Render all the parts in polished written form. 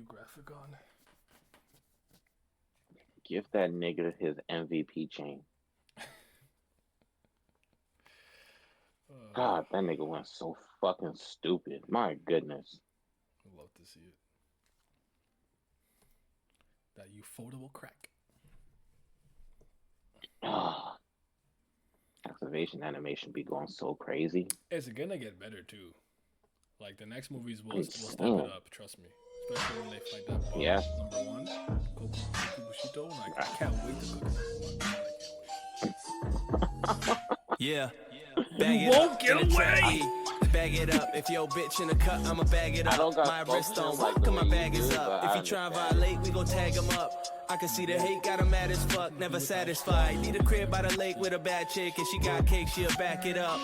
new graphic on. Give that nigga his MVP chain. Uh, God, that nigga went so fucking stupid. My goodness. I'd love to see it. That ufotable crack. Ah, activation animation be going so crazy. It's gonna get better too. Like the next movies will I'm step it saying. up. Trust me. Especially when they fight that Yeah. boss number one, Kokubushito. Like I can't wait to cook number one. I Yeah, can't wait. bag You it won't up get in the trap away. weed. Bag it up. If your bitch in the cut, I'ma bag it I up. don't got My wrist sculpture on like walk, the and way my you bag is do, up. but If I he try and understand it. violate, we gon' tag him up. I can see the hate, got him mad as fuck, never satisfied. Need a crib by the lake with a bad chick, and she got cake, she'll back it up.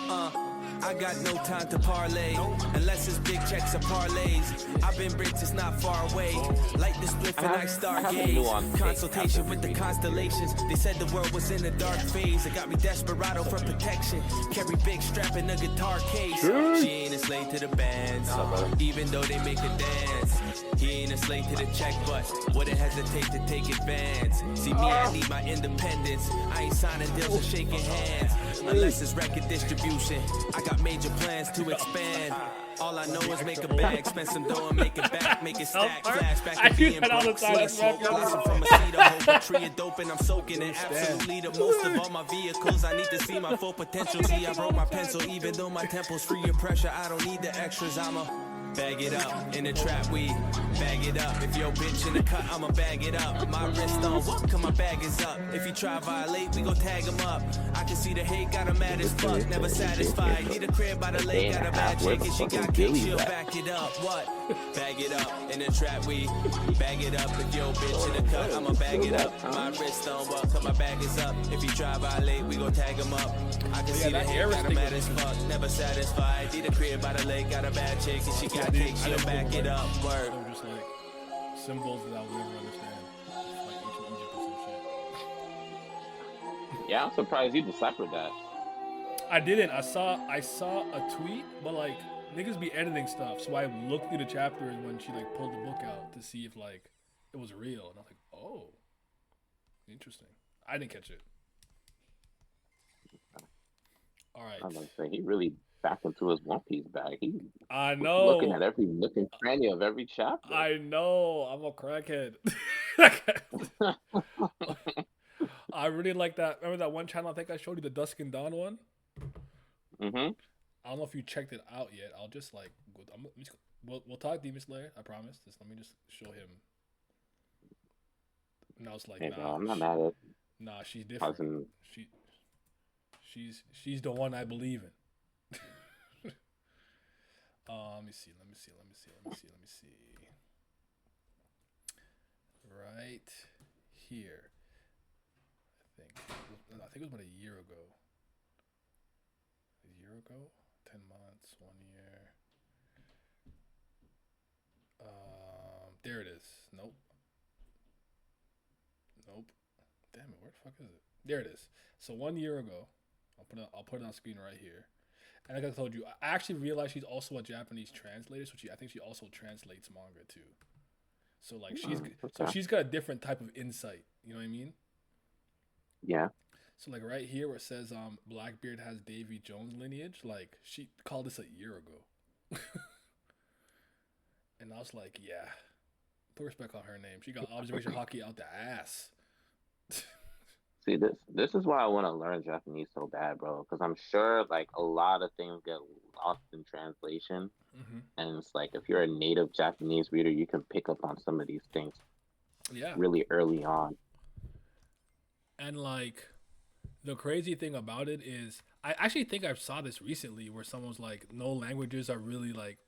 I got no time to parlay, unless it's big checks or parlays. I've been rich, it's not far away. Light the spliff and I I have a nuanced stargaze. take Consultation after with the reading. constellations. They said the world was in a dark phase. It got me desperado for protection. Carry big strap in a guitar case. She ain't a slave to the bands, even though they make her dance. He ain't a slave to the check, but wouldn't hesitate to take advance. See me, I need my independence. I ain't signing deals or shaking hands, unless it's record distribution. I got major plans to expand. All I know is make a bag, spend some dough and make it back, make it stack, flashback I to do being that all the broke, time. seeing smoke, blasting from a seed of hope, a tree of dope, and I'm soaking in Stand. absolutely the most of all my vehicles. I need to see my full potential. See, I broke my pencil, even though my temple's free of pressure. I don't need the extras. I'ma bag it up in the trap weed. Bag it up. If your bitch in the cut, I'ma bag it up. My wrist on walk, cause my bag is up. If he try violate, we gon' tag him up. I can see the hate, got him mad as fuck, never satisfied. Need a crib by the lake, got a bad chick, and she got cake, she'll back it up. What? Bag it up in the trap weed. Bag it up. If your bitch in the cut, I'ma bag it up. My wrist on walk, cause my bag is up. If he try violate, we gon' tag him up. I can see the that hate, Harris got him thing mad was as fuck, never satisfied. Need a crib by the lake, got a bad chick, and she got cake, she'll back it up. Word. I'm just like symbols that I'll never understand. It's like ancient Egypt or some shit. Yeah, I'm surprised you deciphered that. I didn't. I saw a tweet, but like niggas be editing stuff, so I looked through the chapters when she like pulled the book out to see if like it was real, and I was like, oh, interesting. I didn't catch it. All right, I'm gonna say he really back into his One Piece bag. He I was looking know, at every nook and cranny of every chapter. I know. I'm a crackhead. I really like that. Remember that one channel I think I showed you, the Dusk and Dawn one? hmm I don't know if you checked it out yet. I'll just like go, we'll talk Demon Slayer. I promise. Just let me just show him. And I was like, Hey, bro, nah, I'm not mad at nah, she's different. cousin. She she's the one I believe in. Let me see. Right here, I think it was about a year ago. A year ago, 10 months, 1 year. There it is. Nope. Nope. Damn it, where the fuck is it? There it is. So 1 year ago, I'll put it on screen right here. And like I told you, I actually realized she's also a Japanese translator, so I think she also translates manga too. So like Okay. she's got a different type of insight. You know what I mean? Yeah. So like right here where it says Blackbeard has Davy Jones lineage, like she called this a year ago. And I was like, yeah, put respect on her name. She got observation hockey out the ass. See, this is why I want to learn Japanese so bad, bro. Because I'm sure like a lot of things get lost in translation, Hmm. and it's like if you're a native Japanese reader, you can pick up on some of these things Yeah. really early on. And like the crazy thing about it is I actually think I saw this recently where someone was like, no languages are really like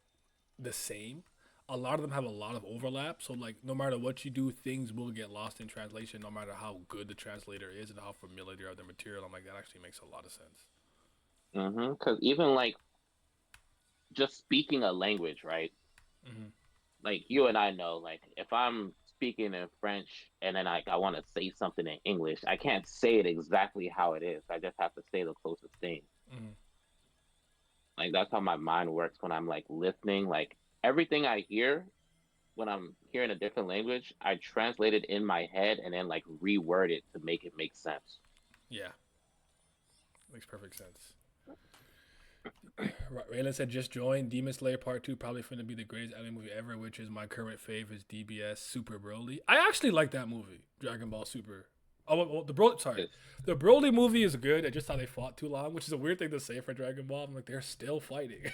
the same. A lot of them have a lot of overlap. So like no matter what you do, things will get lost in translation no matter how good the translator is and how familiar they are with the material. I'm like, that actually makes a lot of sense. Because even like just speaking a language, right? Hmm. Like you and I know, like if I'm speaking in French and then I want to say something in English, I can't say it exactly how it is. I just have to say the closest thing. Hmm. Like that's how my mind works when I'm like listening. Like everything I hear, when I'm hearing a different language, I translate it in my head and then like reword it to make it make sense. Yeah, makes perfect sense. Raylan said, just joined Demon Slayer Part 2, probably finna be the greatest anime movie ever, which is my current fave is DBS Super Broly. I actually like that movie, Dragon Ball Super. The Broly movie is good. I just thought they fought too long, which is a weird thing to say for Dragon Ball. I'm like, they're still fighting.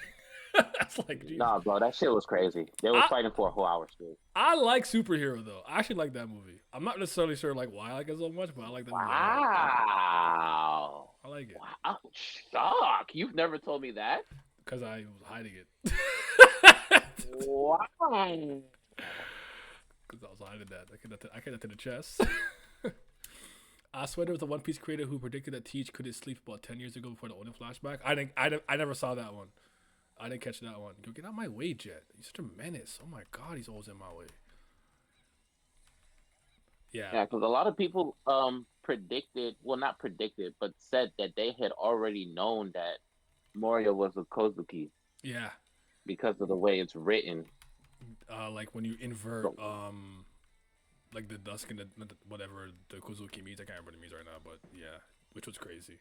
That's like, geez. Nah, bro, that shit was crazy. They was fighting for a whole hour straight. I like Superhero though. I actually like that movie. I'm not necessarily sure like why I like it so much, but I like that movie. Wow. I like it. Wow. I'm shocked. You've never told me that. Because I was hiding it. Wow. Because I was hiding that. I kept that to the chest. I swear there was a One Piece creator who predicted that Teach couldn't sleep about 10 years ago before the Oden flashback. I never saw that one. I didn't catch that one. Yo, get out of my way, Jet. He's such a menace. Oh my god, he's always in my way. Yeah. Yeah, because a lot of people predicted, well, not predicted, but said that they had already known that Moria was a Kozuki. Yeah. Because of the way it's written. Like when you invert like the dusk and the whatever the Kozuki means. I can't remember what it means right now, but yeah, which was crazy.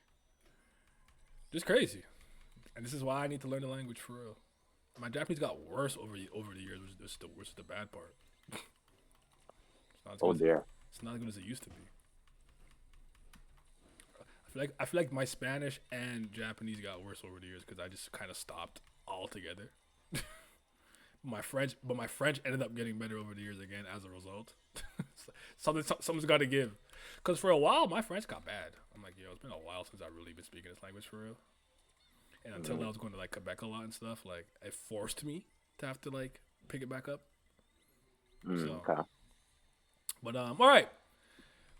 Just crazy. And this is why I need to learn the language for real. My Japanese got worse over the years, which is the bad part. Oh dear. It's not as good as it used to be. I feel like my Spanish and Japanese got worse over the years because I just kind of stopped altogether. my French ended up getting better over the years again as a result. Something's got to give. Because for a while, my French got bad. I'm like, yo, it's been a while since I've really been speaking this language for real. And until I was going to like Quebec a lot and stuff, like it forced me to have to like pick it back up. Okay. But all right,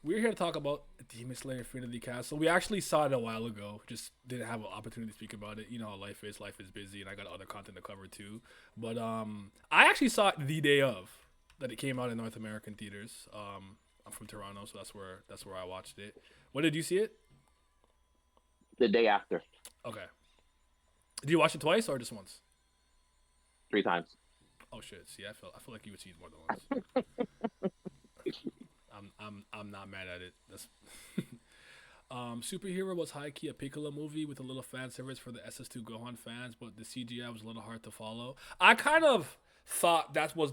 we're here to talk about Demon Slayer Infinity Castle. We actually saw it a while ago, just didn't have an opportunity to speak about it. You know how life is busy, and I got other content to cover too. But I actually saw it the day of that it came out in North American theaters. I'm from Toronto, so that's where I watched it. When did you see it? The day after. Okay. Did you watch it twice or just once? 3 times. Oh shit! See, I feel like you would see it more than once. I'm not mad at it. That's Superhero was high key a Piccolo movie with a little fan service for the SS2 Gohan fans, but the CGI was a little hard to follow. I kind of thought that was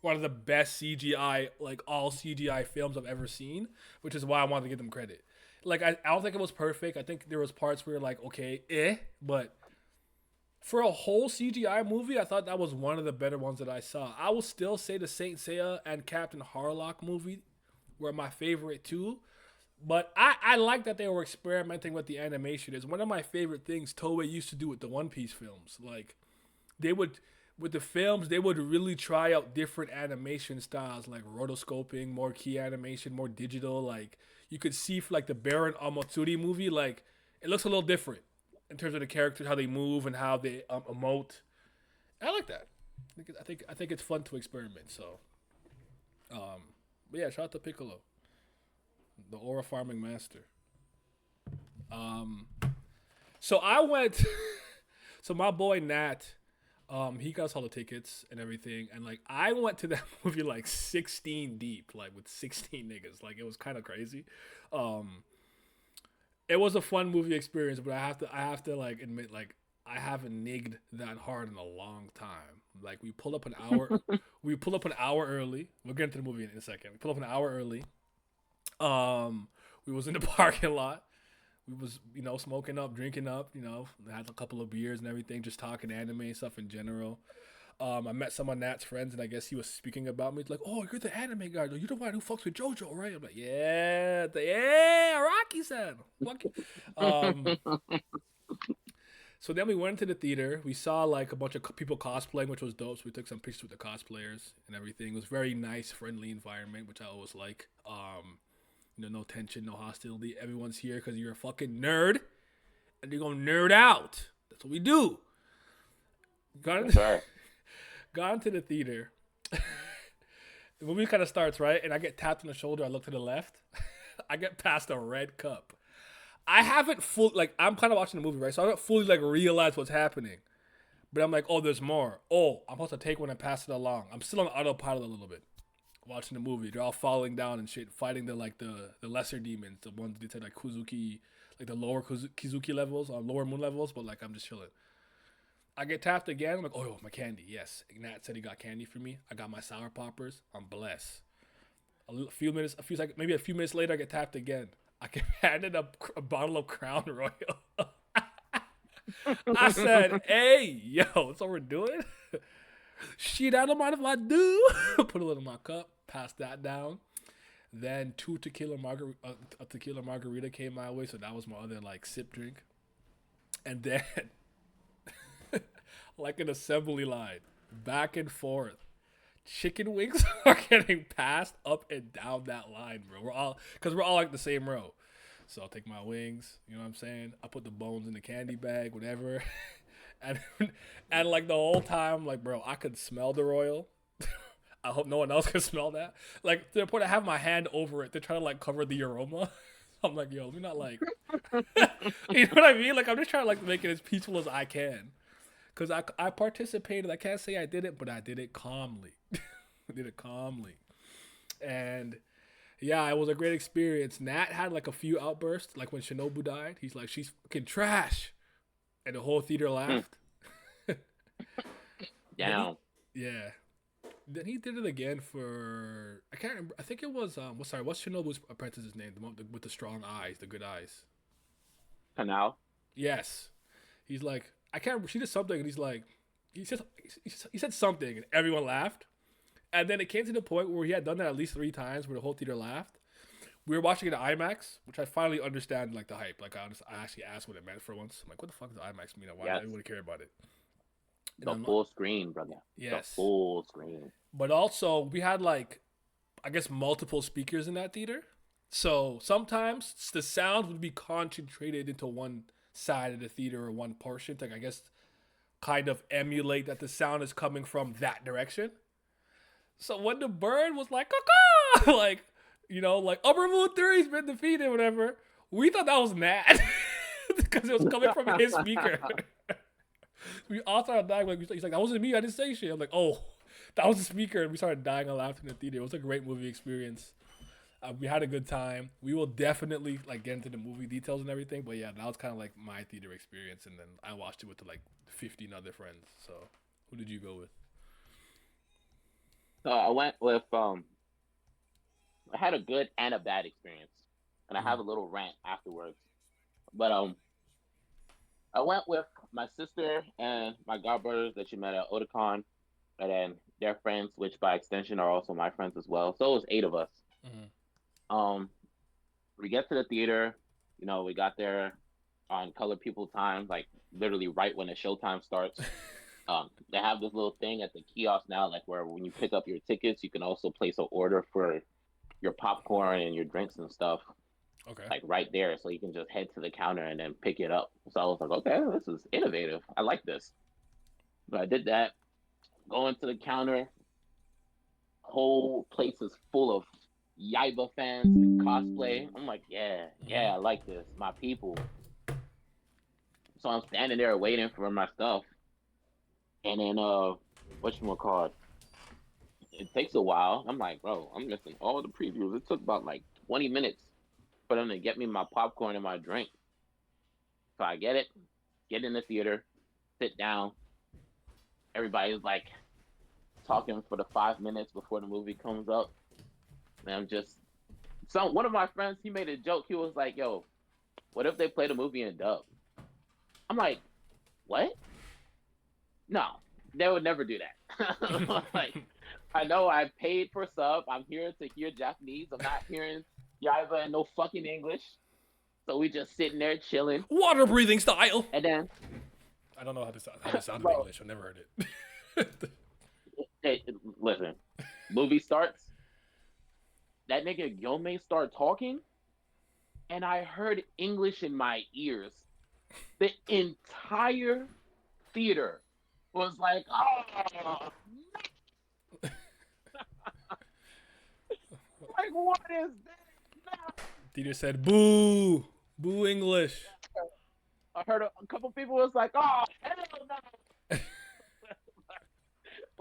one of the best CGI, like all CGI films I've ever seen, which is why I wanted to give them credit. Like I don't think it was perfect. I think there was parts where like okay, but for a whole CGI movie, I thought that was one of the better ones that I saw. I will still say the Saint Seiya and Captain Harlock movie were my favorite too. But I like that they were experimenting with the animation. It's one of my favorite things Toei used to do with the One Piece films. Like, they would, with the films, they would really try out different animation styles, like rotoscoping, more key animation, more digital. Like, you could see for like the Baron Amatsuri movie, like, it looks a little different in terms of the characters, how they move and how they emote. I like that. I think it's fun to experiment. So, but yeah, shout out to Piccolo, the aura farming master. So I went. So my boy Nat, he got us all the tickets and everything, and like I went to that movie like 16 deep, like with 16 niggas. Like it was kind of crazy. It was a fun movie experience, but I have to like admit, like I haven't nigged that hard in a long time. Like we pulled up an hour, early. We'll get into the movie in a second. We pulled up an hour early. We was in the parking lot. We was, smoking up, drinking up, had a couple of beers and everything, just talking anime and stuff in general. I met some of Nat's friends, and I guess he was speaking about me. He's like, oh, you're the anime guy. You're the one who fucks with JoJo, right? I'm like, yeah, Rocky-san. So then we went into the theater. We saw like a bunch of people cosplaying, which was dope. So we took some pictures with the cosplayers and everything. It was very nice, friendly environment, which I always like. No tension, no hostility. Everyone's here because you're a fucking nerd, and you're gonna nerd out. That's what we do. Got into the theater. The movie kind of starts, right? And I get tapped on the shoulder. I look to the left. I get past a red cup. I haven't I'm kind of watching the movie, right? So I don't fully realize what's happening. But I'm like, oh, there's more. Oh, I'm supposed to take one and pass it along. I'm still on autopilot a little bit, watching the movie. They're all falling down and shit, fighting the lesser demons, the ones they said like Kuzuki, like the lower Kizuki levels, lower moon levels. But like I'm just chilling. I get tapped again. I'm like, oh, my candy. Yes, Nat said he got candy for me. I got my sour poppers. I'm blessed. Maybe a few minutes later, I get tapped again. I get handed a bottle of Crown Royal. I said, hey, yo, that's what we're doing? Shit, I don't mind if I do. Put a little in my cup, pass that down. Then a tequila margarita came my way, so that was my other like sip drink. And then, like an assembly line, back and forth. Chicken wings are getting passed up and down that line, bro. We're all like the same row. So I'll take my wings, you know what I'm saying? I put the bones in the candy bag, whatever. and like the whole time, like, bro, I could smell the Royal. I hope no one else can smell that. Like, to the point I have my hand over it to try to like cover the aroma. I'm like, yo, let me not like, you know what I mean? Like, I'm just trying to like make it as peaceful as I can. Because I participated. I can't say I did it, but I did it calmly. I did it calmly. And yeah, it was a great experience. Nat had like a few outbursts. Like when Shinobu died, he's like, she's fucking trash. And the whole theater laughed. Down. Yeah. Then he did it again for, I can't remember. I think it was, what's Shinobu's apprentice's name? The one with the strong eyes, the good eyes. Canal. Yes. He's like, I can't remember. She did something, and he's like, he said something, and everyone laughed. And then it came to the point where he had done that at least 3 times, where the whole theater laughed. We were watching it at IMAX, which I finally understand like the hype. Like I actually asked what it meant for once. I'm like, what the fuck does IMAX mean? Why does everyone care about it? The full screen, brother. Yes. The full screen. But also, we had like, I guess, multiple speakers in that theater. So sometimes the sound would be concentrated into one side of the theater or one portion to, I guess, kind of emulate that the sound is coming from that direction. So when the bird was like, caw, like, you know, like Upper Moon Theory's been defeated, whatever, we thought that was Nat because it was coming from his speaker. We all started dying. Like, he's like, that wasn't me. I didn't say shit. I'm like, oh, that was the speaker. And we started dying and laughing in the theater. It was a great movie experience. We had a good time. We will definitely like get into the movie details and everything. But yeah, that was kind of like my theater experience. And then I watched it with like 15 other friends. So who did you go with? So I went with I had a good and a bad experience, and I have a little rant afterwards. But I went with my sister and my godbrothers that you met at Otakon, and then their friends, which by extension are also my friends as well. So it was 8 of us. Mm-hmm. We get to the theater, you know, we got there on Color People time, like literally right when the showtime starts. They have this little thing at the kiosk now, like where when you pick up your tickets, you can also place an order for your popcorn and your drinks and stuff. Okay. Like right there, so you can just head to the counter and then pick it up. So I was like, okay, this is innovative. I like this. But I did that. Going to the counter, whole place is full of Yaiba fans and cosplay. I'm like, yeah, I like this. My people. So I'm standing there waiting for my stuff. And then, whatchamacallit? It takes a while. I'm like, bro, I'm missing all the previews. It took about like 20 minutes for them to get me my popcorn and my drink. So I get it, get in the theater, sit down. Everybody's like talking for the 5 minutes before the movie comes up. And I'm just, one of my friends, he made a joke. He was like, yo, what if they play the movie in dub? I'm like, what? No, they would never do that. Like, I know I paid for sub. I'm here to hear Japanese. I'm not hearing Yaiba in no fucking English. So we just sitting there chilling. Water breathing style. And then I don't know how to sound in English. I've never heard it. Hey, listen. Movie starts. That nigga Yomei started talking, and I heard English in my ears. The entire theater was like, oh. Like, what is this? Theater said, boo. Boo English. I heard a couple people was like, oh, hell no.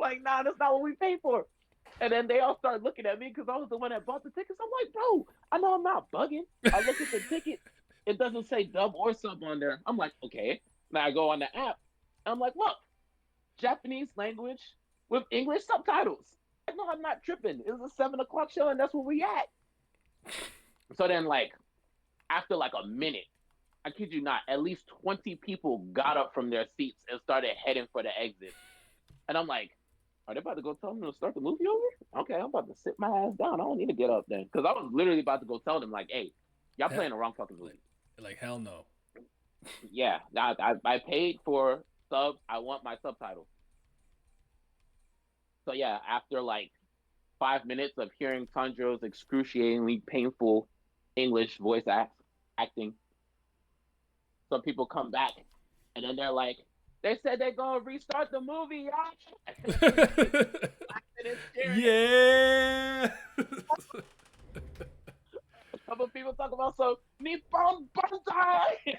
like, nah, that's not what we paid for. And then they all start looking at me because I was the one that bought the tickets. I'm like, bro, I know I'm not bugging. I look at the ticket. It doesn't say dub or sub on there. I'm like, okay. Now I go on the app. I'm like, look, Japanese language with English subtitles. I know I'm not tripping. It's a 7 o'clock show, and that's where we at. So then, like, after like a minute, I kid you not, at least 20 people got up from their seats and started heading for the exit. And I'm like, are they about to go tell them to start the movie over? Okay, I'm about to sit my ass down. I don't need to get up then. Because I was literally about to go tell them, like, hey, y'all playing the wrong fucking movie. Like hell no. Yeah, I paid for subs. I want my subtitles. So yeah, after like 5 minutes of hearing Tanjiro's excruciatingly painful English voice acting, some people come back and then they're like, they said they're gonna restart the movie, y'all. Yeah. A couple people talk about some Nippon Banzai.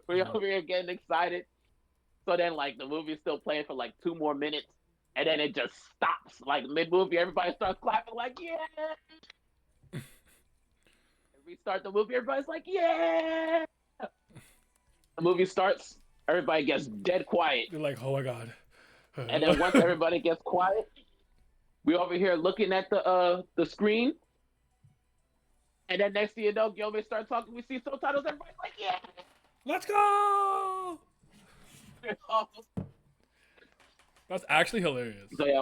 We over here getting excited. So then, like, the movie's still playing for like 2 more minutes, and then it just stops. Like mid movie, everybody starts clapping, like, yeah. Restart the movie, everybody's like, yeah. The movie starts, everybody gets dead quiet. They're like, oh my god. And then once everybody gets quiet, we over here looking at the screen. And then next thing you know, Gilbert starts talking. We see subtitles. Everybody's like, yeah. Let's go. That's actually hilarious. So yeah,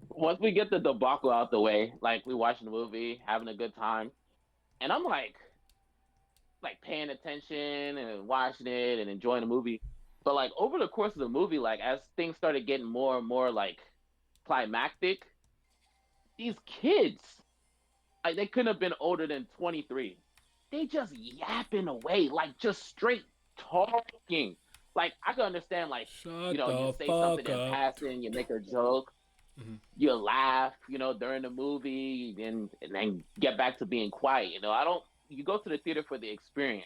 once we get the debacle out the way, like we watching the movie, having a good time, and I'm like paying attention and watching it and enjoying the movie. But like over the course of the movie, like as things started getting more and more like climactic, these kids, like they couldn't have been older than 23. They just yapping away, like just straight talking. Like I can understand, like Shut you say something in passing, you make a joke, you laugh, during the movie, and then get back to being quiet. You go to the theater for the experience.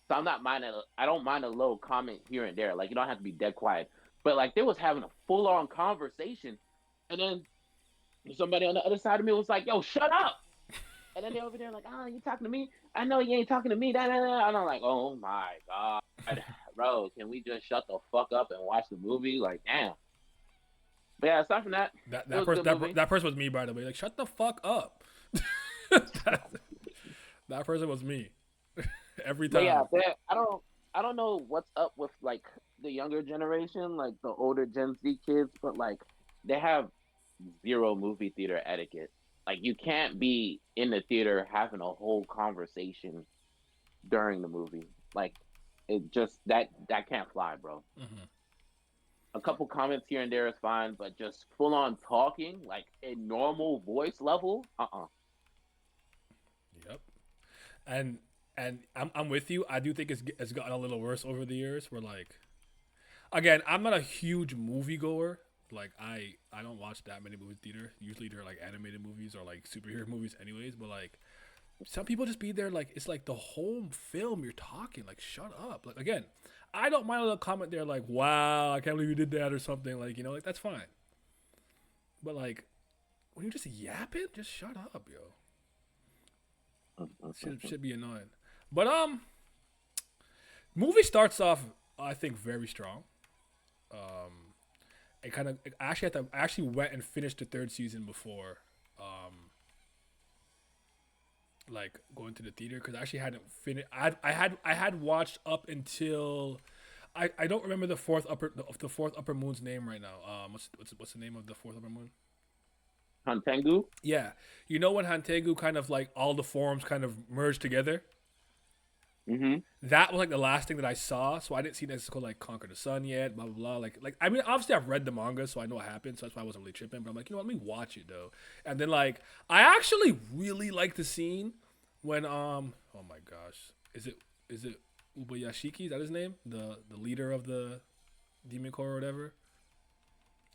So I don't mind a little comment here and there. Like you don't have to be dead quiet. But like they was having a full on conversation, and then somebody on the other side of me was like, "Yo, shut up!" And then they over there like, "Oh, you talking to me? I know you ain't talking to me." And I'm like, "Oh my god, bro, can we just shut the fuck up and watch the movie?" Like, damn. But yeah, aside from that, that person was me, by the way. Like, shut the fuck up. That person was me. Every time. But yeah, I don't know what's up with like the younger generation, like the older Gen Z kids, but like they have zero movie theater etiquette. Like you can't be in the theater having a whole conversation during the movie. Like it just that can't fly, bro. Mm-hmm. A couple comments here and there is fine, but just full on talking like a normal voice level, Yep. And I'm with you. I do think it's gotten a little worse over the years. Where like, again, I'm not a huge moviegoer. Like I don't watch that many movies theater. Usually they're like animated movies or like superhero movies, anyways. But like, some people just be there like it's like the whole film you're talking. Like, shut up. Like again, I don't mind a little comment there like, wow, I can't believe you did that or something. Like like that's fine. But like, when you're just yapping, just shut up, yo. Should be annoying. But movie starts off, I think, very strong. I actually went and finished the 3rd season before like going to the theater, because I actually hadn't finished. I had watched up until I don't remember the fourth upper moon's name right now. What's the name of the fourth upper moon? Hantengu? Yeah. You know when Hantengu kind of like all the forms kind of merged together? Mm-hmm. That was like the last thing that I saw, so I didn't see this called like Conquer the Sun yet, blah blah blah. Like I mean, obviously I've read the manga, so I know what happened, so that's why I wasn't really tripping. But I'm like, let me watch it though. And then like I actually really like the scene when oh my gosh, is it Ubayashiki? Is that his name? The leader of the Demon Corps or whatever.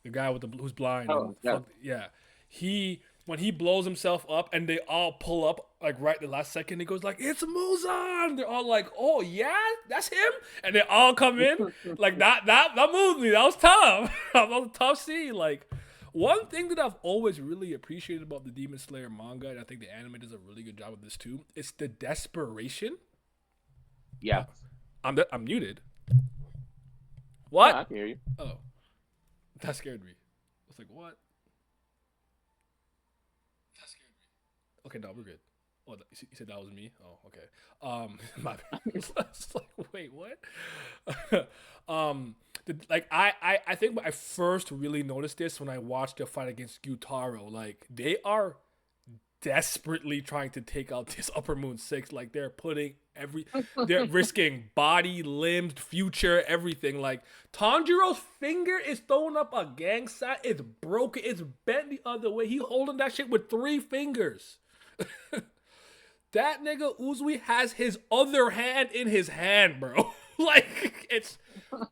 The guy with who's blind. Oh, yeah. Yeah. He when he blows himself up and they all pull up like right the last second, he goes like, "It's Muzan." They're all like, "Oh yeah, that's him," and they all come in like that moved me. That was tough. That was a tough scene. Like, one thing that I've always really appreciated about the Demon Slayer manga, and I think the anime does a really good job of this too, it's the desperation. Yeah. I'm muted. What? Yeah, I can hear you. Oh, that scared me. I was like, what? That scared me. Okay, no, we're good. Oh, you said that was me? Oh, okay. My bad. It's like, wait, what? I think I first really noticed this when I watched the fight against Gyutaro. Like, they are desperately trying to take out this Upper Moon 6. Like, they're risking body, limbs, future, everything. Like, Tanjiro's finger is throwing up a gang sign. It's broken. It's bent the other way. He holding that shit with 3 fingers. That nigga Uzui has his other hand in his hand, bro. Like, it's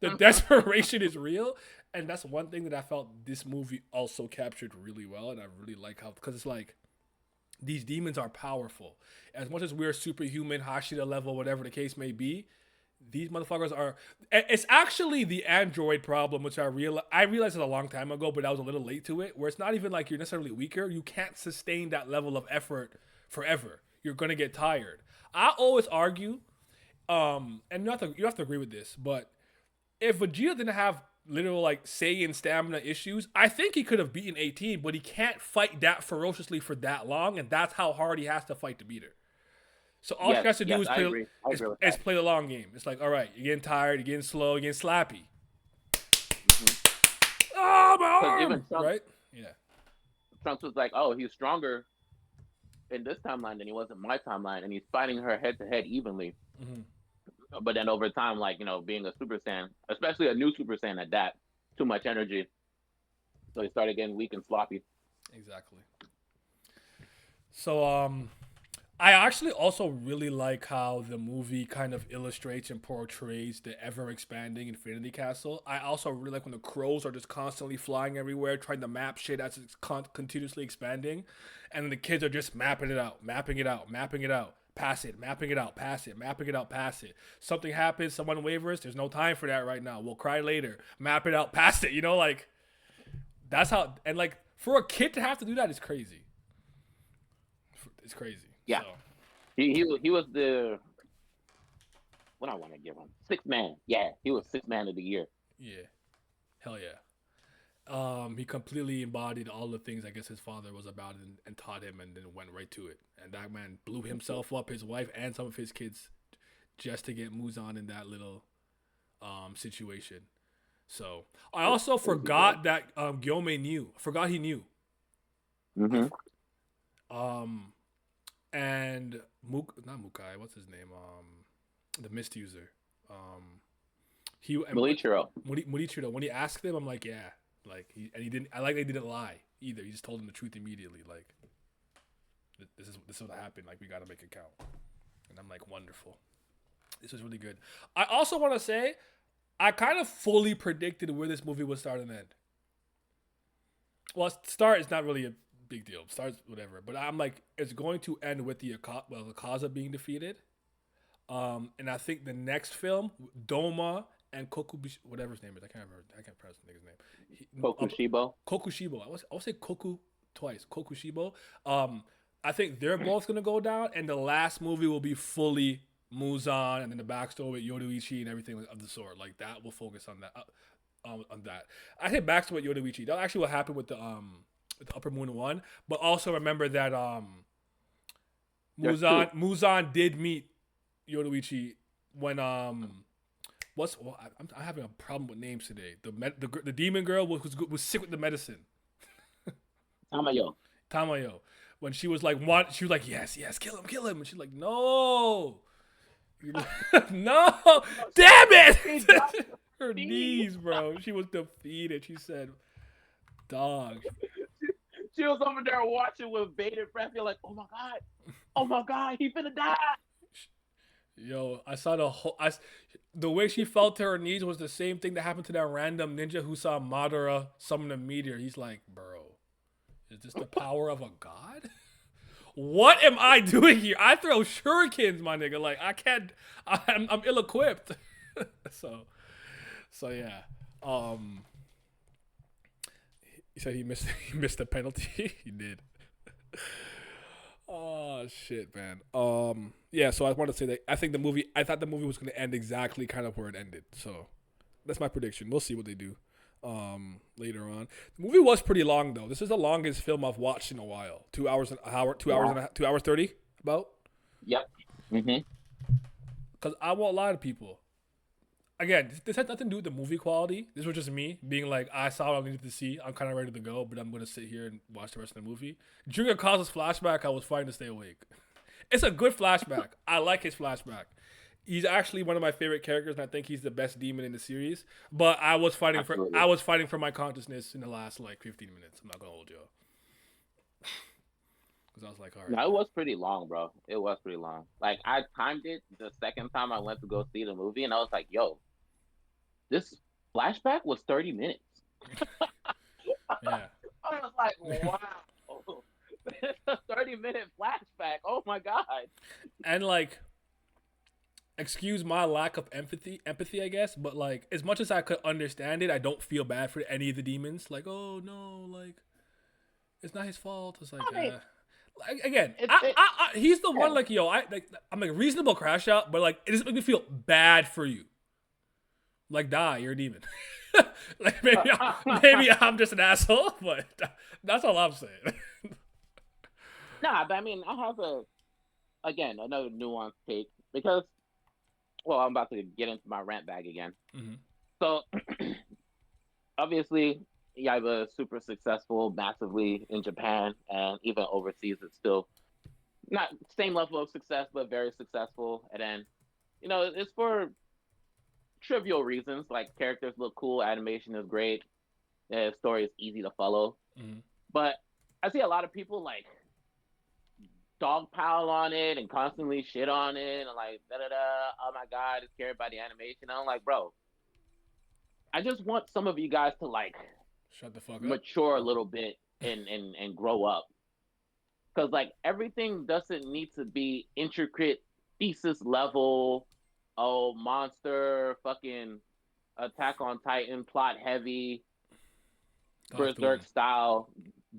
the desperation is real, and that's one thing that I felt this movie also captured really well, and I really like how, because it's like, these demons are powerful. As much as we're superhuman, Hashira level, whatever the case may be, these motherfuckers are. It's actually the android problem, which I realized it a long time ago, but I was a little late to it. Where it's not even like you're necessarily weaker. You can't sustain that level of effort forever. You're gonna get tired. I always argue, and you have to agree with this, but if Vegeta didn't have literal like Saiyan stamina issues, I think he could have beaten 18, but he can't fight that ferociously for that long, and that's how hard he has to fight to beat her. So all he has to do is play the long game. It's like, all right, you're getting tired, you're getting slow, you're getting slappy. Mm-hmm. Oh, my arm! Even Trunks, right? Yeah. Trunks was like, oh, he's stronger in this timeline than he was in my timeline, and he's fighting her head to head evenly. Mm-hmm. But then over time, like, you know, being a Super Saiyan, especially a new Super Saiyan at that, too much energy. So he started getting weak and sloppy. Exactly. So, I actually also really like how the movie kind of illustrates and portrays the ever-expanding Infinity Castle. I also really like when the crows are just constantly flying everywhere, trying to map shit as it's continuously expanding. And the kids are just mapping it out. Pass it, mapping it out, pass it, mapping it out, pass it. Something happens, someone wavers, there's no time for that right now. We'll cry later. Map it out, pass it. You know, like, that's how, and like, for a kid to have to do that is crazy. It's crazy. Yeah. So. He was the, what I want to give him? 6th man. Yeah, he was 6th man of the year. Yeah. Hell yeah. He completely embodied all the things I guess his father was about and taught him, and then went right to it. And that man blew himself up, his wife, and some of his kids just to get Muzan in that little situation. So I also forgot that Gyome knew. Forgot he knew. Mm-hmm. And not Mukai. What's his name? The Mist user. Muichiro. Muichiro. When he asked him, I'm like, yeah. Like he didn't. I like they didn't lie either. He just told him the truth immediately. Like, this is what happened. Like, we got to make it count. And I'm like, wonderful. This was really good. I also want to say, I kind of fully predicted where this movie would start and end. Well, start is not really a big deal. Starts whatever. But I'm like, it's going to end with the Akaza being defeated. And I think the next film, Doma and Kokubishi, whatever his name is, I can't pronounce the nigga's name. Kokushibo. I would say Koku twice. Kokushibo. I think they're both gonna go down, and the last movie will be fully Muzan, and then the backstory with Yoruichi and everything of the sort. Like, that will focus on that. I think backstory with Yoruichi. That's actually what happened with the Upper Moon 1. But also remember that Muzan did meet Yoruichi when I'm having a problem with names today. The demon girl was sick with the medicine. Tamayo. When she was like, yes, kill him. And she's like, no. No. Damn it. Her knees, bro. She was defeated. She said, dog. She was over there watching with bated breath. You're like, oh my God, he finna die. Yo, I saw the way she fell to her knees was the same thing that happened to that random ninja who saw Madara summon a meteor. He's like, bro, Is this the power of a god? What am I doing here? I throw shurikens, my nigga. Like I can't. I'm ill-equipped. so yeah. He said he missed the penalty. He did. Oh shit, man. Yeah. So I want to say that I thought the movie was going to end exactly kind of where it ended. So that's my prediction. We'll see what they do. Later on, the movie was pretty long though. This is the longest film I've watched in a while. 2 hours and 2 hours 30 about. Yep. Because I won't lie to people. Again, this had nothing to do with the movie quality. This was just me being like, I saw what I needed to see. I'm kind of ready to go, but I'm gonna sit here and watch the rest of the movie. During a cause's flashback, I was fighting to stay awake. It's a good flashback. I like his flashback. He's actually one of my favorite characters, and I think he's the best demon in the series. But I was fighting for my consciousness in the last like 15 minutes. I'm not gonna hold you up. Because I was like, all right. No, it was pretty long, bro. It was pretty long. Like I timed it the second time I went to go see the movie, and I was like, yo, this flashback was 30 minutes. Yeah. I was like, wow. It's a 30-minute flashback. Oh my god. And like, excuse my lack of empathy, I guess, but like, as much as I could understand it, I don't feel bad for any of the demons. Like, oh no, like, it's not his fault. It's like, like again, he's the one. Like, yo, I'm like reasonable crash out, but like, it doesn't make me feel bad for you. Like, die, you're a demon. Like maybe I'm just an asshole, but that's all I'm saying. Nah, but I mean, I have another nuanced take because, well, I'm about to get into my rant bag again. Mm-hmm. So, obviously, Yaiba is super successful, massively in Japan, and even overseas, it's still not same level of success, but very successful. And then, it's for trivial reasons, like characters look cool, animation is great, the story is easy to follow. Mm-hmm. But I see a lot of people like dogpile on it and constantly shit on it and like oh my god, it's carried by the animation. I'm like, bro, I just want some of you guys to like shut the fuck up, mature a little bit and grow up, because like everything doesn't need to be intricate thesis level, monster fucking Attack on Titan plot heavy Berserk style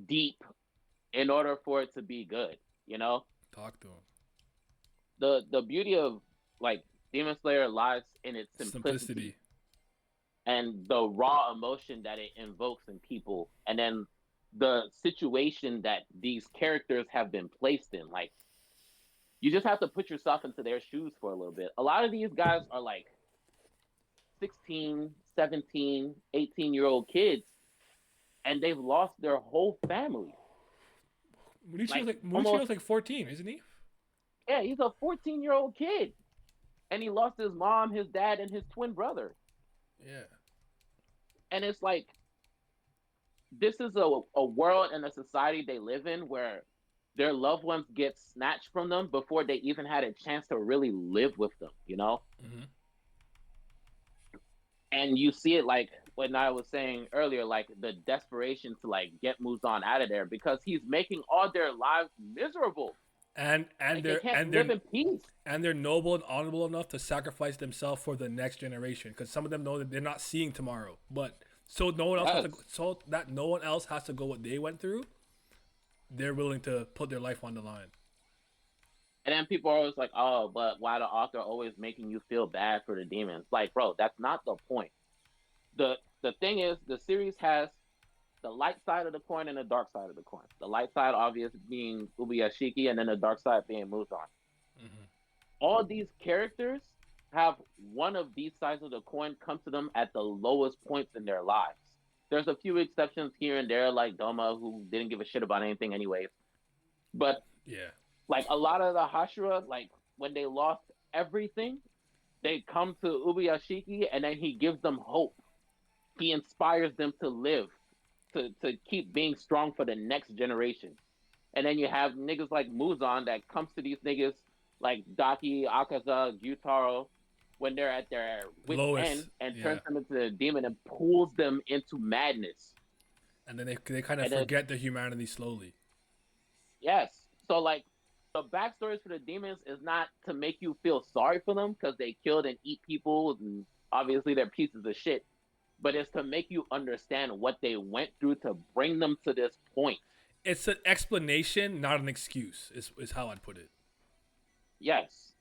deep in order for it to be good. Talk to him. The beauty of like Demon Slayer lies in its simplicity and the raw emotion that it invokes in people, and then the situation that these characters have been placed in. Like, you just have to put yourself into their shoes for a little bit. A lot of these guys are like 16, 17, 18-year-old kids, and they've lost their whole family. Muichiro's like 14, isn't he? Yeah, he's a 14-year-old kid. And he lost his mom, his dad, and his twin brother. Yeah. And it's like, this is a world and a society they live in where their loved ones get snatched from them before they even had a chance to really live with them, Mm-hmm. And you see it like what I was saying earlier, like the desperation to like get Muzan out of there because he's making all their lives miserable. And like, they're they can't live in peace. And they're noble and honorable enough to sacrifice themselves for the next generation, because some of them know that they're not seeing tomorrow. But so no one else no one else has to go what they went through. They're willing to put their life on the line. And then people are always like, oh, but why the author always making you feel bad for the demons? Like, bro, that's not the point. The thing is, the series has the light side of the coin and the dark side of the coin. The light side, obvious, being Ubuyashiki, and then the dark side being Muzan. Mm-hmm. All these characters have one of these sides of the coin come to them at the lowest points in their lives. There's a few exceptions here and there, like Doma, who didn't give a shit about anything anyways. But yeah, like a lot of the Hashira, like when they lost everything, they come to Ubuyashiki and then he gives them hope. He inspires them to live, to keep being strong for the next generation. And then you have niggas like Muzan that comes to these niggas like Daki, Akaza, Gyutaro when they're at their wit's end and turns them into a demon and pulls them into madness. And then they kind of And then forget their humanity slowly. yes, so like the backstories for the demons is not to make you feel sorry for them because they killed and eat people and obviously they're pieces of shit, but it's to make you understand what they went through to bring them to this point. It's an explanation, not an excuse. Is how I'd put it. Yes.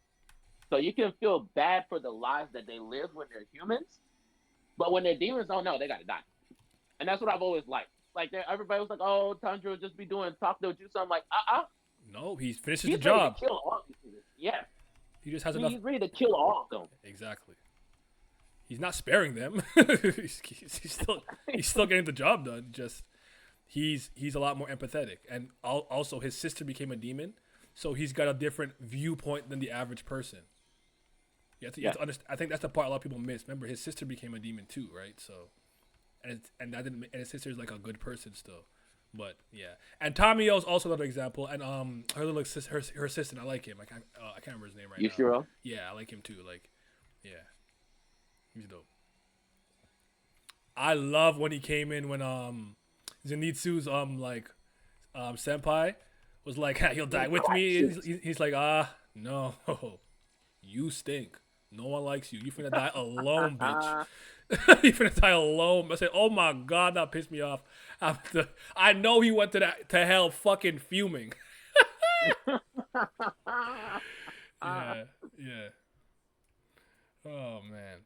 So you can feel bad for the lives that they live when they're humans, but when they're demons, oh no, they gotta die. And that's what I've always liked. Like everybody was like, "Oh, Tanjiro will just be doing talk no jutsu." I'm like, No, he finishes he's the ready job. to kill all these niggas. Yeah, He just has enough. he's ready to kill all of them. Exactly. He's not sparing them. he's still getting the job done. Just he's a lot more empathetic, and also his sister became a demon, so he's got a different viewpoint than the average person. You have to understand. I think that's the part a lot of people miss. Remember, his sister became a demon too, right? So, and his sister's like a good person still. But yeah, and Tamio's also another example, and her little her assistant, I like him. I can't remember his name right now. Yushiro? Yeah, I like him too. Like, yeah, he's dope. I love when he came in when Zenitsu's senpai was like, he'll die with me. He's like, no, you stink. No one likes you. You finna die alone, bitch. You finna die alone. I said, oh my god, that pissed me off. I know he went to hell fucking fuming. Yeah. Oh man.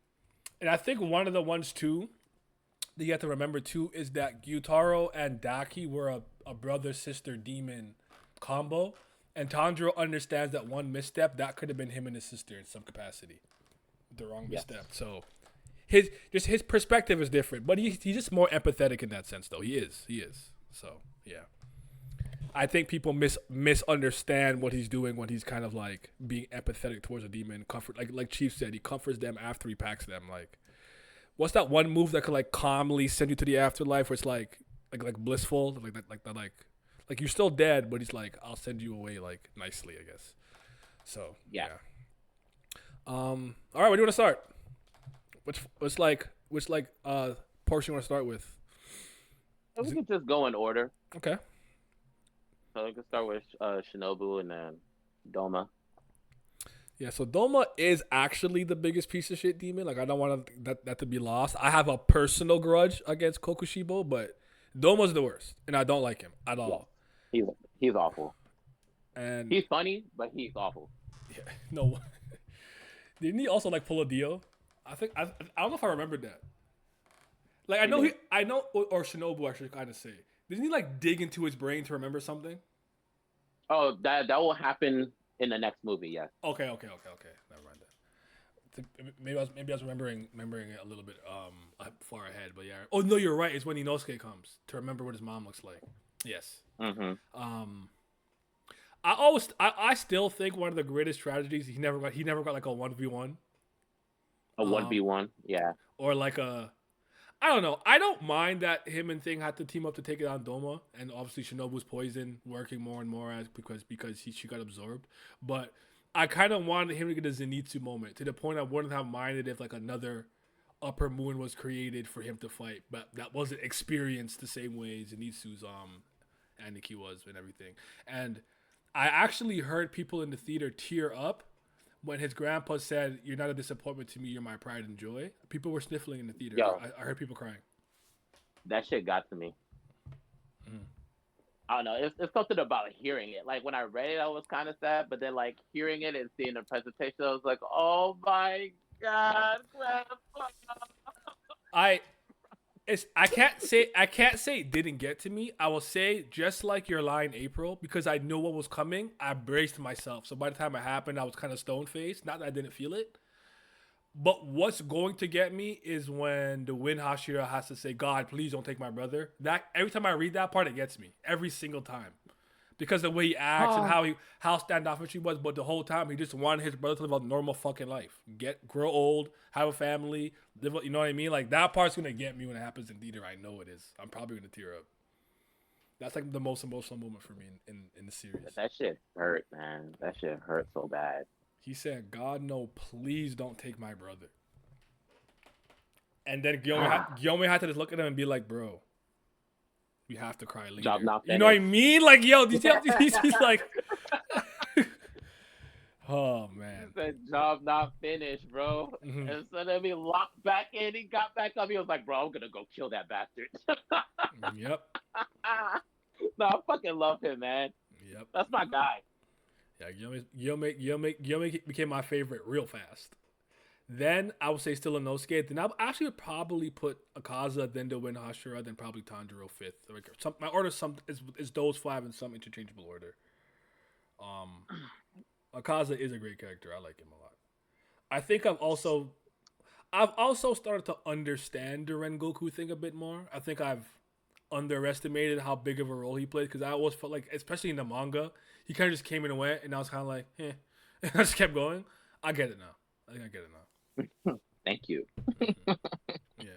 And I think one of the ones too that you have to remember too is that Gyutaro and Daki were a brother sister demon combo, and Tanjiro understands that one misstep that could have been him and his sister in some capacity. The wrong misstep. So his perspective is different, but he's just more empathetic in that sense though. He is. So yeah. I think people misunderstand what he's doing when he's kind of like being empathetic towards a demon. Comfort, like Chief said, he comforts them after he packs them. Like, what's that one move that could like calmly send you to the afterlife? Where it's like blissful, like you're still dead, but he's like, I'll send you away like nicely, I guess. So yeah. All right, where do you want to start? Which portion you want to start with? We can just go in order. Okay. So we can start with Shinobu and then Doma. Yeah, so Doma is actually the biggest piece of shit demon. Like, I don't want that to be lost. I have a personal grudge against Kokushibo, but Doma's the worst, and I don't like him at all. Yeah. He's awful. And he's funny, but he's awful. Yeah, no. Didn't he also like pull a Dio? I don't know if I remembered that. Like, I know, or Shinobu I should kind of say. Didn't he like dig into his brain to remember something? Oh, that will happen in the next movie. Yes. Okay. Never mind that. Maybe I was remembering it a little bit far ahead, but yeah. Oh no, you're right. It's when Inosuke comes to remember what his mom looks like. Yes. Mm-hmm. I still think one of the greatest tragedies he never got like a 1v1. A 1v1, yeah. Or like I don't know. I don't mind that him and Thing had to team up to take it on Doma, and obviously Shinobu's poison working more and more because she got absorbed. But I kind of wanted him to get a Zenitsu moment to the point I wouldn't have minded if like another Upper Moon was created for him to fight, but that wasn't experienced the same way Zenitsu's Aniki was and everything. And I actually heard people in the theater tear up when his grandpa said, "You're not a disappointment to me. You're my pride and joy." People were sniffling in the theater. Yo, I heard people crying. That shit got to me. I don't know. It's something about hearing it. Like when I read it, I was kind of sad, but then like hearing it and seeing the presentation, I was like, "Oh my god, grandpa!" I can't say it didn't get to me. I will say, just like your line, April, because I knew what was coming, I braced myself. So by the time it happened, I was kind of stone-faced. Not that I didn't feel it. But what's going to get me is when the Win Hashira has to say, "God, please don't take my brother." That every time I read that part, it gets me. Every single time. Because the way he acts and how standoffish he was, but the whole time he just wanted his brother to live a normal fucking life. Grow old, have a family, live. You know what I mean? Like that part's gonna get me when it happens in theater. I know it is. I'm probably gonna tear up. That's like the most emotional moment for me in the series. That shit hurt, man. That shit hurt so bad. He said, "God, no, please don't take my brother." And then Gyome had to just look at him and be like, "Bro, We have to cry later. Job not You know what I finished. mean? Like, yo, he's like, oh man. He said, job not finished, bro. Mhm. Instead of being locked back in, he got back up. He was like, bro, I'm gonna go kill that bastard. Yep. No, I fucking love him, man. Yep. That's my guy. Yeah, Yome became my favorite real fast. Then I would say still Inosuke. Then I actually would probably put Akaza, then Doin Hashira, then probably Tanjiro fifth. Like my order is those five in some interchangeable order. Akaza is a great character. I like him a lot. I think I've also started to understand the Rengoku thing a bit more. I think I've underestimated how big of a role he played because I always felt like, especially in the manga, he kind of just came in and went, and I was kind of like, eh. And I just kept going. I get it now. I think I get it now. Thank you. Yeah.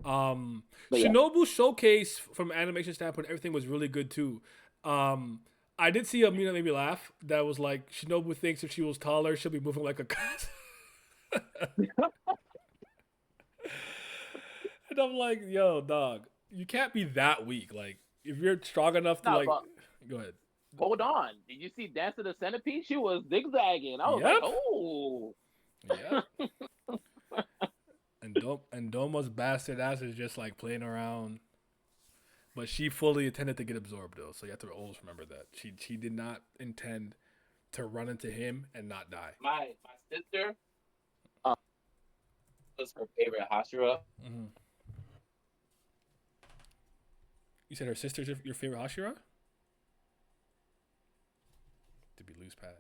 But yeah. Shinobu Showcase from an animation standpoint, everything was really good too. I did see a meme that made me laugh. That was like Shinobu thinks if she was taller, she'll be moving like a cat. And I'm like, yo, dog, you can't be that weak. Like, if you're strong enough to go ahead. Hold on. Did you see Dance of the Centipede? She was zigzagging. I was Yep. like, oh. Yeah. and Doma's bastard ass is just like playing around. But she fully intended to get absorbed though, so you have to always remember that. She did not intend to run into him and not die. My sister was her favorite Hashira. Mm-hmm. You said her sister's your favorite Hashira? Did we lose Pat?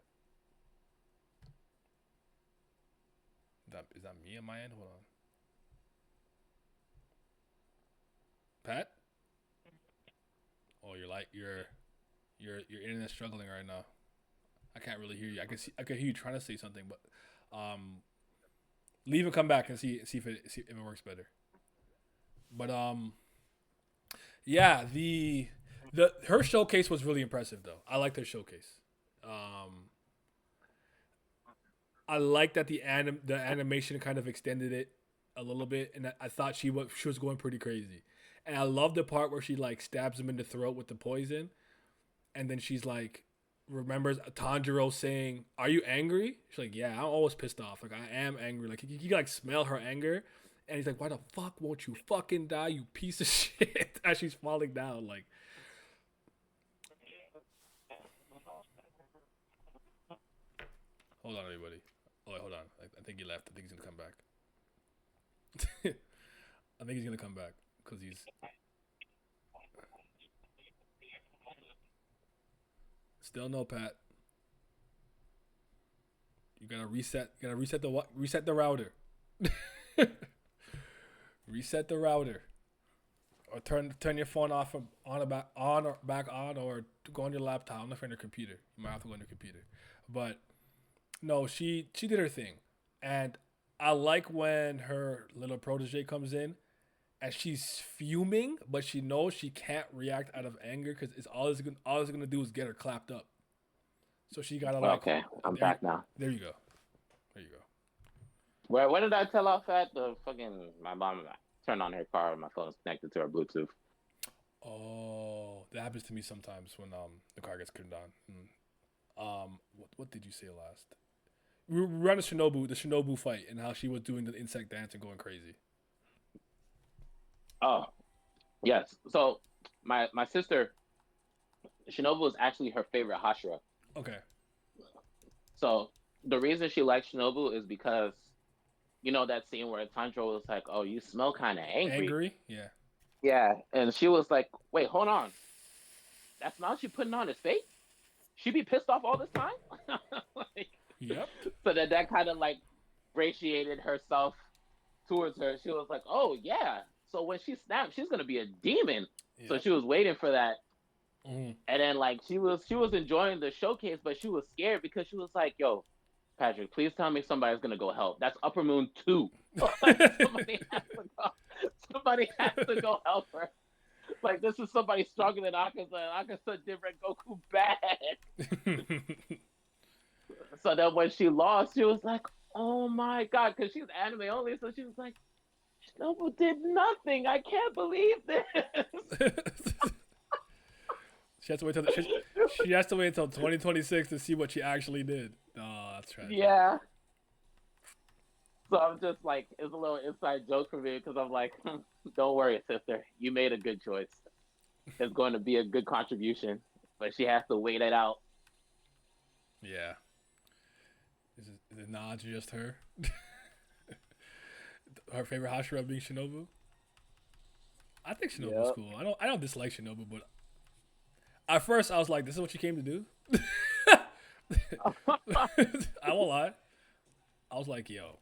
Is that me on my end? Hold on. Pat? Oh, your internet's struggling right now. I can't really hear you. I can hear you trying to say something, but leave and come back and see if it works better. But yeah, her showcase was really impressive though. I liked her showcase. I like that the animation kind of extended it a little bit, and I thought she was going pretty crazy. And I love the part where she like stabs him in the throat with the poison, and then she's like remembers Tanjiro saying, "Are you angry?" She's like, "Yeah, I'm always pissed off. Like I am angry." Like you like smell her anger, and he's like, "Why the fuck won't you fucking die, you piece of shit?" As she's falling down, like. Hold on, everybody. Oh, wait, hold on. I think he left. I think he's gonna come back. I think he's gonna come back because he's. Still no, Pat. You gotta reset. You gotta reset the router. Reset the router. Or turn your phone off from on or back on, or go on your laptop. I'm not on your computer. You might have to go on your computer. But no, she did her thing, and I like when her little protege comes in, and she's fuming, but she knows she can't react out of anger because it's all it's gonna do is get her clapped up. So she gotta like. Okay, I'm back now. There you go. Where did I tell off at? My mom turned on her car and my phone is connected to her Bluetooth. Oh, that happens to me sometimes when the car gets turned on. What did you say last? We were on the Shinobu fight, and how she was doing the insect dance and going crazy. Oh, yes. So my sister, Shinobu was actually her favorite Hashira. Okay. So the reason she liked Shinobu is because, you know that scene where Tanjiro was like, "Oh, you smell kind of angry." Angry? Yeah. Yeah, and she was like, "Wait, hold on. That smile she putting on his face? She be pissed off all this time?" Like, yep. So that kind of like gratiated herself towards her. She was like, "Oh yeah." So when she snaps, she's gonna be a demon. Yep. So she was waiting for that. Mm-hmm. And then like she was enjoying the showcase, but she was scared because she was like, "Yo, Patrick, please tell me somebody's gonna go help. That's Upper Moon 2. Somebody has to go help her. Like this is somebody stronger than Akaza. Akaza did Rengoku bad." So then when she lost, she was like, "Oh my god," because she's anime only. So she was like, Shinobu did nothing. I can't believe this. She has to wait till she has to wait until 2026 to see what she actually did. Oh, that's tragic. Yeah. So I'm just like, it's a little inside joke for me because I'm like, don't worry, sister. You made a good choice. It's going to be a good contribution, but she has to wait it out. Yeah. Is it not just her? Her favorite Hashira being Shinobu? I think Shinobu's Yep. cool. I don't dislike Shinobu, but at first I was like, this is what you came to do? I won't lie. I was like, yo,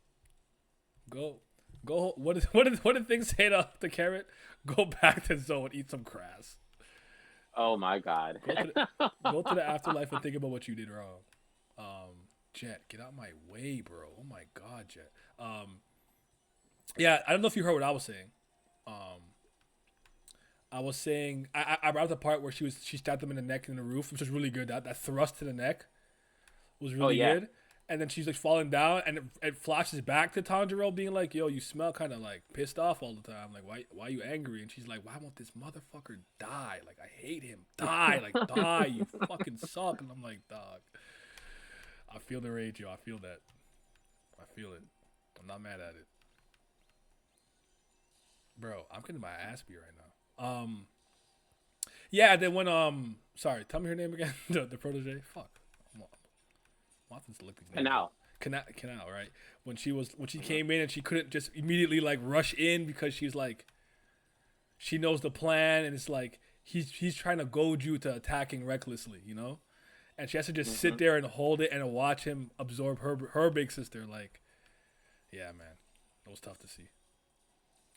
go. What did things say to the carrot? Go back to Zoe and eat some grass. Oh my God. Go to the afterlife and think about what you did wrong. Jet, get out my way, bro. Oh my God, Jet. Yeah, I don't know if you heard what I was saying. I was saying I brought up the part where she stabbed him in the neck and the roof, which was really good. That thrust to the neck was really good. And then she's like falling down, and it flashes back to Tanjiro being like, "Yo, you smell kind of like pissed off all the time. Like, why are you angry?" And she's like, "Why won't this motherfucker die? Like, I hate him. Die, like die. You fucking suck." And I'm like, dog, I feel the rage, yo. I feel that. I feel it. I'm not mad at it, bro. I'm getting my ass beat right now. Yeah. Then when sorry, tell me her name again. the protege. Fuck. I'm to look these names up. Canal, right? When she came in and she couldn't just immediately like rush in because she's like, she knows the plan and it's like he's trying to goad you to attacking recklessly, you know, and she has to just sit there and hold it and watch him absorb her big sister. Like, yeah, man, it was tough to see,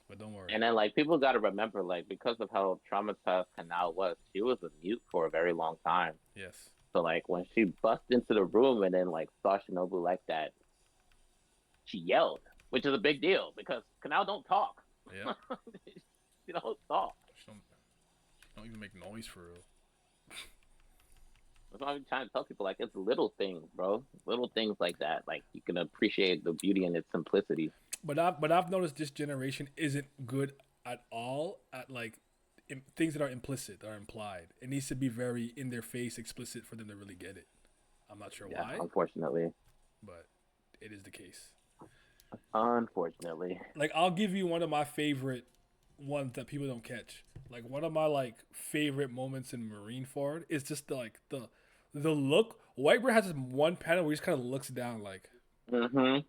but don't worry. And then like people got to remember, like because of how traumatized Kanao was, she was a mute for a very long time. Yes. So like when she bust into the room and then like saw Shinobu like that, she yelled, which is a big deal because Kanao don't talk. Yeah. She don't talk. She don't even make noise for real. That's why I'm trying to tell people, like, it's little things, bro. Little things like that. Like you can appreciate the beauty in its simplicity. But I've noticed this generation isn't good at all at like things that are implicit, that are implied. It needs to be very in their face, explicit for them to really get it. I'm not sure why, unfortunately. But it is the case. Unfortunately. Like I'll give you one of my favorite ones that people don't catch. Like one of my like favorite moments in Marineford is just the look. Whitebeard has this one panel where he just kind of looks down like, and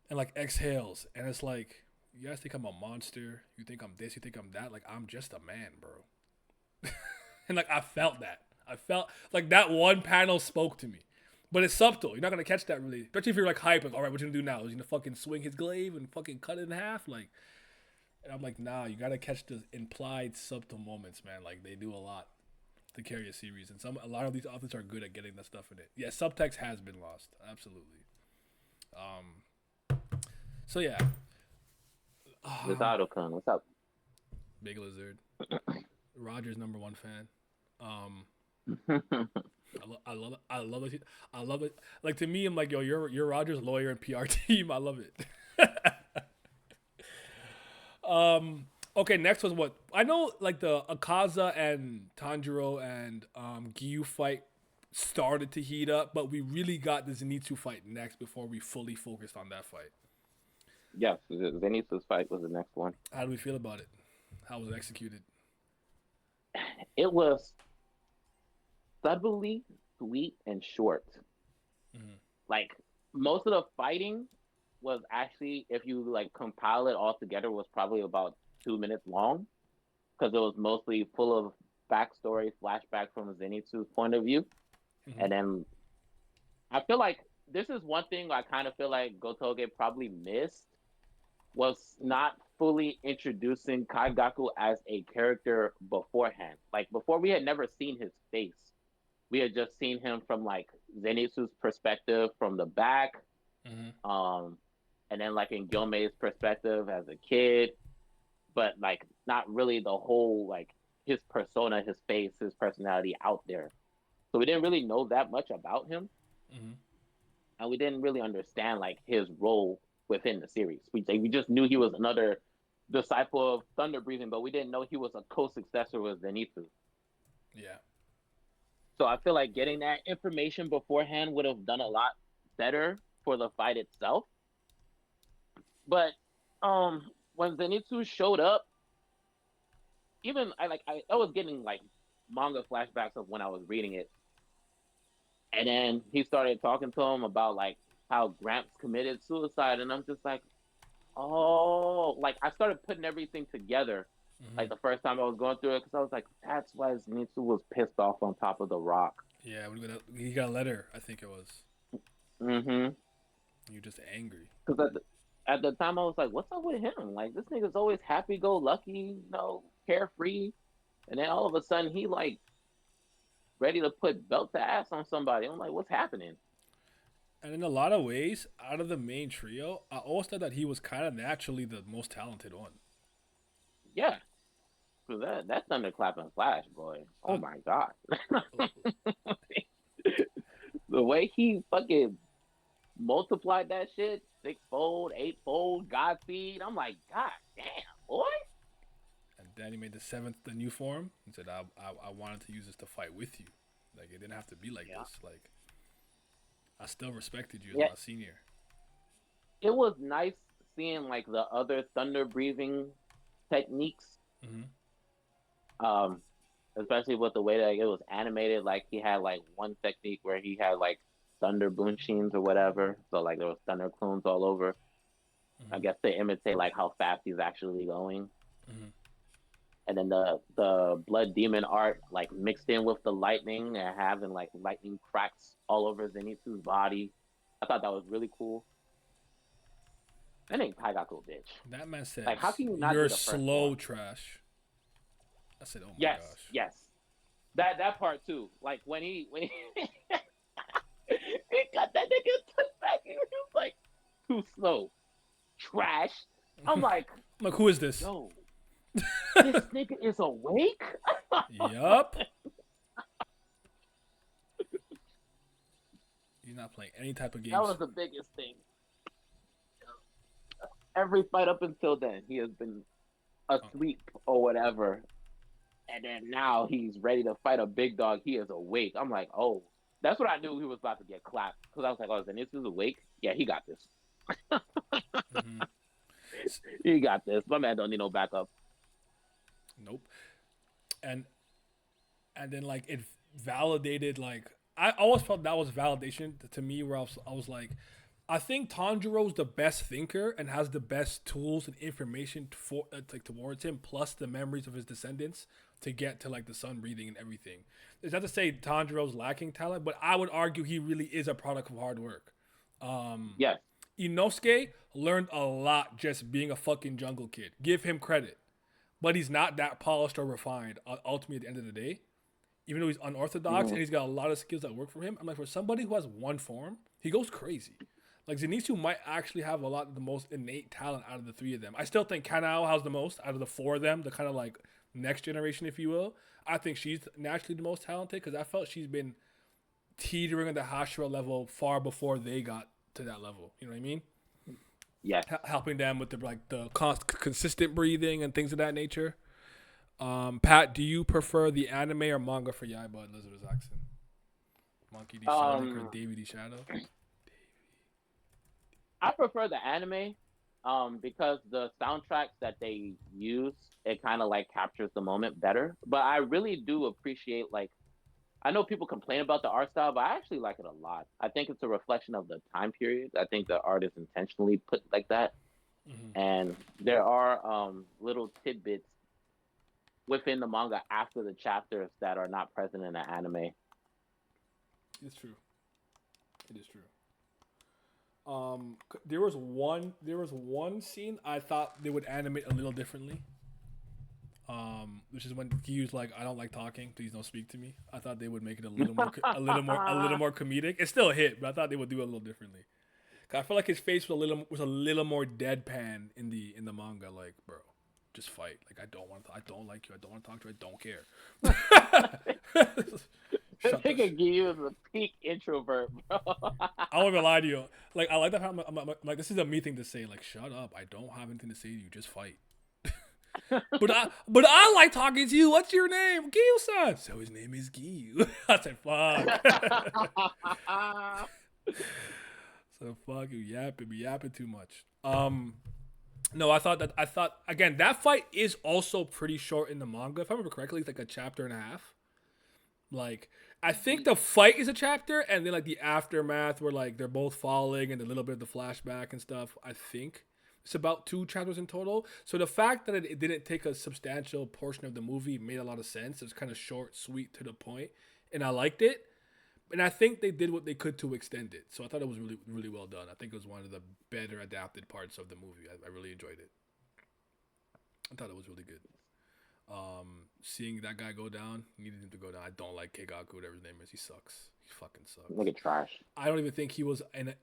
like exhales, and it's like, you guys think I'm a monster? You think I'm this? You think I'm that? Like, I'm just a man, bro. And like, I felt that. I felt like that one panel spoke to me. But it's subtle. You're not gonna catch that really. Especially if you're like hyping. All right, what you gonna do now? Is you gonna fucking swing his glaive and fucking cut it in half? Like, and I'm like, nah. You gotta catch the implied subtle moments, man. Like they do a lot to carry a series, and a lot of these authors are good at getting that stuff in it. Yeah, subtext has been lost. Absolutely. So yeah. Lizardo-kun, what's up? Big Lizard. Roger's #1 fan. I love it. Like to me, I'm like, yo, you're Roger's lawyer and PR team. I love it. Okay, next was what I know. Like the Akaza and Tanjiro and Giyu fight started to heat up, but we really got the Zenitsu fight next before we fully focused on that fight. Yes, Zenitsu's fight was the next one. How do we feel about it? How was it executed? It was subtly sweet and short. Like most of the fighting was actually, if you like compile it all together, was probably about 2 minutes long because it was mostly full of backstory, flashback from Zenitsu's point of view, and then I feel like this is one thing I kind of feel like Gotoge probably missed, was not fully introducing Kaigaku as a character beforehand. Like before, we had never seen his face. We had just seen him from like Zenitsu's perspective from the back, and then like in Gyomei's perspective as a kid, but like not really the whole like his persona, his face, his personality out there. So we didn't really know that much about him, and we didn't really understand like his role within the series. We just knew he was another disciple of thunder breathing, but we didn't know he was a co-successor with Zenitsu. Yeah. So I feel like getting that information beforehand would have done a lot better for the fight itself. But when Zenitsu showed up, even I was getting like manga flashbacks of when I was reading it. And then he started talking to him about like how Gramps committed suicide, and I'm just like, oh, like I started putting everything together. Like the first time I was going through it, because I was like, that's why Zenitsu was pissed off on top of the rock. Yeah, he got a letter, I think it was. Mm-hmm. You're just angry. Because at the time I was like, what's up with him? Like this nigga's always happy-go-lucky, carefree, and then all of a sudden he like ready to put belt to ass on somebody. I'm like, what's happening? And in a lot of ways, out of the main trio, I always thought that he was kind of naturally the most talented one. Yeah. So that thunderclap and flash, boy. Oh my god. The way he fucking multiplied that shit, 6-fold, 8-fold, Godspeed. I'm like, god damn, boy. And then he made the 7th the new form and said, I wanted to use this to fight with you. Like, it didn't have to be like this. Like, I still respected you as my senior. It was nice seeing like the other thunder breathing techniques. Especially with the way that it was animated. Like he had like one technique where he had like thunder bunshins or whatever. So like there was thunder clones all over. I guess to imitate like how fast he's actually going. And then the blood demon art like mixed in with the lightning and having like lightning cracks all over Zenitsu's body. I thought that was really cool. That ain't Taigaku, bitch. That man said, like, how can you not you're do the first slow one? Trash. I said, oh my yes, gosh. Yes. That part too. Like when he he got that nigga took back and he was like, too slow. Trash. I'm like, who is this? yo, this nigga is awake? Yup. He's not playing any type of games. That was the biggest thing. Every fight up until then, he has been asleep or whatever. And then now he's ready to fight a big dog. He is awake. I'm like, oh. That's what I knew he was about to get clapped. Because I was like, oh, Zenitsu's awake? Yeah, he got this. He got this. My man don't need no backup. Nope. And then like it validated, like I always felt that was validation to me, where I was like, I think Tanjiro's the best thinker and has the best tools and information for like towards him, plus the memories of his descendants to get to like the sun breathing and everything. It's not to say Tanjiro's lacking talent, but I would argue he really is a product of hard work. Yes. Inosuke learned a lot just being a fucking jungle kid. Give him credit. But he's not that polished or refined ultimately at the end of the day. Even though he's unorthodox and he's got a lot of skills that work for him, I'm like, for somebody who has one form, he goes crazy. Like, Zenitsu might actually have a lot of the most innate talent out of the three of them. I still think Kanao has the most out of the four of them, the kind of like next generation, if you will. I think she's naturally the most talented because I felt she's been teetering at the Hashira level far before they got to that level. You know what I mean? Yeah. Helping them with the consistent breathing and things of that nature. Pat, do you prefer the anime or manga for Yaiba and Lizard Zaxxon? Monkey D. Sonic or Davey D. Shadow? I prefer the anime because the soundtracks that they use, it kind of like captures the moment better. But I really do appreciate, like, I know people complain about the art style, but I actually like it a lot. I think it's a reflection of the time period. I think the art is intentionally put like that. And there are little tidbits within the manga after the chapters that are not present in the anime. It's true. It is true. There was one scene I thought they would animate a little differently. Which is when he was like, "I don't like talking. Please don't speak to me." I thought they would make it a little more comedic. It's still a hit, but I thought they would do it a little differently. I feel like his face was a little more deadpan in the manga. Like, bro, just fight. Like, I don't like you. I don't want to talk to you. I don't care. They could give you the peak introvert, bro. I won't even lie to you. Like, I like that. I'm like, this is a me thing to say. Like, shut up. I don't have anything to say to you. Just fight. But I like talking to you. What's your name? Giyu-san. So his name is Giyu. I said, fuck. So fuck you yapping too much. No, I thought again that fight is also pretty short in the manga. If I remember correctly, it's like a chapter and a half. Like I think the fight is a chapter, and then like the aftermath where like they're both falling and a little bit of the flashback and stuff. I think it's about 2 chapters in total. So the fact that it didn't take a substantial portion of the movie made a lot of sense. It's kind of short, sweet, to the point, and I liked it. And I think they did what they could to extend it. So I thought it was really, really well done. I think it was one of the better adapted parts of the movie. I really enjoyed it. I thought it was really good. Seeing that guy go down, needed him to go down. I don't like Keigaku, whatever his name is. He sucks. He fucking sucks. Look at trash. I don't even think he was in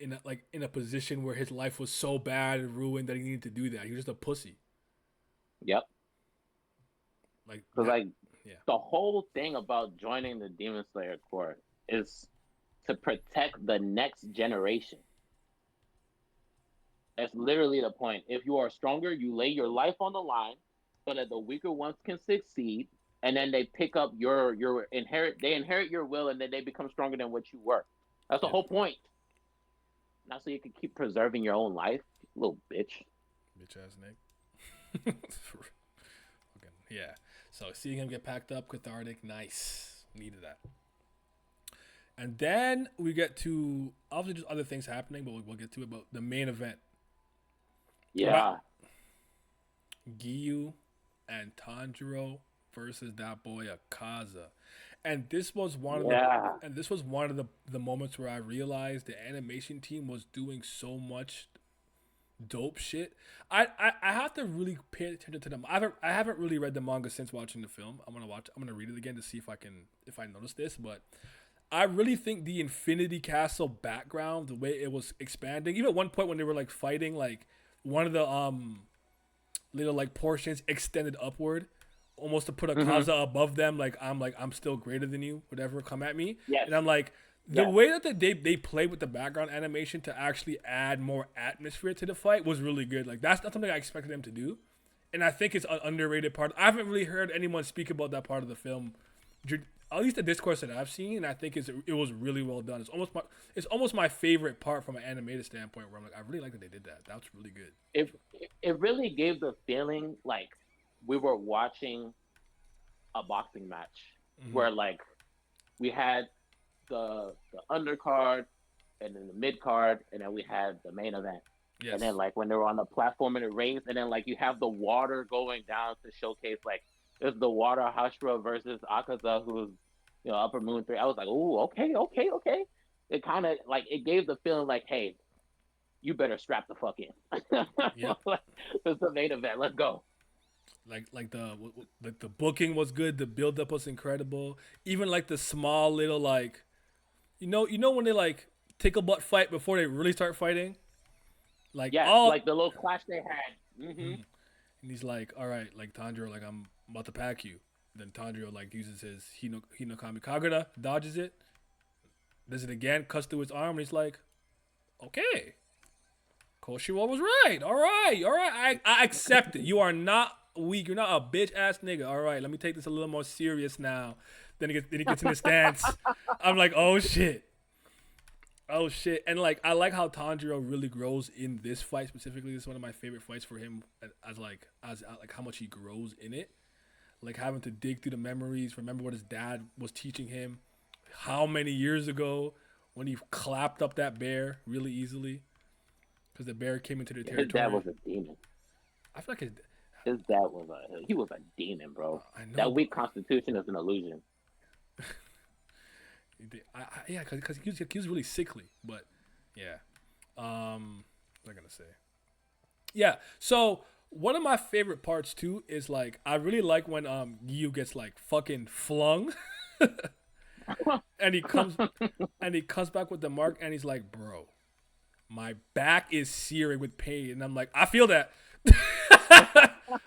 a position where his life was so bad and ruined that he needed to do that. He was just a pussy. Yep. Like, Because like yeah. the whole thing about joining the Demon Slayer Corps is to protect the next generation. That's literally the point. If you are stronger, you lay your life on the line so that the weaker ones can succeed, and then they pick up they inherit your will, and then they become stronger than what you were. That's the whole point. Not so you can keep preserving your own life, you little bitch. Bitch ass Nick. Okay, yeah. So seeing him get packed up, cathartic, nice. Needed that. And then we get to obviously just other things happening, but we'll get to it. But the main event. Yeah. Giyu and Tanjiro versus that boy Akaza. And this was one of the moments where I realized the animation team was doing so much dope shit. I have to really pay attention to them. I haven't really read the manga since watching the film. I'm gonna read it again to see if I notice this, but I really think the Infinity Castle background, the way it was expanding, even at one point when they were like fighting, like one of the little like portions extended upward, almost to put Akaza above them, like I'm still greater than you, whatever, come at me. Yes. And I'm like, the way that they play with the background animation to actually add more atmosphere to the fight was really good. Like that's not something I expected them to do, and I think it's an underrated part. I haven't really heard anyone speak about that part of the film, at least the discourse that I've seen, and I think it was really well done. It's almost my favorite part from an animated standpoint, where I'm like, I really like that they did that. That was really good. It really gave the feeling like we were watching a boxing match, where like we had the undercard, and then the mid card, and then we had the main event. Yes. And then like when they were on the platform and it raised, and then like you have the water going down to showcase like it's the water Hashira versus Akaza, who's Upper Moon 3. I was like, oh, okay. It kind of like it gave the feeling like, hey, you better strap the fuck in. Yep. It's the main event. Let's go. Like the booking was good. The build up was incredible. Even like the small little like, you know when they like tickle butt fight before they really start fighting. Like like the little clash they had. And he's like, all right, like Tanjiro, like I'm about to pack you. Then Tanjiro like uses his Hinokami Kagura, dodges it, does it again, cuts through his arm, and he's like, okay, Koshiro was right. All right. I accept it. You are not weak. You're not a bitch ass nigga. All right, let me take this a little more serious now. Then he gets in the stance. I'm like, oh shit. And like I like how Tanjiro really grows in this fight specifically. This is one of my favorite fights for him, as how much he grows in it. Like having to dig through the memories, remember what his dad was teaching him how many years ago when he clapped up that bear really easily because the bear came into the territory. His dad was a demon. I feel like his dad was a demon, bro. I know. That weak constitution is an illusion. Because he was really sickly, but yeah. What am I gonna say? Yeah, so one of my favorite parts too is like I really like when Giyu gets like fucking flung, and he comes back with the mark, and he's like, bro, my back is searing with pain, and I'm like, I feel that.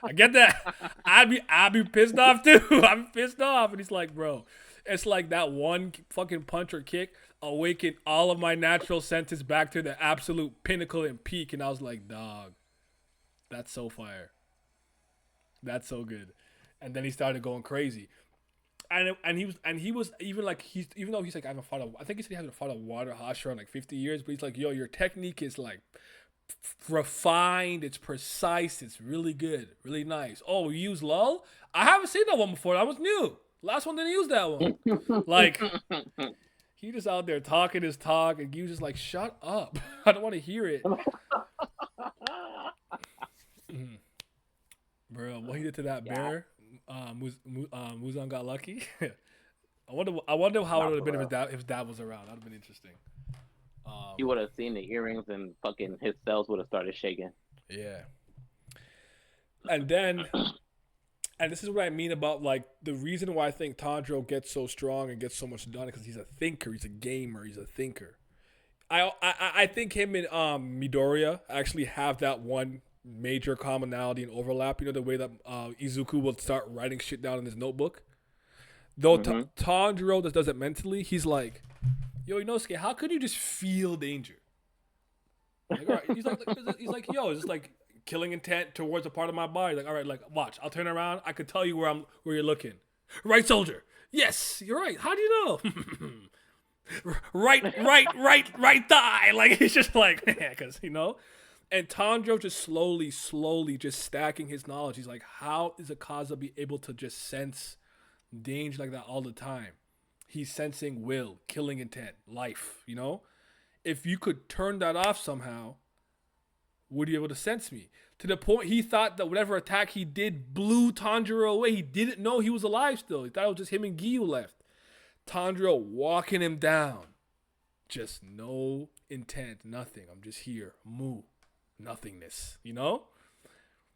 I get that. I'd be pissed off too. I'm pissed off, and he's like, bro. It's like that one fucking punch or kick awakened all of my natural senses back to the absolute pinnacle and peak. And I was like, dog, that's so fire. That's so good. And then he started going crazy. And he was even like even though he's like I haven't fought a I think he said he hasn't fought a water Hashira in like 50 years, but he's like, yo, your technique is like refined, it's precise, it's really good, really nice. Oh, you use lull? I haven't seen that one before. That was new. Last one didn't use that one. Like he just out there talking his talk, and you just like, shut up. I don't want to hear it. Bro, what he did to that bear, Muzan got lucky. I wonder how it would have been if his dad was around. That would have been interesting. He would have seen the earrings and fucking his cells would have started shaking. Yeah. And then, and this is what I mean about like the reason why I think Tanjiro gets so strong and gets so much done because he's a thinker, he's a gamer, he's a thinker. I think him and Midoriya actually have that one major commonality and overlap. You know, the way that Izuku will start writing shit down in his notebook. Though Tanjiro just does it mentally, he's like, yo, Inosuke, how could you just feel danger? Like, all right. He's like, yo, it's just like killing intent towards a part of my body. Like, all right, like, watch, I'll turn around. I could tell you where you're looking. Right, soldier. Yes, you're right. How do you know? right thigh. Like, he's just like, because, you know? And Tanjiro just slowly just stacking his knowledge. He's like, how is Akaza be able to just sense danger like that all the time? He's sensing will, killing intent, life, you know? If you could turn that off somehow, would you be able to sense me? To the point he thought that whatever attack he did blew Tanjiro away. He didn't know he was alive still. He thought it was just him and Giyu left. Tanjiro walking him down. Just no intent, nothing. I'm just here. Moo. Nothingness, you know?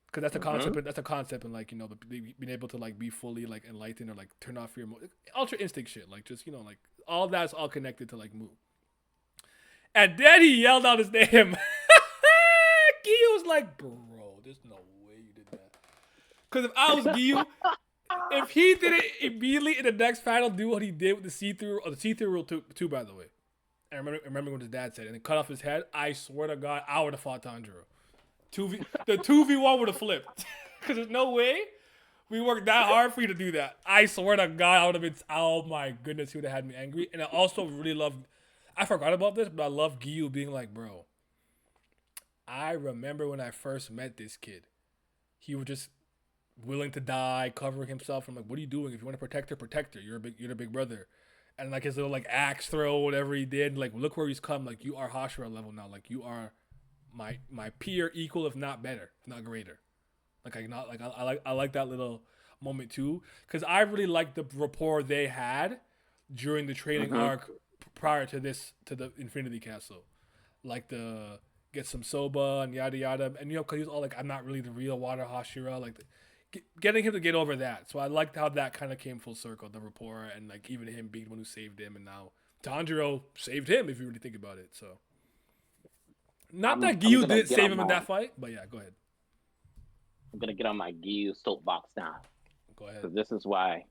Because that's a concept. That's a concept, and like, you know, being able to like be fully like enlightened or like turn off your ultra instinct shit. Like, just, you know, like all that's all connected to like Moo. And then he yelled out his name. Giyu was like, bro, there's no way you did that. Because if I was Giyu, if he did it immediately in the next panel, do what he did with the see-through, or the see-through rule too, by the way. I remember what his dad said, and then cut off his head. I swear to God, I would have fought Tanjiro. The 2v1 would have flipped. Because there's no way we worked that hard for you to do that. I swear to God, I would have been, oh my goodness, he would have had me angry. And I also really loved, I forgot about this, but I love Giyu being like, bro, I remember when I first met this kid. He was just willing to die, covering himself. I'm like, what are you doing? If you want to protect her, protect her. You're the big brother. And like his little like axe throw, whatever he did, like look where he's come. Like you are Hashira level now. Like you are my peer, equal if not better, if not greater. Like I like that little moment too, because I really like the rapport they had during the training arc prior to the Infinity Castle, like the get some soba and yada yada, and you know, because he was all like, I'm not really the real Water Hashira, like. Getting him to get over that. So I liked how that kind of came full circle, the rapport, and like even him being the one who saved him, and now Tanjiro saved him, if you really think about it. So not that Giyu did save him in that fight, but yeah, go ahead. I'm gonna get on my Giyu soapbox now. Go ahead. Because this is why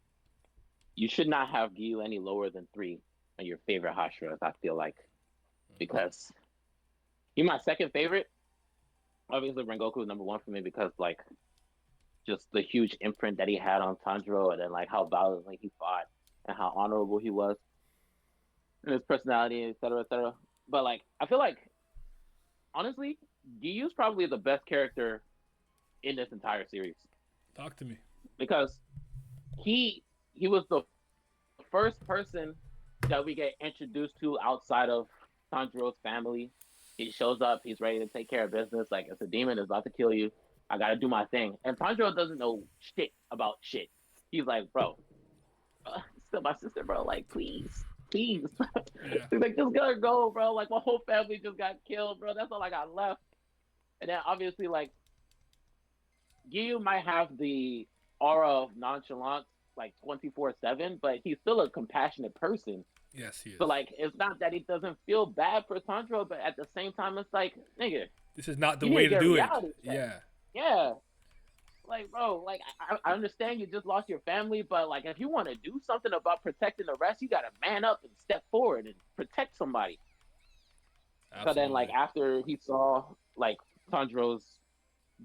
you should not have Giyu any lower than 3 on your favorite Hashiras, I feel like. Because he's my second favorite. Obviously Rengoku is number 1 for me because like just the huge imprint that he had on Tanjiro, and then like how valiantly he fought and how honorable he was and his personality, etc., etc. But like I feel like honestly, Giyu's probably the best character in this entire series. Talk to me. Because he was the first person that we get introduced to outside of Tanjiro's family. He shows up, he's ready to take care of business, like it's a demon that's about to kill you. I gotta do my thing. And Tanjiro doesn't know shit about shit. He's like, bro, still my sister, bro. Like, please. Yeah. He's like, just gotta go, bro. Like, my whole family just got killed, bro. That's all I got left. And then obviously, like, Giyu might have the aura of nonchalance, like 24/7, but he's still a compassionate person. Yes, he is. So like, it's not that he doesn't feel bad for Tanjiro, but at the same time, it's like, nigga, this is not the way to do it. Yeah. Like, bro, like, I understand you just lost your family, but, like, if you want to do something about protecting the rest, you got to man up and step forward and protect somebody. Absolutely. So then, like, after he saw, like, Tanjiro's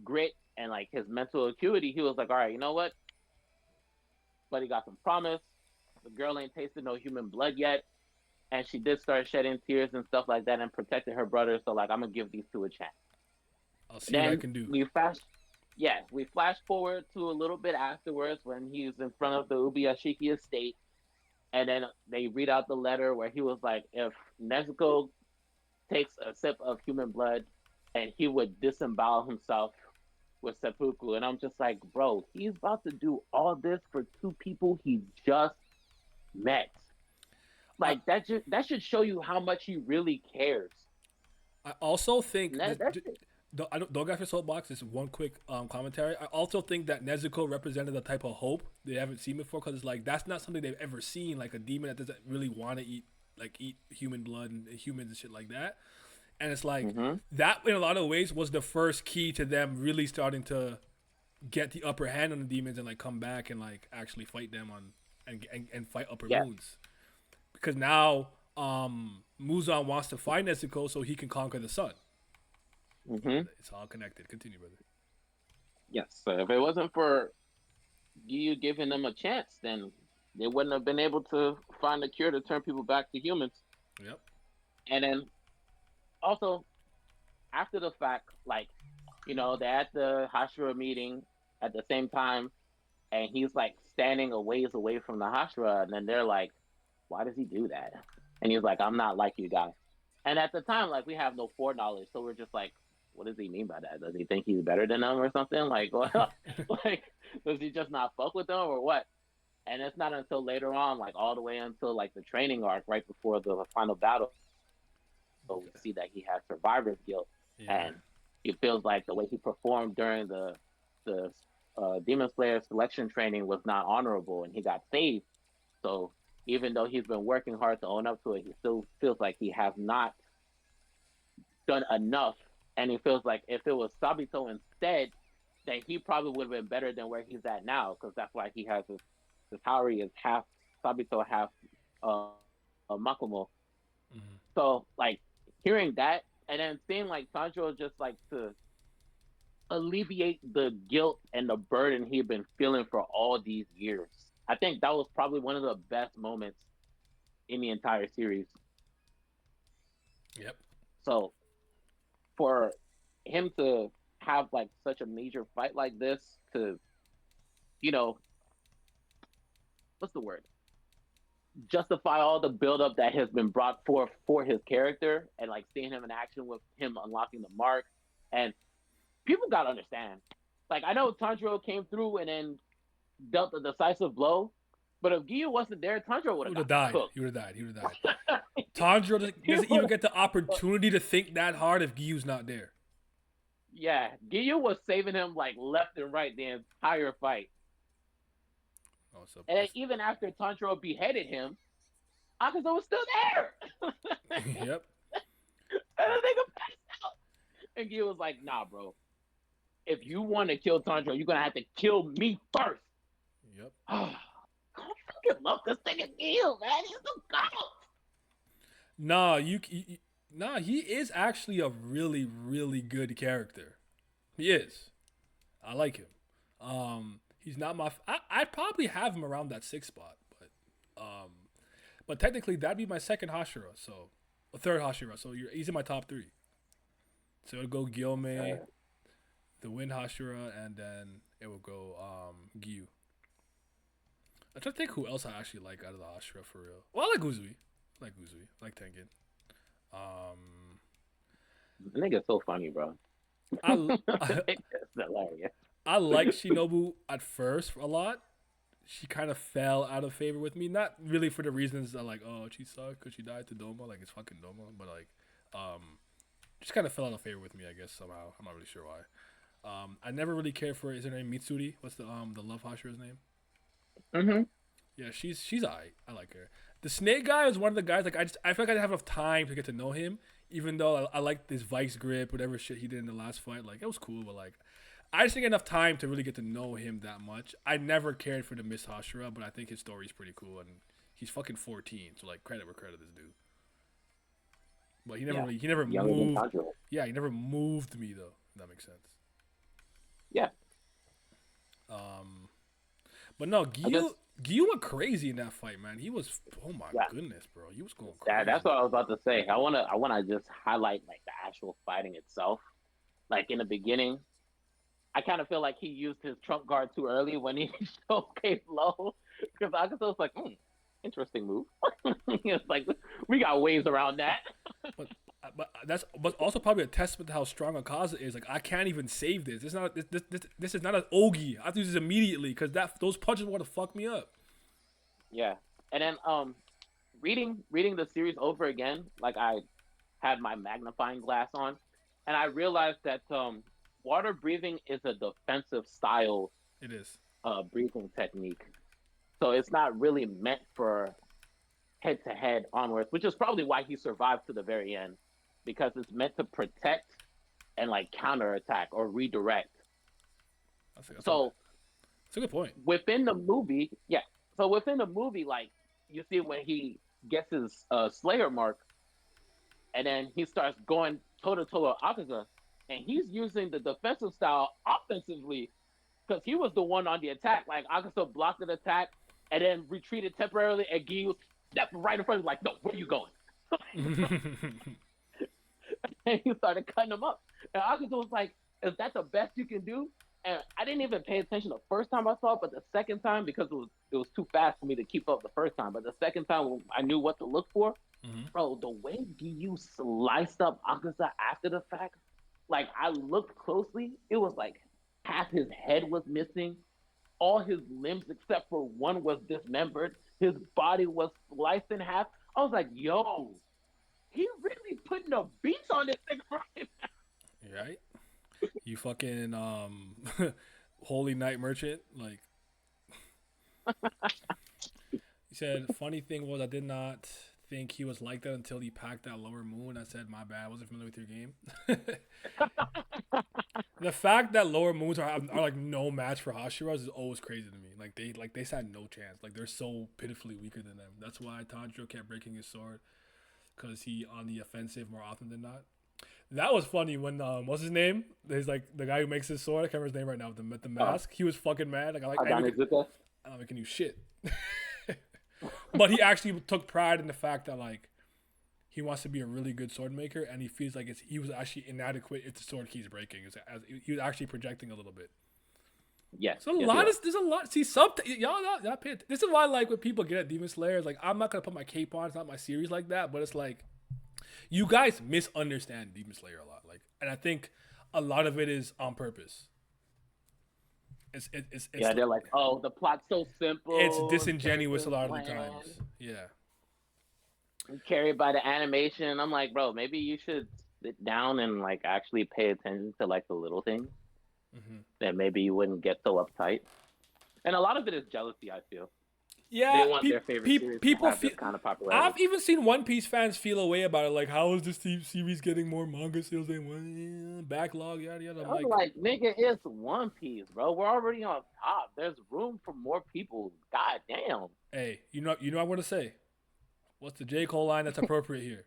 grit and like his mental acuity, he was like, all right, you know what? Buddy got some promise. The girl ain't tasted no human blood yet, and she did start shedding tears and stuff like that, and protected her brother. So like, I'm gonna give these two a chance. I'll see what I Then can do. we flash forward to a little bit afterwards when he's in front of the Ubuyashiki estate, and then they read out the letter where he was like, if Nezuko takes a sip of human blood, and he would disembowel himself with seppuku, and I'm just like, bro, he's about to do all this for two people he just met. Like that should show you how much he really cares. I also think That, that that's it. don't get your soapbox. Just one quick commentary. I also think that Nezuko represented the type of hope they haven't seen before, because it's like that's not something they've ever seen. Like a demon that doesn't really want to eat human blood and humans and shit like that. And it's like that in a lot of ways was the first key to them really starting to get the upper hand on the demons and like come back and like actually fight them on and fight upper Yeah. moons. Because now Muzan wants to find Nezuko so he can conquer the sun. It's all connected. Continue, brother. Yes. So if it wasn't for you giving them a chance, then they wouldn't have been able to find a cure to turn people back to humans. Yep. And then also after the fact, like, they're at the Hashira meeting at the same time, and he's like standing a ways away from the Hashira, and then they're like, why does he do that? And he's like, I'm not like you guys. And at the time, like, we have no foreknowledge, so we're just like, what does he mean by that? Does he think he's better than them or something? Like, like, does he just not fuck with them or what? And it's not until later on, like all the way until like the training arc, right before the final battle, so we see that he has survivor's guilt, and he feels like the way he performed during the Demon Slayer selection training was not honorable, and he got saved. So even though he's been working hard to own up to it, he still feels like he has not done enough, and he feels like if it was Sabito instead, then he probably would have been better than where he's at now, because that's why he has his Haori is half Sabito, half Makomo. So like hearing that, and then seeing like Tanjiro just like to alleviate the guilt and the burden he'd been feeling for all these years. I think that was probably one of the best moments in the entire series. Yep. So for him to have like such a major fight like this, to what's the word? Justify all the buildup that has been brought forth for his character, and like seeing him in action with him unlocking the mark. And people gotta understand, like, I know Tanjiro came through and then dealt a decisive blow, but if Giyu wasn't there, Tanjiro would have died. cooked. He would have died. He would have died. Tanjiro doesn't even get the opportunity to think that hard if Giyu's not there. Yeah, Giyu was saving him like left and right the entire fight. And then even after Tanjiro beheaded him, Akaza was still there. Yep. And the nigga passed out. And Giyu was like, nah, bro. If you want to kill Tanjiro, you're going to have to kill me first. Yep. I fucking love this nigga Giyu, man. He's the goat. Nah, he is actually a really, really good character. He is. I like him. He's not my. I'd probably have him around that 6th spot, but technically that'd be my second Hashira, so a third Hashira. So he's in my top 3. So it'll go Gyomei, the Wind Hashira, and then it will go Giyu. I'm trying to think who else I actually like out of the Hashira for real. Well, I like Uzui. I like Tengen. The nigga's so funny, bro. It's hilarious. I like Shinobu at first a lot. She kind of fell out of favor with me. Not really for the reasons that like, oh, she sucked because she died to Doma. Like, it's fucking Doma. But like, just kind of fell out of favor with me, I guess, somehow. I'm not really sure why. I never really cared for, is her name Mitsuri? What's the love Hashira's name? Mm-hmm. Yeah, she's alright. I like her. The snake guy is one of the guys, like, I feel like I didn't have enough time to get to know him, even though I liked this vice grip, whatever shit he did in the last fight. Like, it was cool, but like, I just didn't get enough time to really get to know him that much. I never cared for the Miss Hashira, but I think his story's pretty cool, and he's fucking 14, so like, credit where credit is due. But he never moved. Yeah, he never moved me though. If that makes sense. Yeah, But no, I just Gyu went crazy in that fight, man. He was, oh my yeah. goodness, bro. He was going That's crazy. what I was about to say. I wanna just highlight like the actual fighting itself. Like in the beginning, I kind of feel like he used his trump card too early when he showcased low, because Agato was like, interesting move. It's like we got ways around that. But but also probably a testament to how strong Akaza is. Like I can't even save this. This is not this is not an Ogi. I have to use this immediately because those punches want to fuck me up. Yeah, and then reading the series over again, like I had my magnifying glass on, and I realized that water breathing is a defensive style It is. breathing technique. So it's not really meant for head to head onwards, which is probably why he survived to the very end, because it's meant to protect and like counterattack or redirect. So That's a good point. within the movie, yeah. So within the movie, like you see when he gets his Slayer mark, and then he starts going toe to toe with Akaza, and he's using the defensive style offensively because he was the one on the attack. Like Akaza blocked an attack and then retreated temporarily, and Gyu stepped right in front of him, like, "No, where are you going?" And he started cutting him up. And Akaza was like, "Is that the best you can do?" And I didn't even pay attention the first time I saw it, but the second time, because it was too fast for me to keep up the first time. But the second time, I knew what to look for. Bro, the way Gyu sliced up Akaza after the fact, like I looked closely, it was like half his head was missing, all his limbs except for one was dismembered, his body was sliced in half. I was like, yo, he really putting a beat on this thing right now. Right? You fucking holy knight merchant. Like he said, funny thing was I did not think he was like that until he packed that lower moon. I said, my bad, I wasn't familiar with your game. The fact that lower moons are like no match for Hashiras is always crazy to me. Like they had no chance. Like they're so pitifully weaker than them. That's why Tanjiro kept breaking his sword, because he on the offensive more often than not. That was funny when what's his name? There's like the guy who makes his sword. I can't remember his name right now. With the mask, he was fucking mad. Like I'm not making you shit. But he actually took pride in the fact that like he wants to be a really good sword maker, and he feels like he was actually inadequate if the sword keeps breaking. He was actually projecting a little bit. Yes. So there's a lot. See, something y'all not pay. This is why like when people get at Demon Slayer, like I'm not gonna put my cape on. It's not my series like that, but it's like you guys misunderstand Demon Slayer a lot. Like, and I think a lot of it is on purpose. It's yeah, they're like, oh, the plot's so simple. It's disingenuous a lot of the times. Yeah. Carried by the animation. I'm like, bro, maybe you should sit down and like actually pay attention to like the little things. Then maybe you wouldn't get so uptight. And a lot of it is jealousy, I feel. Yeah, they want their favorite series people to have feel this kind of popularity. I've even seen One Piece fans feel a way about it. Like, how is this series getting more manga sales than one backlog? Yada yada. I'm like, nigga, it's One Piece, bro. We're already on top. There's room for more people. God damn. Hey, you know what I'm gonna say. What's the J. Cole line that's appropriate here?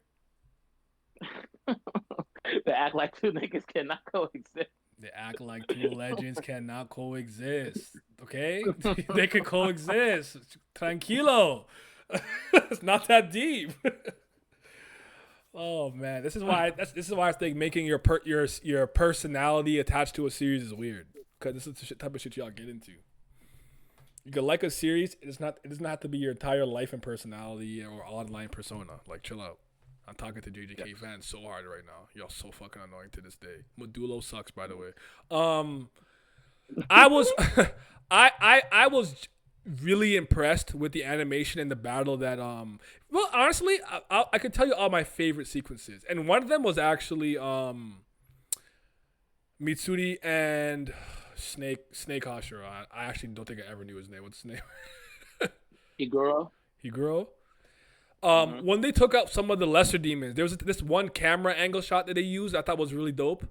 They act like two niggas cannot coexist. They act like two legends cannot coexist. Okay? They can coexist. Tranquilo. It's not that deep. Oh man, this is why I think making your personality attached to a series is weird. Because this is the type of shit y'all get into. You can like a series. It doesn't have to be your entire life and personality or online persona. Like, chill out. I'm talking to JJK fans so hard right now. Y'all so fucking annoying to this day. Modulo sucks, by the way. I was I was really impressed with the animation and the battle that well, honestly, I could tell you all my favorite sequences. And one of them was actually Mitsuri and Snake Hashira. I actually don't think I ever knew his name. What's his name? Higuro. When they took out some of the lesser demons, there was this one camera angle shot that they used I thought was really dope.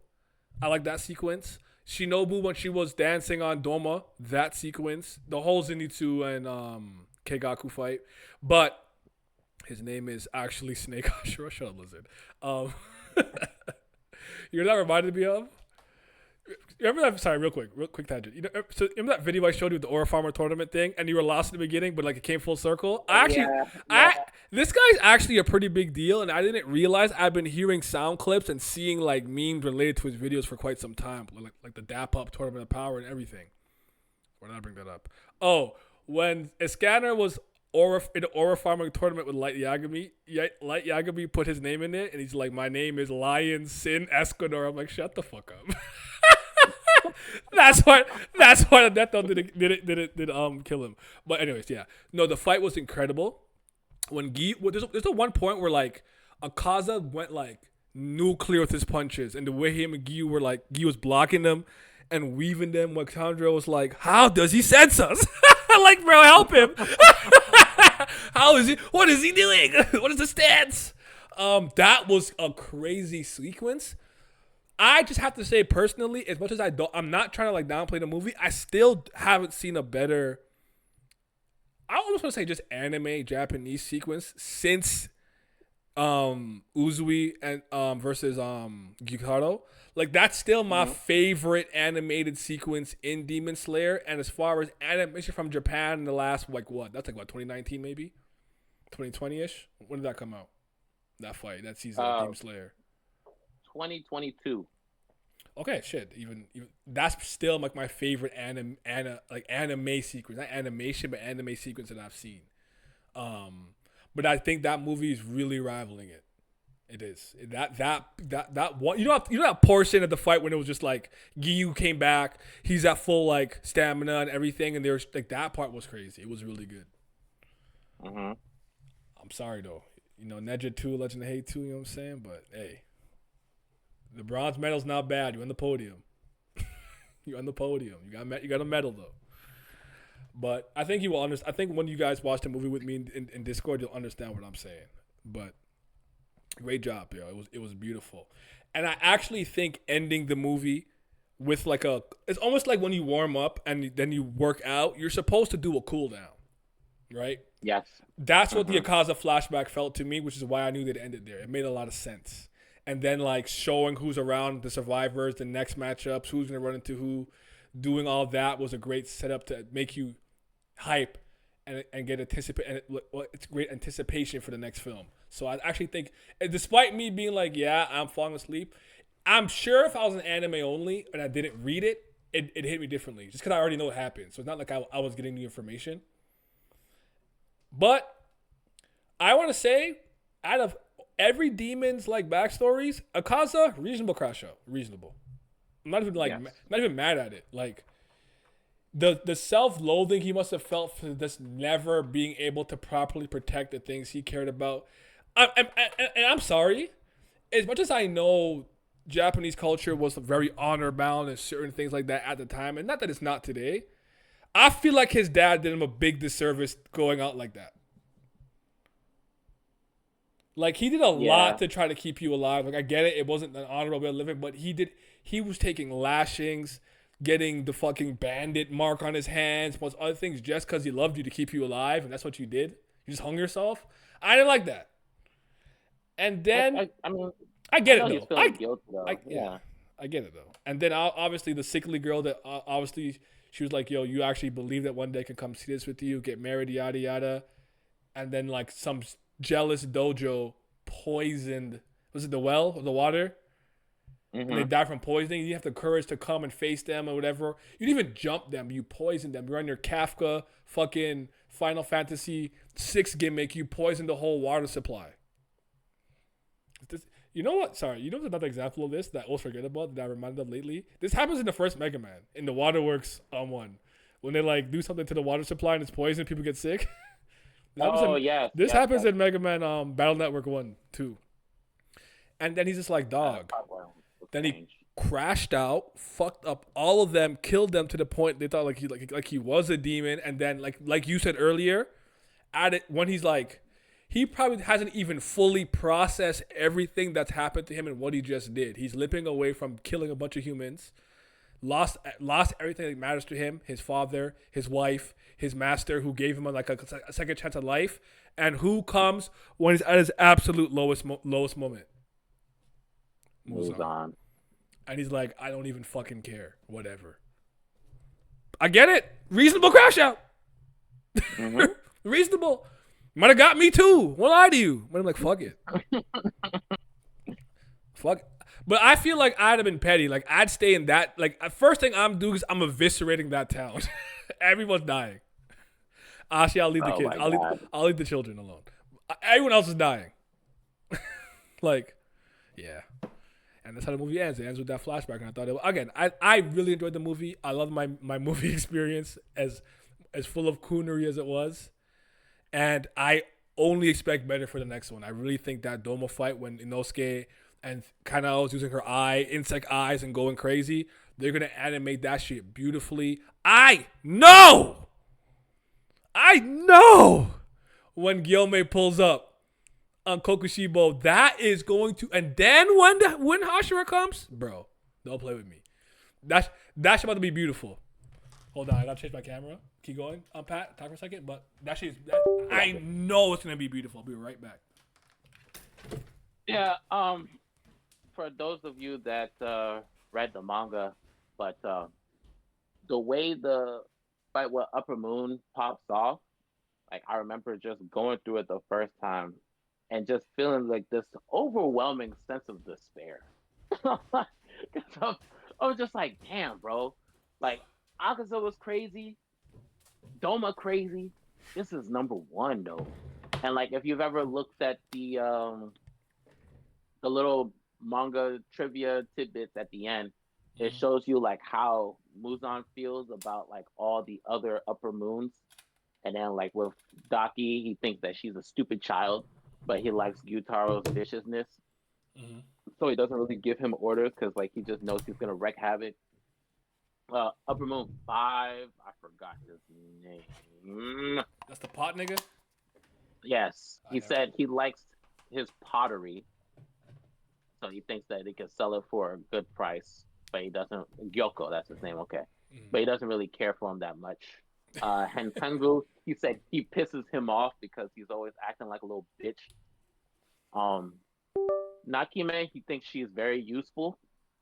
I like that sequence. Shinobu, when she was dancing on Doma, that sequence. The whole Zenitsu and Keigaku fight. But his name is actually Snake Hashira. Shut up, Lizard. You know what that reminded me of? Remember that? Sorry, real quick tangent. So remember that video I showed you with the Aura Farmer tournament thing, and you were lost in the beginning, but like it came full circle. This guy's actually a pretty big deal, and I didn't realize I've been hearing sound clips and seeing like memes related to his videos for quite some time, like the Dap Up Tournament of Power and everything. Why did I bring that up? Oh, when Iskander was in the Aura Farming tournament with Light Yagami, Light Yagami put his name in it, and he's like, "My name is Lion Sin Escanor." I'm like, shut the fuck up. That's why the death note did kill him. But anyways, yeah. No, the fight was incredible. When there's a one point where like Akaza went like nuclear with his punches, and the way him and Gyu were like, Gyu was blocking them and weaving them. Alexandra was like, "How does he sense us?" Like, bro, help him. How is he? What is he doing? What is the stance? That was a crazy sequence. I just have to say personally, as much as I'm not trying to like downplay the movie, I still haven't seen a better, I almost want to say just anime Japanese sequence since Uzui and versus Gyutaro. Like, that's still my favorite animated sequence in Demon Slayer. And as far as animation from Japan in the last, like, what? That's like, what, 2019 maybe? 2020-ish? When did that come out? That fight, that season of Demon Slayer. 2022. Okay, shit. Even that's still like my favorite anime sequence. Not animation, but anime sequence that I've seen. But I think that movie is really rivaling it. It is. That one. You know that portion of the fight when it was just like Gyu came back, he's at full like stamina and everything, and there's like that part was crazy. It was really good. Mm-hmm. I'm sorry though. Neja 2, Legend of Hate 2, you know what I'm saying? But hey, the bronze medal's not bad. You're on the podium. You're on the podium. You got a medal though. But I think you will understand. I think when you guys watch the movie with me in Discord, you'll understand what I'm saying. But great job, yo. It was beautiful. And I actually think ending the movie with like it's almost like when you warm up and then you work out, you're supposed to do a cool down, right? Yes. That's what the Akaza flashback felt to me, which is why I knew they'd end it there. It made a lot of sense. And then like showing who's around the survivors, the next matchups, who's going to run into who, doing all that was a great setup to make you hype and get it's great anticipation for the next film. So I actually think, despite me being like, yeah, I'm falling asleep, I'm sure if I was an anime only and I didn't read it, it hit me differently. Just because I already know what happened. So it's not like I was getting the information. But I want to say, out of every demon's like backstories, Akaza, reasonable crash show. Reasonable. I'm not even not even mad at it. Like, the self-loathing he must have felt for just never being able to properly protect the things he cared about. And I'm sorry. As much as I know Japanese culture was very honor-bound and certain things like that at the time, and not that it's not today, I feel like his dad did him a big disservice going out like that. Like, he did a lot to try to keep you alive. Like, I get it. It wasn't an honorable way of living, but he was taking lashings, getting the fucking bandit mark on his hands, plus other things just because he loved you to keep you alive, and that's what you did. You just hung yourself. I didn't like that. And then I get it though. I get it though. And then obviously the sickly girl that obviously she was like, "Yo, you actually believe that one day I can come see this with you, get married, yada yada," and then like some jealous dojo poisoned. Was it the well or the water? Mm-hmm. And they die from poisoning. You have the courage to come and face them or whatever. You didn't even jump them. You poisoned them. You're on your Kafka fucking Final Fantasy 6 gimmick. You poisoned the whole water supply. You know what? Sorry. You know another example of this that I always forget about that I reminded of lately? This happens in the first Mega Man, in the Waterworks one. When they like do something to the water supply and it's poison, people get sick. This happens in Mega Man Battle Network 1, 2. And then he's just like, dog. Then he crashed out, fucked up all of them, killed them to the point they thought like he was a demon. And then like you said earlier, when he's like, he probably hasn't even fully processed everything that's happened to him and what he just did. He's limping away from killing a bunch of humans, lost everything that matters to him: his father, his wife, his master, who gave him a second chance at life, and who comes when he's at his absolute lowest moment. Moves on. And he's like, I don't even fucking care. Whatever. I get it. Reasonable crash out. Mhm. Reasonable. Might have got me too. Won't lie to you. But I'm like, fuck it. Fuck. But I feel like I'd have been petty. Like I'd stay in that. Like first thing I'm doing is I'm eviscerating that town. Everyone's dying. Actually, I'll leave the Oh kids. my God. I'll leave the children alone. Everyone else is dying. Like, yeah. And that's how the movie ends. It ends with that flashback. And I thought, I really enjoyed the movie. I love my movie experience as full of coonery as it was. And I only expect better for the next one. I really think that Doma fight when Inosuke and Kanao was using her insect eyes and going crazy, they're going to animate that shit beautifully. I know when Gyomei pulls up on Kokushibo, that is going to, and then when Hashira comes, bro, don't play with me. That's about to be beautiful. Hold on, I gotta change my camera. Keep going. Pat, talk for a second, but I know it's gonna be beautiful. I'll be right back. Yeah. For those of you that read the manga, but the way the fight with Upper Moon pops off, like I remember just going through it the first time and just feeling like this overwhelming sense of despair. 'Cause I was just like, damn, bro. Like Akaza was crazy, Doma crazy. This is number one though. And like if you've ever looked at the little manga trivia tidbits at the end, it shows you like how Muzan feels about like all the other Upper Moons. And then like with Daki, he thinks that she's a stupid child, but he likes Gyutaro's viciousness. Mm-hmm. So he doesn't really give him orders because like he just knows he's gonna wreak havoc. Upper Moon 5, I forgot his name. That's the pot nigga? Yes, he said he likes his pottery, so he thinks that he can sell it for a good price, but he doesn't. Gyoko, that's his name, okay. But he doesn't really care for him that much. Henkangu, he said he pisses him off because he's always acting like a little bitch. Nakime, he thinks she's very useful,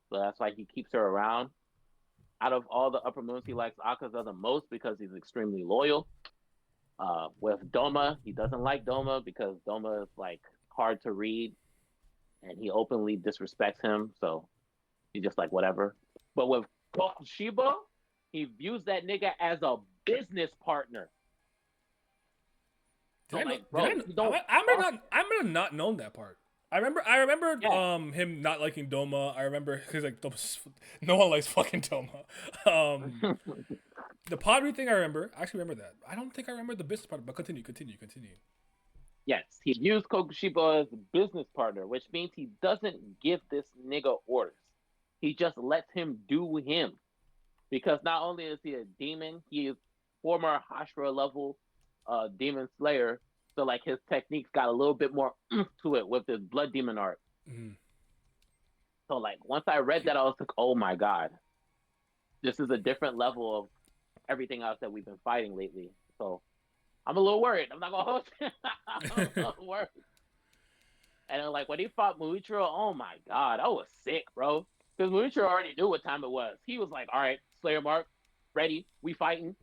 so that's why he keeps her around. Out of all the Upper Moons, he likes Akaza the most because he's extremely loyal. With Doma, he doesn't like Doma because Doma is like hard to read, and he openly disrespects him. So he's just like whatever. But with Kokushiba, he views that nigga as a business partner. I might have not known that part. I remember him not liking Doma. I remember because like no one likes fucking Doma. The pottery thing I remember. I actually remember that. I don't think I remember the business part, but continue. Yes, he views Kokushiba as a business partner, which means he doesn't give this nigga orders. He just lets him do him. Because not only is he a demon, he is former Hashira level demon slayer. So like his techniques got a little bit more to it with his blood demon art. Mm-hmm. So like once I read that, I was like, oh my god, this is a different level of everything else that we've been fighting lately. So I'm a little worried. I'm not gonna hold you. I'm a little worried. And then like when he fought Muichiro, oh my god, I was sick, bro. Because Muichiro already knew what time it was. He was like, all right, Slayer Mark, ready, we fighting.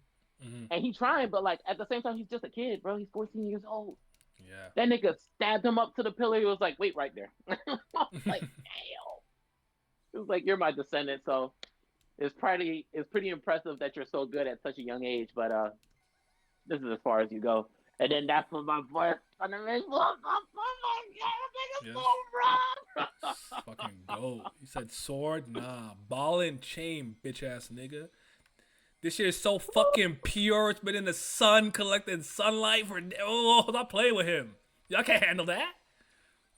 Mm-hmm. And he trying, but like at the same time, he's just a kid, bro. He's 14 years old. Yeah. That nigga stabbed him up to the pillar. He was like, wait right there. Like, damn. It was like, you're my descendant, so it's pretty impressive that you're so good at such a young age, but this is as far as you go. And then that's when my voice on the next one. Oh my god, nigga, so rough. Fucking go. He said sword? Nah. Ball and chain, bitch ass nigga. This shit is so fucking pure. It's been in the sun, collecting sunlight for. Oh, stop playing with him. Y'all can't handle that.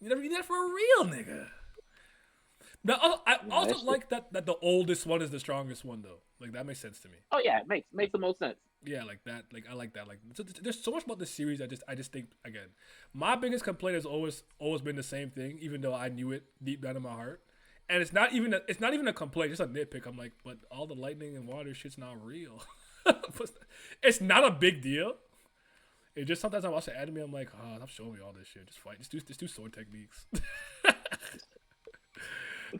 You never need that for a real nigga. Now, I also like that the oldest one is the strongest one though. Like that makes sense to me. Oh yeah, it makes the most sense. Yeah, like that. Like I like that. Like there's so much about this series. I just think again, my biggest complaint has always been the same thing. Even though I knew it deep down in my heart. And it's not even a complaint, just a nitpick. I'm like, but all the lightning and water shit's not real. It's not a big deal. It just sometimes I watch the anime, I'm like, oh, stop showing me all this shit. Just fight. Just do sword techniques.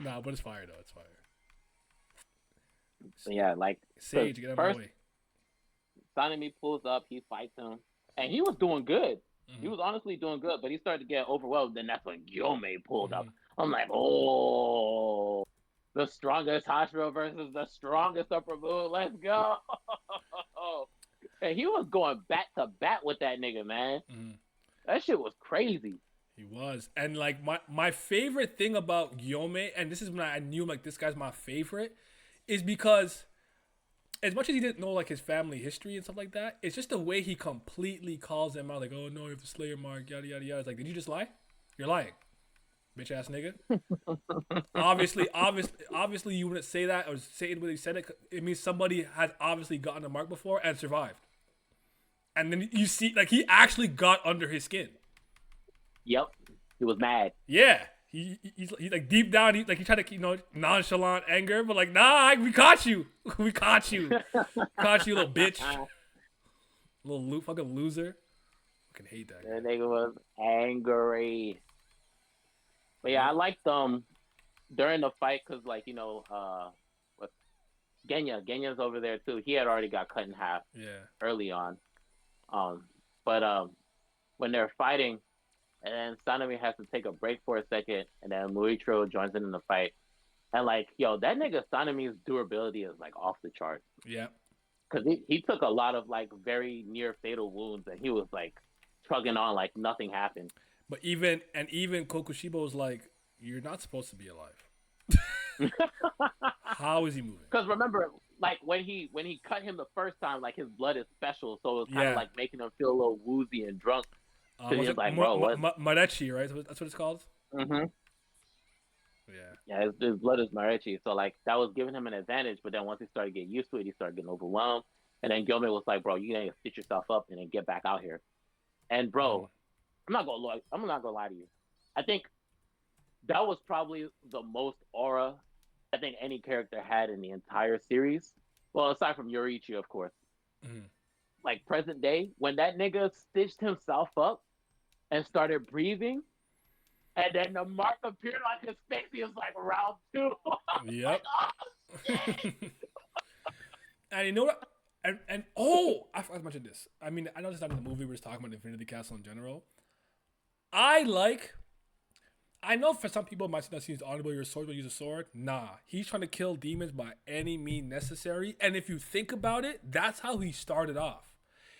Nah, but it's fire though. It's fire. So yeah, like Sage, get out of my first way. Sanemi pulls up, he fights him, and he was doing good. He Hmm. was honestly doing good, but he started to get overwhelmed. Then that's when Gyomei pulled up. Hmm. I'm like, oh, the strongest Hashira versus the strongest Upper Moon. Let's go. And he was going bat to bat with that nigga, man. Hmm. That shit was crazy. He was, and like my favorite thing about Gyome, and this is when I knew like this guy's my favorite, is because as much as he didn't know like his family history and stuff like that, it's just the way he completely calls him out. Like, oh no, you have to slay your mark, yada yada yada. It's like, did you just lie? You're lying, bitch ass nigga. Obviously, you wouldn't say that or say it when he said it. It means somebody has obviously gotten the mark before and survived. And then you see, like, he actually got under his skin. Yep, he was mad. Yeah, he's like deep down, he tried to nonchalant anger, but like, nah, we caught you, we caught you, caught you, little bitch, little fucking loser. Fucking hate that That guy. nigga was angry. But yeah, I liked during the fight because like with Genya's over there too. He had already got cut in half Yeah, early on. But when they're fighting, and then Sanemi has to take a break for a second, and then Muichiro joins in the fight. And like, yo, that nigga Sanemi's durability is like off the charts. yeah. Because he took a lot of like very near fatal wounds, and he was like chugging on like nothing happened. But even Kokushibo was like, you're not supposed to be alive. How is he moving? Because remember, like when he cut him the first time, like his blood is special, so it was kind of like making him feel a little woozy and drunk. So Was he it was like, bro, what? Marechi, right? That's what it's called. Mm-hmm. Yeah. Yeah, his blood is Marechi, so like that was giving him an advantage. But then once he started getting used to it, he started getting overwhelmed. And then Gyomei was like, bro, you need to stitch yourself up and then get back out here. And bro, I'm not gonna lie to you. I think that was probably the most aura I think any character had in the entire series. Well, aside from Yoriichi, of course. Mhm. Like present day, when that nigga stitched himself up and started breathing, and then the mark appeared on his face, he was like round two. Yep. Like, And you know what? And oh, I forgot to mention this. I mean, I know it's not in the movie. We're just talking about Infinity Castle in general. I know for some people it might not seem as honorable. Your sword will use a sword. Nah, he's trying to kill demons by any means necessary. And if you think about it, that's how he started off.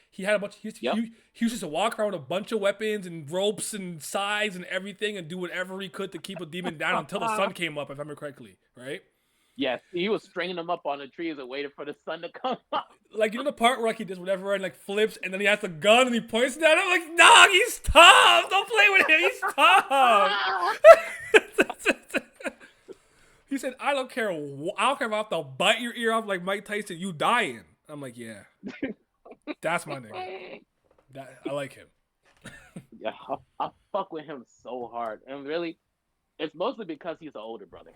He had a bunch. He used to walk around with a bunch of weapons and ropes and scythes and everything, and do whatever he could to keep a demon down until the sun came up. If I remember correctly, right? yes, he was stringing them up on the trees and waiting for the sun to come up. Like, you know the part where like he does whatever and like flips and then he has the gun and he points it at him? Like, dog, he's tough. Don't play with him. He's tough. He said, I don't care if I have to bite your ear off like Mike Tyson. You dying. I'm like, yeah. That's my nigga. I like him. Yeah, I fuck with him so hard. And really, it's mostly because he's the older brother.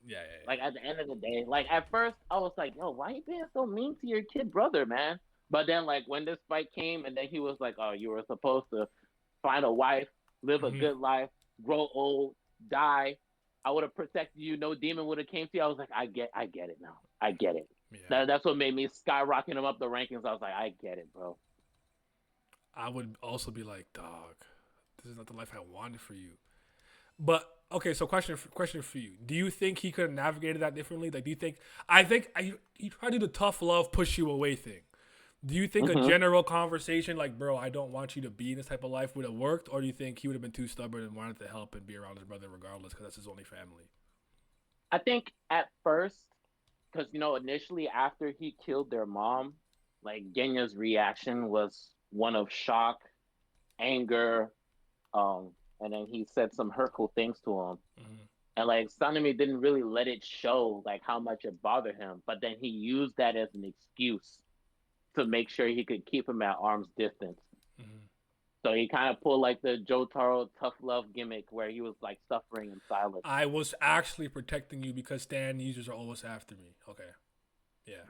Yeah. Like at the end of the day, like at first I was like, yo, why you being so mean to your kid brother, man? But then like when this fight came and then he was like, oh, you were supposed to find a wife, live a good life, grow old, die. I would have protected you. No demon would have came to you. I was like, I get it now. I get it. Yeah. That's what made me skyrocket him up the rankings. I was like, I get it, bro. I would also be like, dog, this is not the life I wanted for you. But okay, so question for you: do you think he could have navigated that differently? Like, do you think? He tried to do the tough love, push you away thing. Do you think a general conversation like, bro, I don't want you to be in this type of life would have worked, or do you think he would have been too stubborn and wanted to help and be around his brother regardless because that's his only family? I think at first, because initially after he killed their mom, like Genya's reaction was one of shock, anger, and then he said some hurtful things to him. And like Sanemi didn't really let it show like how much it bothered him, but then he used that as an excuse to make sure he could keep him at arm's distance. So he kind of pulled like the Jotaro tough love gimmick where he was like suffering in silence. I was actually protecting you because Stan users are always after me. Okay.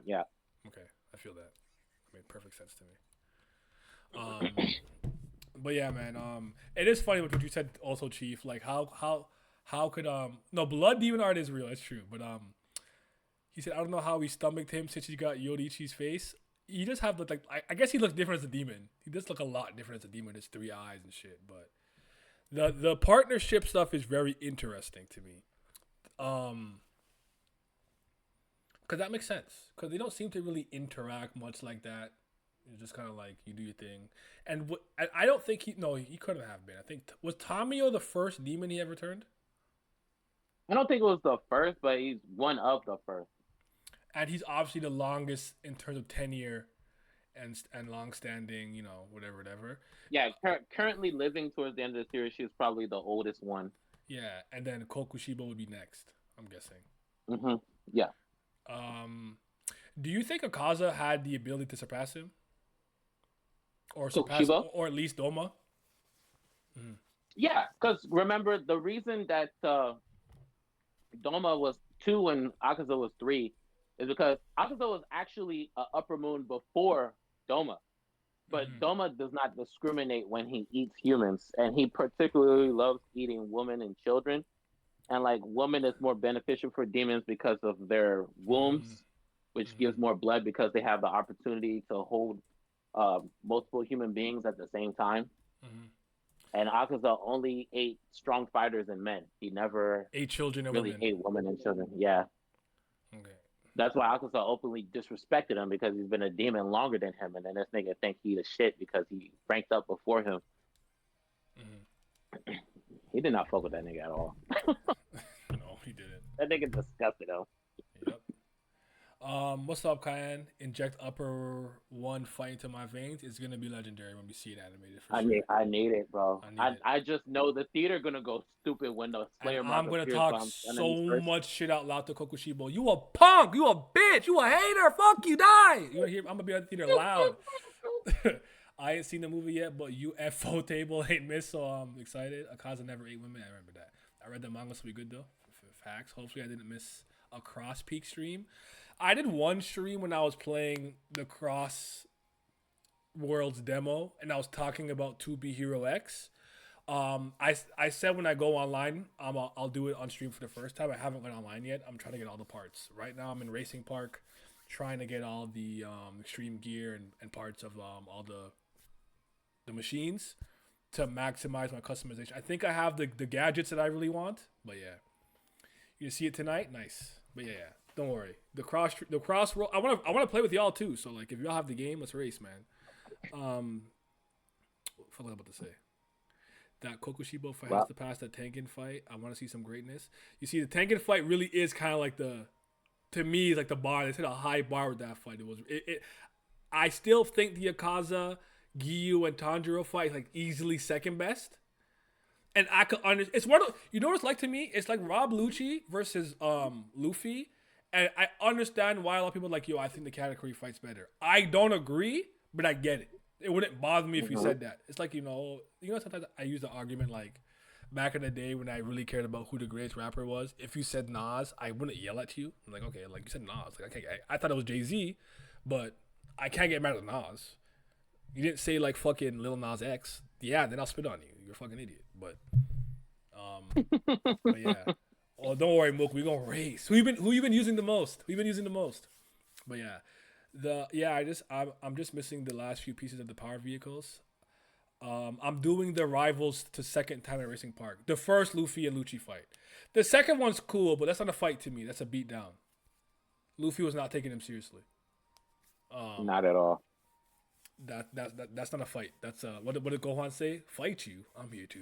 Yeah. Okay. I feel that. It made perfect sense to me. But yeah, man. It is funny what you said also, Chief. Like how could no Blood Demon art is real. It's true, but He said, I don't know how he stomached him since he got Yorichi's face. He just have like I guess he looks different as a demon. He does look a lot different as a demon. His 3 eyes and shit. But the partnership stuff is very interesting to me. Because that makes sense. Because they don't seem to really interact much like that. It's just kind of like you do your thing. And I don't think he couldn't have been. I think was Tamio the first demon he ever turned? I don't think it was the first, but he's one of the first. And he's obviously the longest in terms of tenure and long-standing, whatever. Yeah, currently living towards the end of the series, she's probably the oldest one. Yeah, and then Kokushibo would be next, I'm guessing. Mm-hmm. Yeah. Do you think Akaza had the ability to surpass him? Or or at least Doma? Mm-hmm. Yeah, because remember, the reason that Doma was 2 and Akaza was 3 is because Akaza was actually an upper moon before Doma. But Doma does not discriminate when he eats humans, and he particularly loves eating women and children. And like women is more beneficial for demons because of their wombs, which gives more blood because they have the opportunity to hold multiple human beings at the same time. And Akaza only ate strong fighters and men. He never ate children and really ate women and children. Yeah. Okay. That's why Akaza openly disrespected him, because he's been a demon longer than him, and then this nigga think he the shit because he ranked up before him. He did not fuck with that nigga at all. No, he didn't. That nigga disgusted him. Yep. What's up, Cayenne? Inject upper one fight into my veins. It's gonna be legendary when we see it animated. For sure. I need it, bro. I just know the theater gonna go stupid when the Slayer. I'm gonna talk so much shit out loud to Kokushibo. You a punk. You a bitch. You a hater. Fuck you. Die. You gonna hear? I'm gonna be at the theater loud. I ain't seen the movie yet, but UFO table ain't missed, so I'm excited. Akaza never ate women. I remember that. I read the manga, so we good though. Facts. Hopefully, I didn't miss a Cross Peak stream. I did one stream when I was playing the Cross Worlds demo, and I was talking about 2B Hero X. I said when I go online, I'll do it on stream for the first time. I haven't went online yet. I'm trying to get all the parts. Right now, I'm in Racing Park, trying to get all the extreme gear and parts of all the machines to maximize my customization. I think I have the gadgets that I really want, but yeah. You see it tonight? Nice. But yeah. Don't worry. The cross roll. I want to play with y'all too. So like, if y'all have the game, let's race, man. What was I about to say? That Kokushibo fight has to pass that Tengen fight. I want to see some greatness. You see, the Tengen fight really is kind of like to me, like the bar. They set a high bar with that fight. I still think the Akaza, Giyu, and Tanjiro fight is like easily second best. And I could understand. It's one of, you know what it's like to me? It's like Rob Lucci versus Luffy. And I understand why a lot of people are like, yo, I think the Katakuri fight's better. I don't agree, but I get it. It wouldn't bother me if you said that. It's like, sometimes I use the argument like back in the day when I really cared about who the greatest rapper was. If you said Nas, I wouldn't yell at you. I'm like, okay, like you said Nas. Like, I thought it was Jay-Z, but I can't get mad at Nas. You didn't say like fucking Lil Nas X. Yeah, then I'll spit on you. You're a fucking idiot. But yeah. Oh, don't worry, Mook. We gonna race. Who you been using the most? But yeah, I'm just missing the last few pieces of the power vehicles. I'm doing the rivals to second time at Racing Park. The first Luffy and Lucci fight. The second one's cool, but that's not a fight to me. That's a beatdown. Luffy was not taking him seriously. Not at all. That's not a fight. That's what did Gohan say? Fight you. I'm here to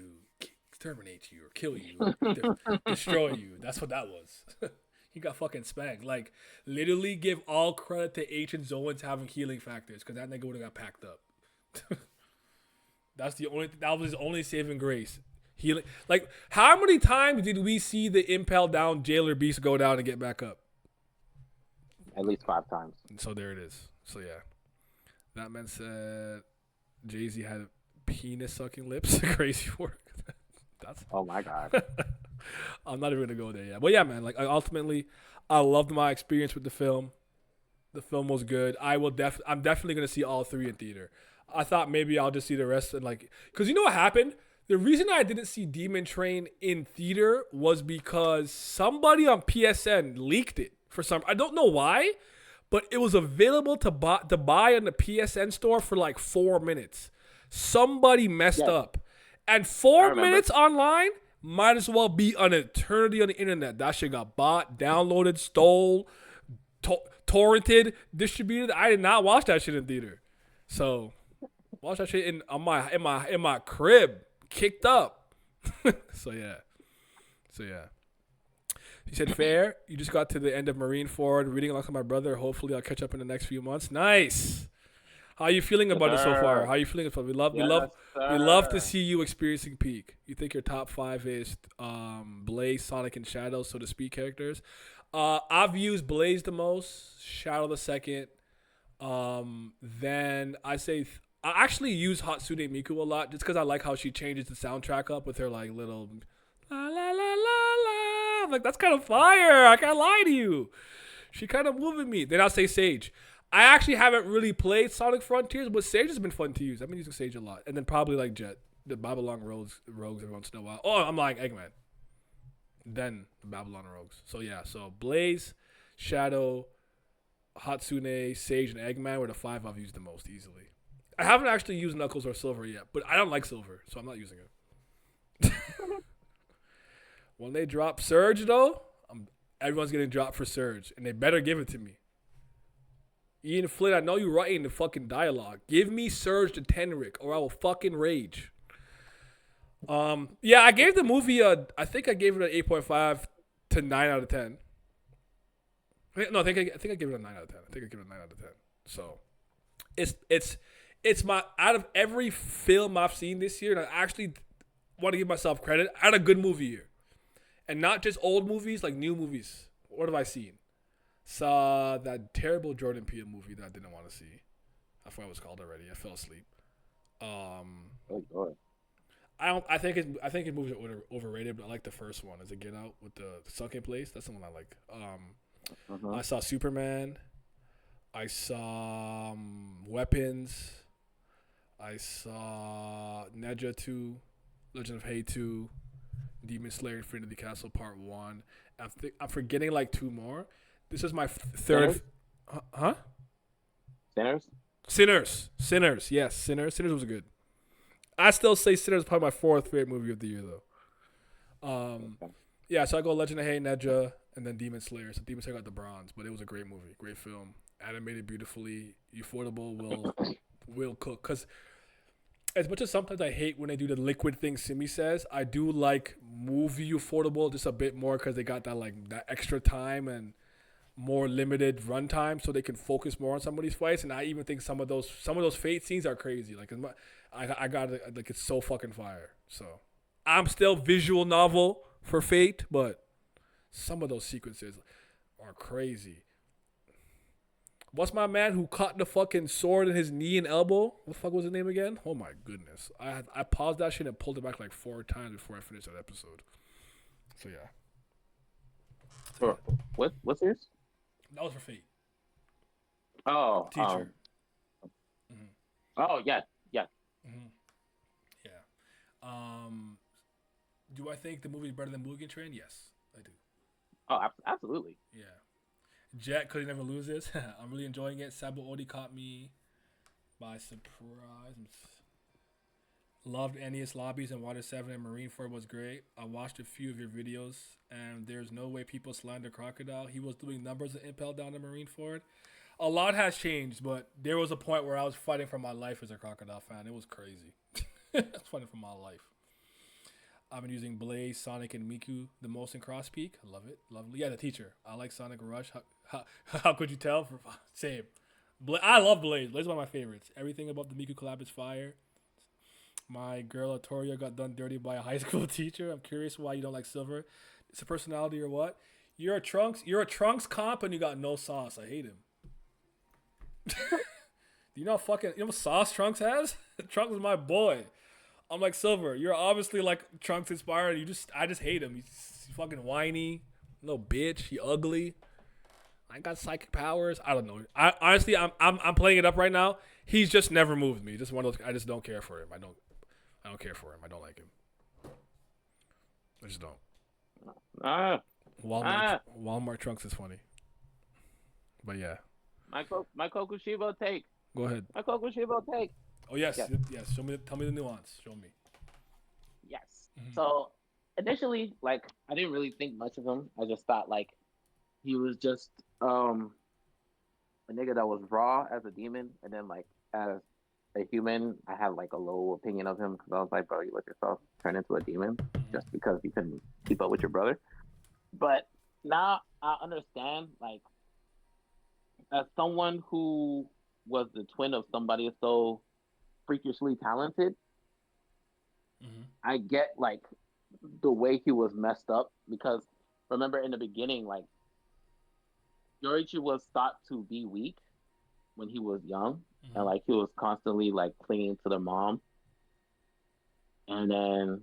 exterminate you or kill you or destroy you. That's what that was. He got fucking spanked. Like, literally give all credit to Ancient Zoans having healing factors, because that nigga would have got packed up. That was his only saving grace. Healing. Like, how many times did we see the impel down Jailer Beast go down and get back up? At least 5 times. So there it is. So yeah. That man said Jay-Z had penis sucking lips. Crazy work. Oh my god. I'm not even gonna go there yet. But yeah, man, like ultimately I loved my experience with the film. The film was good. I'm definitely gonna see all 3 in theater. I thought maybe I'll just see the rest and like, cause you know what happened? The reason I didn't see Demon Train in theater was because somebody on PSN leaked it. for some. I don't know why, but it was available to buy in the PSN store for like 4 minutes. Somebody messed up, and 4 minutes online might as well be an eternity on the internet. That shit got bought, downloaded, stole, torrented, distributed. I did not watch that shit in theater, so watch that shit in my crib, kicked up. So yeah. He said, fair. You just got to the end of Marineford, reading along with my brother. Hopefully, I'll catch up in the next few months. Nice. How are you feeling about it so far? How are you feeling about it? We love to see you experiencing peak. You think your top 5 is Blaze, Sonic, and Shadow, so to speak, characters. I've used Blaze the most, Shadow the second. Then I say I actually use Hatsune Miku a lot just because I like how she changes the soundtrack up with her like little la la la la la. I'm like, that's kind of fire. I can't lie to you. She kind of moving me. Then I'll say Sage. I actually haven't really played Sonic Frontiers, but Sage has been fun to use. I've been using Sage a lot. And then probably like Jet, the Babylon Rogues every once in a while. Oh, I'm like Eggman. Then the Babylon Rogues. So yeah, so Blaze, Shadow, Hatsune, Sage, and Eggman were the 5 I've used the most easily. I haven't actually used Knuckles or Silver yet, but I don't like Silver, so I'm not using it. When they drop Surge, though, everyone's getting dropped for Surge, and they better give it to me. Ian Flynn, I know you're writing the fucking dialogue. Give me Surge to Tenric, or I will fucking rage. Yeah, I gave the movie I think I gave it an 8.5 to 9 out of 10. No, I think I gave it a 9 out of 10. I think I gave it a 9 out of 10. So, it's my, out of every film I've seen this year, and I actually want to give myself credit, I had a good movie year. And not just old movies, like new movies. What have I seen? Saw that terrible Jordan Peele movie that I didn't want to see. I forgot what it was called already. I fell asleep. Oh God. I think his movies are overrated, but I like the first one. Is it Get Out with the sunken place? That's the one I like. I saw Superman. I saw Weapons. I saw Neja 2, Legend of Hay 2, Demon Slayer Infinity Castle Part 1. I'm forgetting like 2 more. This is my third. Huh? Sinners. Yes, Sinners. Sinners was good. I still say Sinners is probably my 4th favorite movie of the year, though. Yeah, so I go Legend of Hay, Neja, and then Demon Slayer. So Demon Slayer got the bronze, but it was a great movie, great film, animated beautifully. Ufotable will cook. Because as much as sometimes I hate when they do the liquid thing Simi says, I do like movie Ufotable just a bit more because they got that extra time and more limited runtime, so they can focus more on some of these fights. And I even think some of those Fate scenes are crazy. Like I got it, like it's so fucking fire. So I'm still visual novel for Fate, but some of those sequences are crazy. What's my man who caught the fucking sword in his knee and elbow? What the fuck was his name again? Oh my goodness. I paused that shit and pulled it back like 4 times before I finished that episode. So yeah. What's yours? That was for Fate. Oh, Teacher. Oh yeah. Mm-hmm. Yeah. Do I think the movie is better than Mugen Train? Yes, I do. Oh, absolutely. Yeah. Jet could he never lose this. I'm really enjoying it. Sabo Odi caught me by surprise. Loved Ennius Lobbies and Water 7 and Marineford was great. I watched a few of your videos, and there's no way people slander Crocodile. He was doing numbers of Impel down to Marineford. A lot has changed, but there was a point where I was fighting for my life as a Crocodile fan. It was crazy. I was fighting for my life. I've been using Blaze, Sonic, and Miku the most in Cross Peak. I love it. Lovely. Yeah, the teacher. I like Sonic Rush. How could you tell? Same. I love Blaze. Blaze is one of my favorites. Everything about the Miku collab is fire. My girl Atoria got done dirty by a high school teacher. I'm curious why you don't like Silver. It's a personality or what? You're a Trunks comp and you got no sauce. I hate him. Do you know what sauce Trunks has? Trunks is my boy. I'm like, Silver, you're obviously like Trunks inspired. I just hate him. He's fucking whiny, little bitch. He ugly. I got psychic powers. I don't know. Honestly, I'm playing it up right now. He's just never moved me. Just one of those. I just don't care for him. I don't care for him. I don't like him. I just don't. Walmart Trunks is funny. But yeah, My Kokushibo take. go ahead. My Kokushibo take. Oh yes, Yes. yes. Show me. Tell me the nuance. Show me. Yes. Mm-hmm. So initially, like, I didn't really think much of him. I just thought like he was just a nigga that was raw as a demon, and then like as a human, I had like a low opinion of him because I was like, bro, you let yourself turn into a demon just because you couldn't keep up with your brother. But now I understand, like, as someone who was the twin of somebody so freakishly talented, Mm-hmm. I get like the way he was messed up because remember in the beginning, like Yorichi was thought to be weak when he was young, and Mm-hmm. like he was constantly like clinging to the mom, and then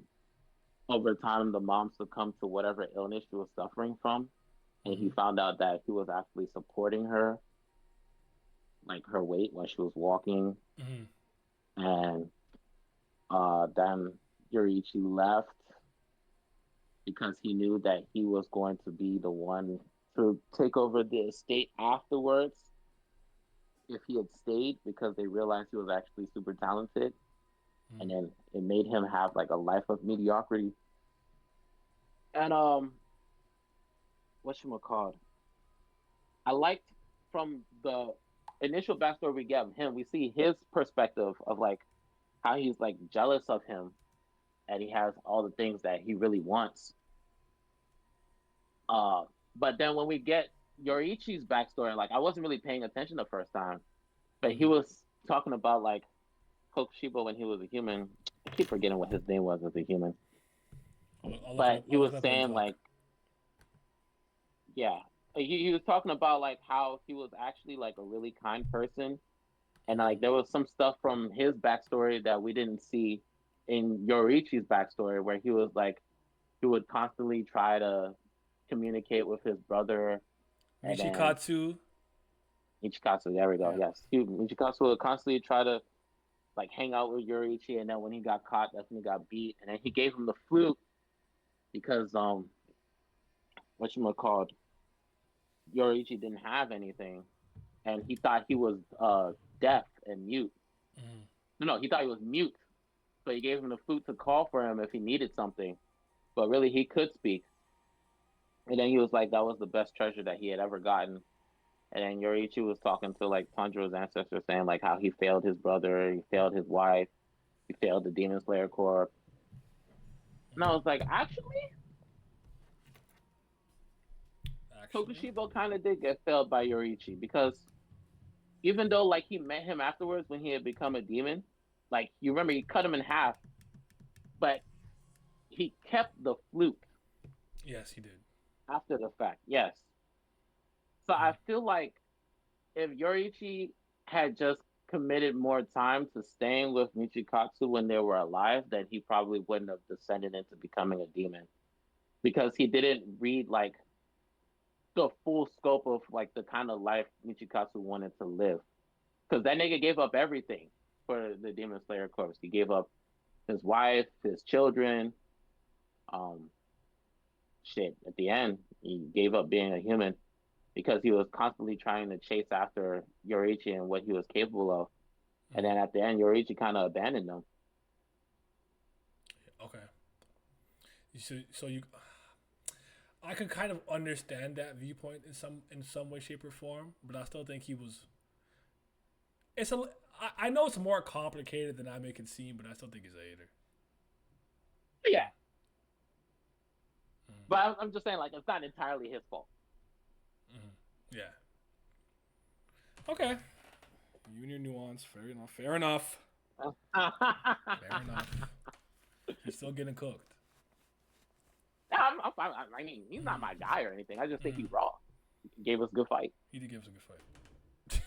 over time the mom succumbed to whatever illness she was suffering from, and he Mm-hmm. found out that he was actually supporting her, like her weight while she was walking, Mm-hmm. and then Yorichi left because he knew that he was going to be the one to take over the estate afterwards if he had stayed because they realized he was actually super talented, and then it made him have like a life of mediocrity. And what you called? I liked from the initial backstory we get of him, we see his perspective of like how he's like jealous of him and he has all the things that he really wants. Uh, but then when we get Yorichi's backstory, like I wasn't really paying attention the first time, but he Mm-hmm. was talking about like Kokushibo when he was a human. I keep forgetting what his name was as a human, but he I'll was look it up while you saying talk. like, yeah, he was talking about like how he was actually like a really kind person, and like there was some stuff from his backstory that we didn't see in Yorichi's backstory, where he was like he would constantly try to communicate with his brother, and then Michikatsu. Ichikatsu. There we go. Yeah. Yes, Ichikatsu would constantly try to like hang out with Yorichi, and then when he got caught, that's when he got beat, and then he gave him the flute because what you called Yorichi didn't have anything, and he thought he was deaf and mute. Mm-hmm. No, he thought he was mute, so he gave him the flute to call for him if he needed something, but really he could speak. And then he was like, that was the best treasure that he had ever gotten. And then Yorichi was talking to like Tanjiro's ancestor, saying like how he failed his brother, he failed his wife, he failed the Demon Slayer Corps. And I was like, actually, Actually. Tokushibo kind of did get failed by Yorichi because even though like he met him afterwards when he had become a demon, like you remember he cut him in half, but he kept the flute Yes, he did. after the fact. Yes. So Mm-hmm. I feel like if Yorichi had just committed more time to staying with Michikatsu when they were alive, then he probably wouldn't have descended into becoming a demon because he didn't read like the full scope of like the kind of life Michikatsu wanted to live. Because that nigga gave up everything for the Demon Slayer Corps. He gave up his wife, his children. Um, shit. At the end, he gave up being a human because he was constantly trying to chase after Yorichi and what he was capable of. And Mm-hmm. then at the end, Yorichi kind of abandoned him. Okay. So you, I can kind of understand that viewpoint in some way, shape, or form, but I still think he was. It's a. I know it's more complicated than I make it seem, but I still think he's a hater. Yeah, Mm-hmm. but I'm just saying, like, it's not entirely his fault. Mm-hmm. Yeah. Okay. You and your nuance. Fair enough. Fair enough. Fair enough. He's still getting cooked. I mean, he's not my guy or anything. I just think he's raw. He gave us a good fight. He did give us a good fight.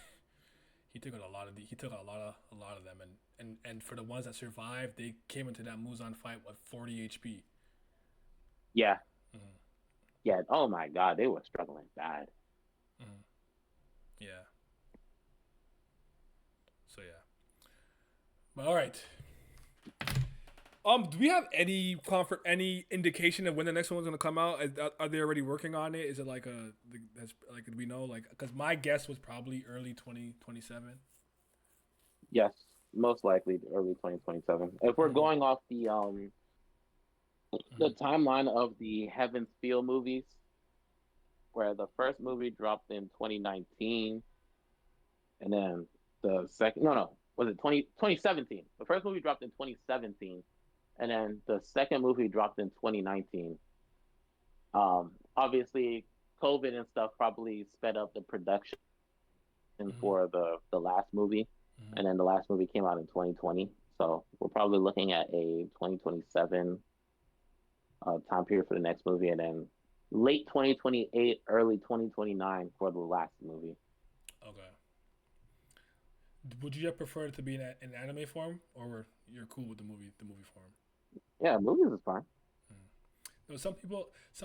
He took out he took out a lot of them, and for the ones that survived, they came into that Muzan fight with 40 HP. Yeah. Mm-hmm. Yeah. Oh my God, they were struggling bad. Mm-hmm. Yeah. So yeah. But all right. Do we have any any indication of when the next one's gonna come out? Are they already working on it? Is it like that's like, do we know, like, because my guess was probably early 2027. Yes, most likely early 2027. If we're Mm-hmm. going off the timeline of the Heaven's Feel movies, where the first movie dropped in 2019, and then the second, no, was it 2017? The first movie dropped in 2017, and then the second movie dropped in 2019. Obviously, COVID and stuff probably sped up the production Mm-hmm. for the last movie, Mm-hmm. and then the last movie came out in 2020. So we're probably looking at a 2027 time period for the next movie, and then late 2028, early 2029 for the last movie. Okay. Would you have preferred it to be in anime form, or you're cool with the movie form? Yeah, movies is fine. No, some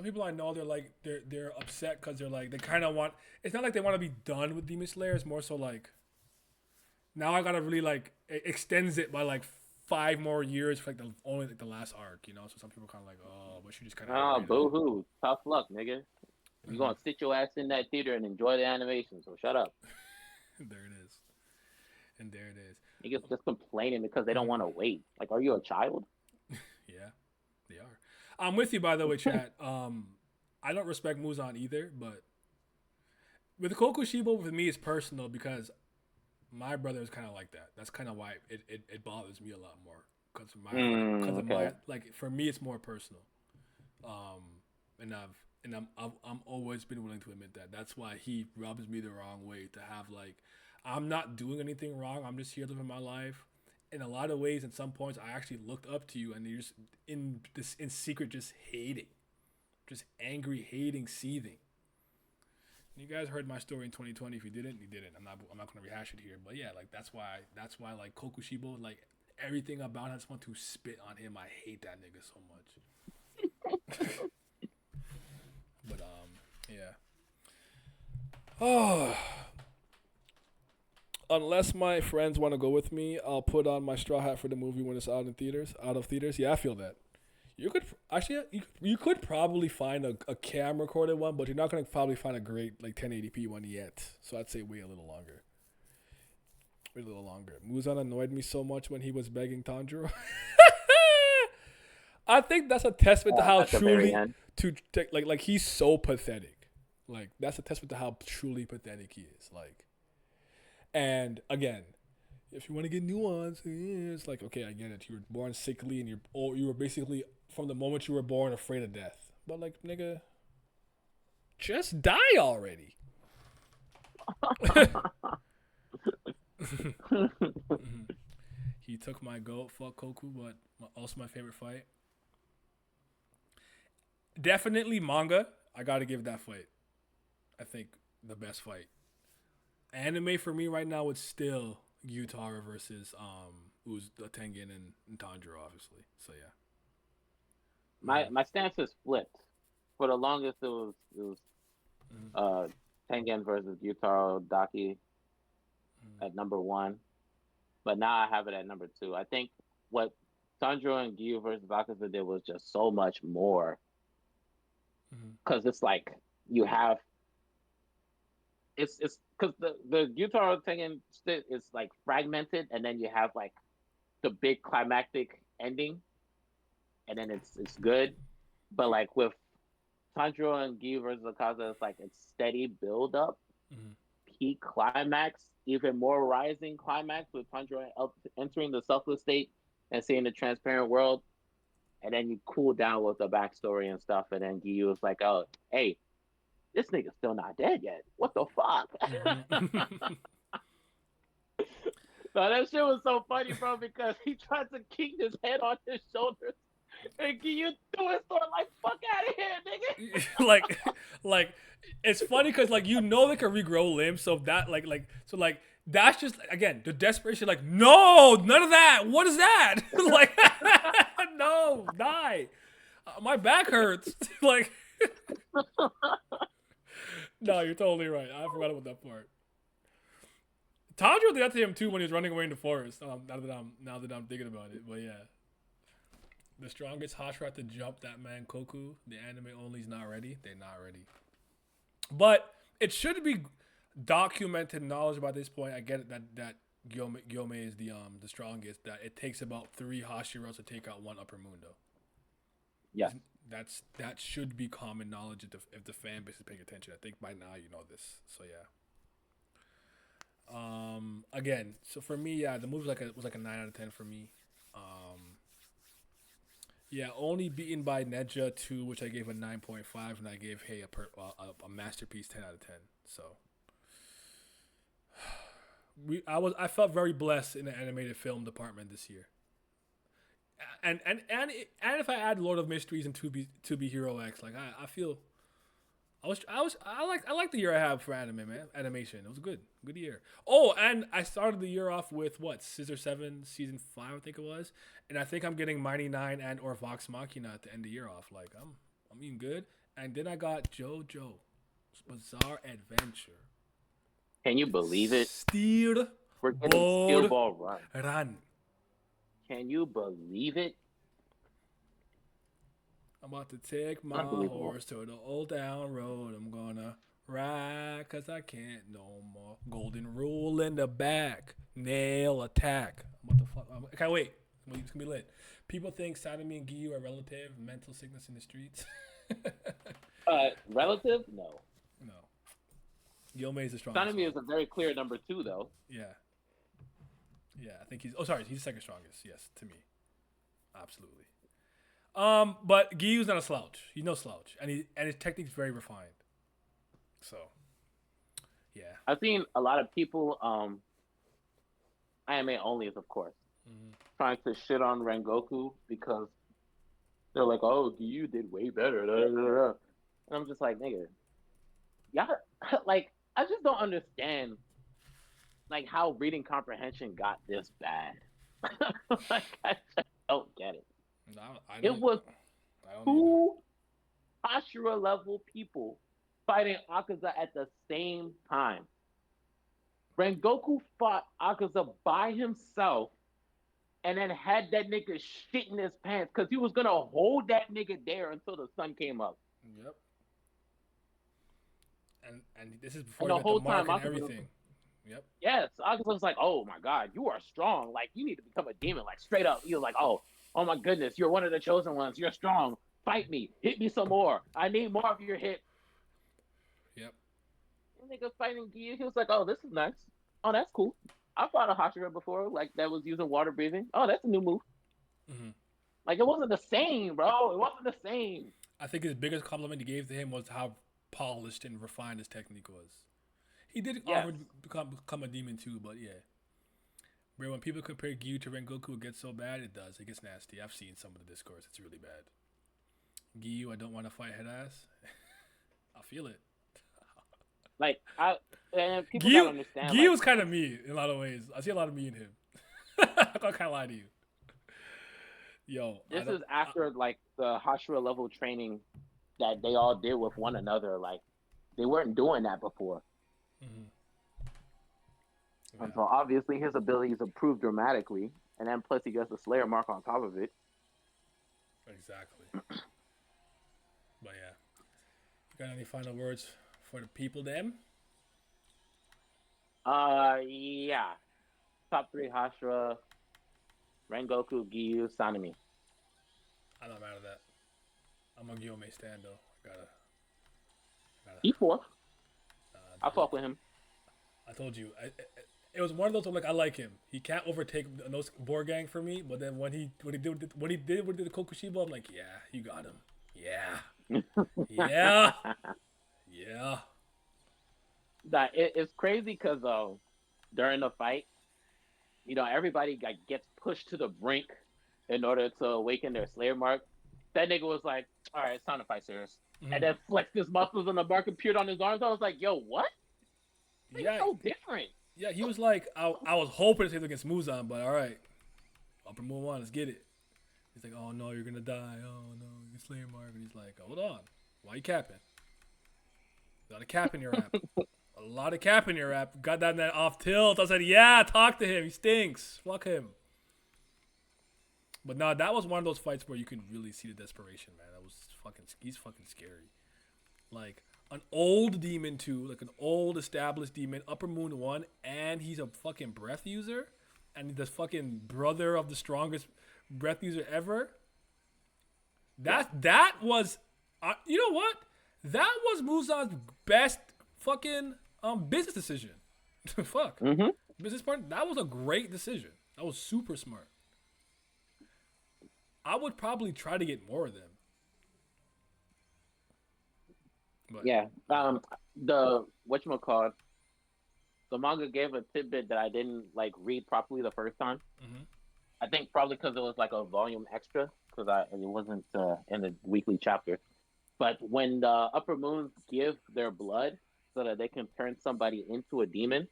people I know, they're upset because they're like, they kind of want. It's not like they want to be done with Demon Slayer. It's more so like, now I gotta really like extends it by like 5 more years for like the only like the last arc, you know. So some people kind of like, oh, but you just kind of Ah, hurry it boo up. hoo. Tough luck, nigga. You're Hmm. gonna sit your ass in that theater and enjoy the animation. So shut up. There it is, and there it is. Niggas just complaining because they don't Mhm. want to wait. Like, are you a child? Yeah, they are. I'm with you, by the way, chat. I don't respect Muzan either, but with Kokushibo, with me, it's personal because my brother is kind of like that. That's kind of why it bothers me a lot more because of Okay. my, like, for me it's more personal. Um, and I'm always been willing to admit that. That's why he rubs me the wrong way to have like, I'm not doing anything wrong. I'm just here living my life. In a lot of ways, at some points, I actually looked up to you, and you're just in secret, just hating, just angry, hating, seething. You guys heard my story in 2020. If you didn't, you didn't. I'm not gonna rehash it here. But yeah, like that's why like Kokushibo, like everything about him, I just want to spit on him. I hate that nigga so much. But yeah. Oh, unless my friends want to go with me, I'll put on my straw hat for the movie when it's out in theaters. Out of theaters, yeah, I feel that. You could actually you could probably find a cam recorded one, but you're not gonna probably find a great like 1080p one yet. So I'd say wait a little longer. Wait a little longer. Muzan annoyed me so much when he was begging Tanjiro. I think that's a testament to how At the very truly end. like he's so pathetic. Like that's a testament to how truly pathetic he is. Like, and again, if you want to get nuance, it's like, okay, I get it. You were born sickly, and you were basically from the moment you were born afraid of death. But like, nigga, just die already. He took my goat. Fuck Koku, but also my favorite fight. Definitely manga. I gotta give that fight. I think the best fight. Anime for me right now, it's still Gyutara versus Tengen and Tanjiro, obviously. So yeah. my Mm-hmm. my stance is flipped. For the longest, it was Mm-hmm. uh Tengen versus Yutaro Daki Mm-hmm. at number one, but now I have it at number two. I think what Sandro and Gyu versus Bakuza did was just so much more, Mm-hmm. because it's like you have it's because the Gyutaro Tengen is like fragmented, and then you have like the big climactic ending, and then it's good. But like with Tanjiro and Gyu versus Akaza, it's like it's steady build up, Mm-hmm. peak climax, even more rising climax with Tanjiro entering the selfless state and seeing the transparent world, and then you cool down with the backstory and stuff, and then Gyu is like, "Oh, hey, this nigga's still not dead yet. What the fuck?" Mm-hmm. So that shit was so funny, bro, because he tried to keep his head on his shoulders, and Gyu threw his sword like, "Fuck out of here, nigga." like it's funny because like they can regrow limbs, so like that's just again the desperation. Like, no, none of that. What is that? Like, no, die. My back hurts. Like, no, you're totally right. I forgot about that part. Tanjiro did that to him too when he was running away in the forest. Now that I'm thinking about it, but yeah. The strongest Hashira to jump that man Koku. The anime only is not ready. They're not ready. But it should be documented knowledge by this point. I get it that Gyome is the strongest. That it takes about 3 Hashiras to take out 1 Upper Mundo. Yes. That should be common knowledge if the fan base is paying attention. I think by now you know this. So yeah. Again, so for me, yeah, the movie was like a 9 out of 10 for me. Yeah, only beaten by Neja 2, which I gave a 9.5, and I gave Hey a masterpiece 10 out of 10. So I felt very blessed in the animated film department this year. And if I add Lord of Mysteries and To Be Hero X, like I feel I like the year I have for animation. It was a good year. Oh, and I started the year off with Scissor 7 season 5, I think it was, and I think I'm getting Mighty 9 and or Vox Machina to end the year off. Like I'm eating good, and then I got JoJo's Bizarre Adventure. Can you believe it? We're getting Steel Ball Run. Can you believe it? I'm about to take my horse to the old town road. I'm gonna ride cause I can't no more. Golden rule in the back. Nail attack. What the fuck? I can't wait. It's gonna be lit. People think Sanemi and Giyu are relative. Mental sickness in the streets. Relative? No. Gyome is the strongest. Sanemi is a very clear number 2, though. Yeah. Yeah, I think he's the second strongest. Yes, to me. Absolutely. But Giyu's not a slouch. He's no slouch, and his technique's very refined. So, yeah. I've seen a lot of people, anime only, of course, trying to shit on Rengoku because they're like, "Oh, Giyu did way better," and I'm just like, nigga, y'all, like, I just don't understand, like, how reading comprehension got this bad. Like, I just don't get it. No, it was 2 Hashira level people fighting Akaza at the same time. Rengoku fought Akaza by himself and then had that nigga shit in his pants because he was going to hold that nigga there until the sun came up. Yep. And this is before the whole time and everything. Yep. Yes, Akaza was like, "Oh my god, you are strong. Like, you need to become a demon." Like, straight up, he was like, "Oh my goodness, you're one of the chosen ones. You're strong. Fight me. Hit me some more. I need more of your hit." Yep. And nigga fighting Giyu, he was like, "Oh, this is nice. Oh, that's cool. I fought a Hashira before, like, that was using water breathing. Oh, that's a new move." Mm-hmm. Like, it wasn't the same, bro. It wasn't the same. I think his biggest compliment he gave to him was how polished and refined his technique was. He did become a demon too, but yeah. Bro, when people compare Giyu to Rengoku, it gets so bad. It does. It gets nasty. I've seen some of the discourse. It's really bad. Giyu, I don't want to fight head ass. I feel it. Like, and people don't understand. Giyu's kind of me in a lot of ways. I see a lot of me in him. I can't lie to you. Yo. This is after, like, the Hashira level training that they all did with one another. Like, they weren't doing that before. Mm-hmm. Yeah. And so obviously his abilities improved dramatically, and then plus he gets the Slayer mark on top of it. Exactly. But yeah, you got any final words for the people, them? Yeah. Top 3 Hashira, Rengoku, Giyu, Sanemi. I'm not mad at that. I'm a Gyome stand though. He 4th. I fuck with him. I told you, it was one of those. I'm like, I like him. He can't overtake those Borgang for me. But then when he did the Kokushibo, I'm like, yeah, you got him. Yeah, yeah, yeah. That it's crazy because during the fight, everybody gets pushed to the brink in order to awaken their Slayer mark. That nigga was like, "All right, it's time to fight, serious." Mm-hmm. And then flexed his muscles and the mark appeared on his arms. I was like, "Yo, what?" It's so different. Yeah, he was like, I was hoping to see it against Muzan, but all right, Upper Moon 1, let's get it. He's like, "Oh no, you're gonna die. Oh no, you're Slayer mark." And he's like, "Hold on, why you capping? A lot of cap in your rap. A lot of cap in your rap." Got that off tilt. I said, "Yeah, talk to him. He stinks. Fuck him." But no, that was one of those fights where you can really see the desperation, man. That was fucking. He's fucking scary. Like an old demon too, like an old established demon, Upper Moon 1, and he's a fucking breath user, and the fucking brother of the strongest breath user ever. That was, you know what? That was Muzan's best fucking business decision. Fuck. Business partner. That was a great decision. That was super smart. I would probably try to get more of them. But, Yeah. The whatchamacallit, the manga gave a tidbit that I didn't like read properly the first time. I think probably because it was like a volume extra, because it wasn't in the weekly chapter. But when the Upper Moons give their blood so that they can turn somebody into a demon,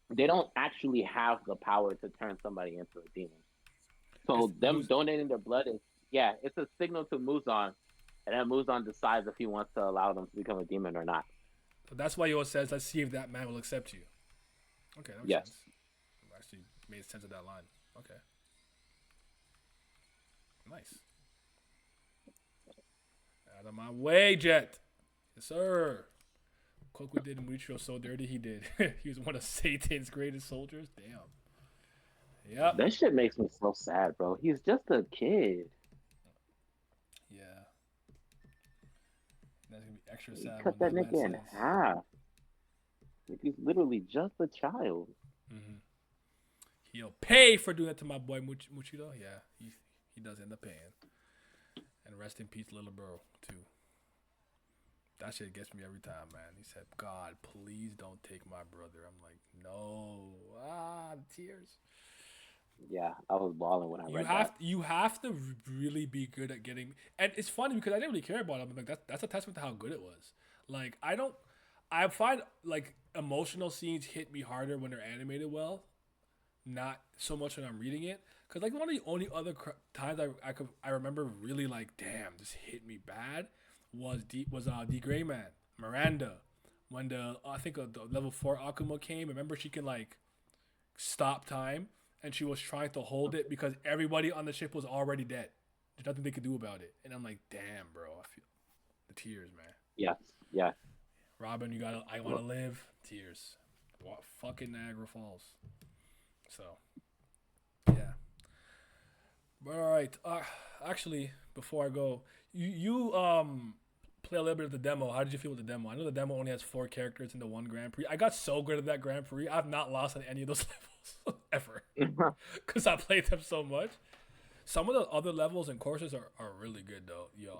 they don't actually have the power to turn somebody into a demon. So them donating their blood is, it's a signal to Muzan, and then Muzan decides if he wants to allow them to become a demon or not. So that's why he always says, "Let's see if that man will accept you." Okay, that makes sense. Actually made sense of that line. Okay. Nice. Out of my way, Jet. Yes, sir. Koku did Muichiro so dirty he did. He was one of Satan's greatest soldiers. Damn. Yep. That shit makes me so sad, bro. He's just a kid. Yeah. That's gonna be extra sad. Cut that nigga in half. Like, he's literally just a child. He'll pay for doing that to my boy Muchiro. Yeah, he does end up paying. And rest in peace, little bro, too. That shit gets me every time, man. He said, "God, please don't take my brother." I'm like, no. The tears. Yeah, I was bawling when I read that. You have to really be good at getting, and it's funny because I didn't really care about it. I'm like, that's a testament to how good it was. Like, I find like emotional scenes hit me harder when they're animated well, not so much when I'm reading it. Cause like one of the only other times I remember really like, damn, this hit me bad was the Gray Man, Miranda, when the level 4 Akuma came. Remember, she can like stop time, and she was trying to hold it because everybody on the ship was already dead. There's nothing they could do about it. And I'm like, damn, bro, I feel the tears, man. Yeah. Robin, I want to live. Tears. What fucking Niagara Falls. So, yeah. But all right. Actually, before I go, you play a little bit of the demo. How did you feel with the demo? I know the demo only has 4 characters in the 1 Grand Prix. I got so good at that Grand Prix. I've not lost on any of those levels ever because I played them so much. Some of the other levels and courses are really good though. Yo,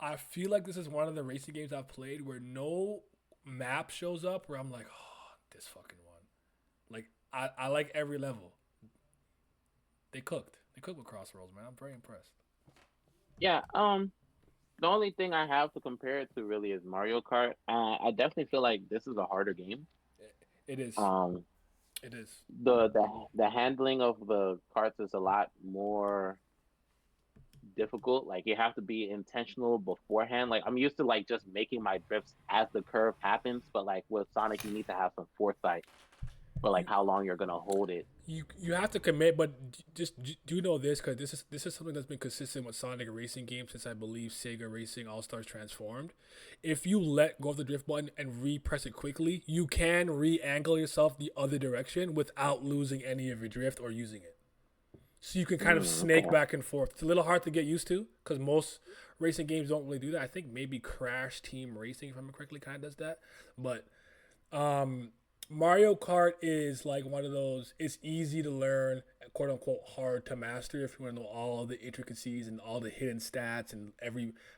I feel like this is one of the racing games I've played where no map shows up where I'm like, oh, this fucking one. Like I like every level. They cooked with Crossroads, man. I'm very impressed. Yeah. The only thing I have to compare it to really is Mario Kart. I definitely feel like this is a harder game. It is. It is. The handling of the carts is a lot more difficult. Like, you have to be intentional beforehand. Like, I'm used to like just making my drifts as the curve happens, but like with Sonic, you need to have some foresight for like how long you're gonna hold it. You have to commit, but just do know this, because this is something that's been consistent with Sonic racing games since I believe Sega Racing All Stars Transformed. If you let go of the drift button and re-press it quickly, you can re-angle yourself the other direction without losing any of your drift or using it. So you can kind of snake back and forth. It's a little hard to get used to because most racing games don't really do that. I think maybe Crash Team Racing, if I remember correctly, kind of does that. But Mario Kart is like one of those, it's easy to learn, quote unquote, hard to master if you want to know all the intricacies and all the hidden stats and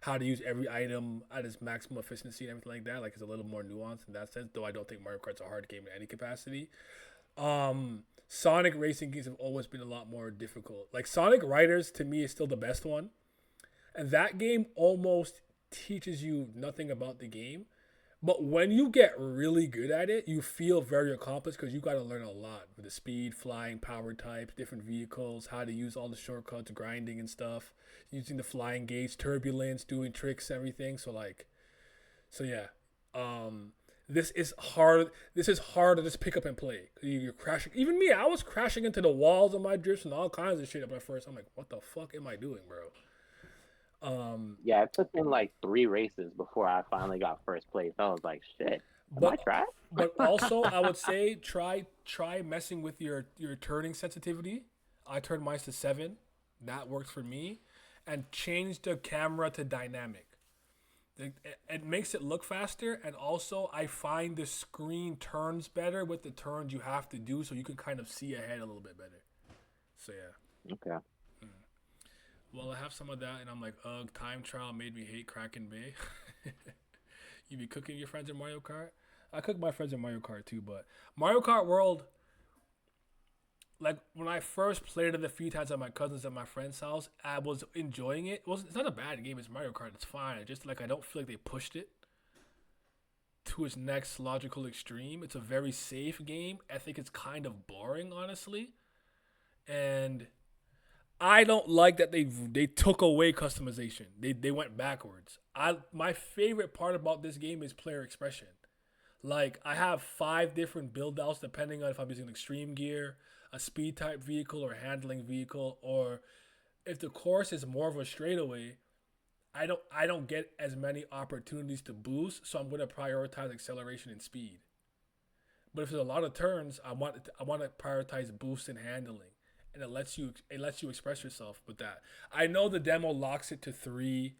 how to use every item at its maximum efficiency and everything like that. Like, it's a little more nuanced in that sense, though I don't think Mario Kart's a hard game in any capacity. Sonic racing games have always been a lot more difficult. Like, Sonic Riders to me is still the best one. And that game almost teaches you nothing about the game. But when you get really good at it, you feel very accomplished because you got to learn a lot with the speed, flying, power types, different vehicles, how to use all the shortcuts, grinding and stuff, using the flying gates, turbulence, doing tricks, everything. So yeah, this is hard. This is hard to just pick up and play. You're crashing. Even me, I was crashing into the walls of my drifts and all kinds of shit at first. I'm like, what the fuck am I doing, bro? Yeah, it took me like 3 races before I finally got first place. I was like, shit, am I But trash? but also I would say try messing with your turning sensitivity. I turned mine to 7. That works for me, and change the camera to dynamic. It makes it look faster, and also I find the screen turns better with the turns you have to do, so you can kind of see ahead a little bit better. So yeah. Okay. Well, I have some of that, and I'm like, ugh, time trial made me hate Kraken Bay. You be cooking your friends in Mario Kart? I cook my friends in Mario Kart too, but Mario Kart World, like when I first played it a few times at my cousin's and my friend's house, I was enjoying it. It's not a bad game. It's Mario Kart. It's fine. I just like I don't feel like they pushed it to its next logical extreme. It's a very safe game. I think it's kind of boring, honestly, and I don't like that they took away customization. They went backwards. My favorite part about this game is player expression. Like I have 5 different build outs depending on if I'm using extreme gear, a speed type vehicle, or handling vehicle, or if the course is more of a straightaway, I don't get as many opportunities to boost, so I'm going to prioritize acceleration and speed. But if there's a lot of turns, I want to prioritize boost and handling, and it lets you express yourself with that. I know the demo locks it to 3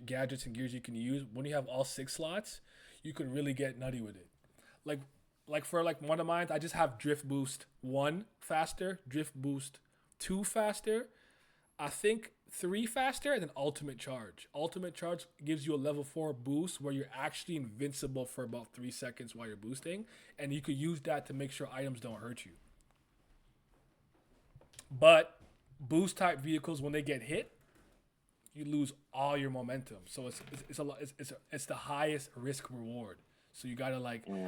gadgets and gears you can use. When you have all 6 slots, you can really get nutty with it. Like for like one of mine, I just have drift boost 1 faster, drift boost 2 faster, I think 3 faster, and then ultimate charge. Ultimate charge gives you a level 4 boost where you're actually invincible for about 3 seconds while you're boosting, and you could use that to make sure items don't hurt you. But boost type vehicles, when they get hit, you lose all your momentum. So it's the highest risk reward. So you gotta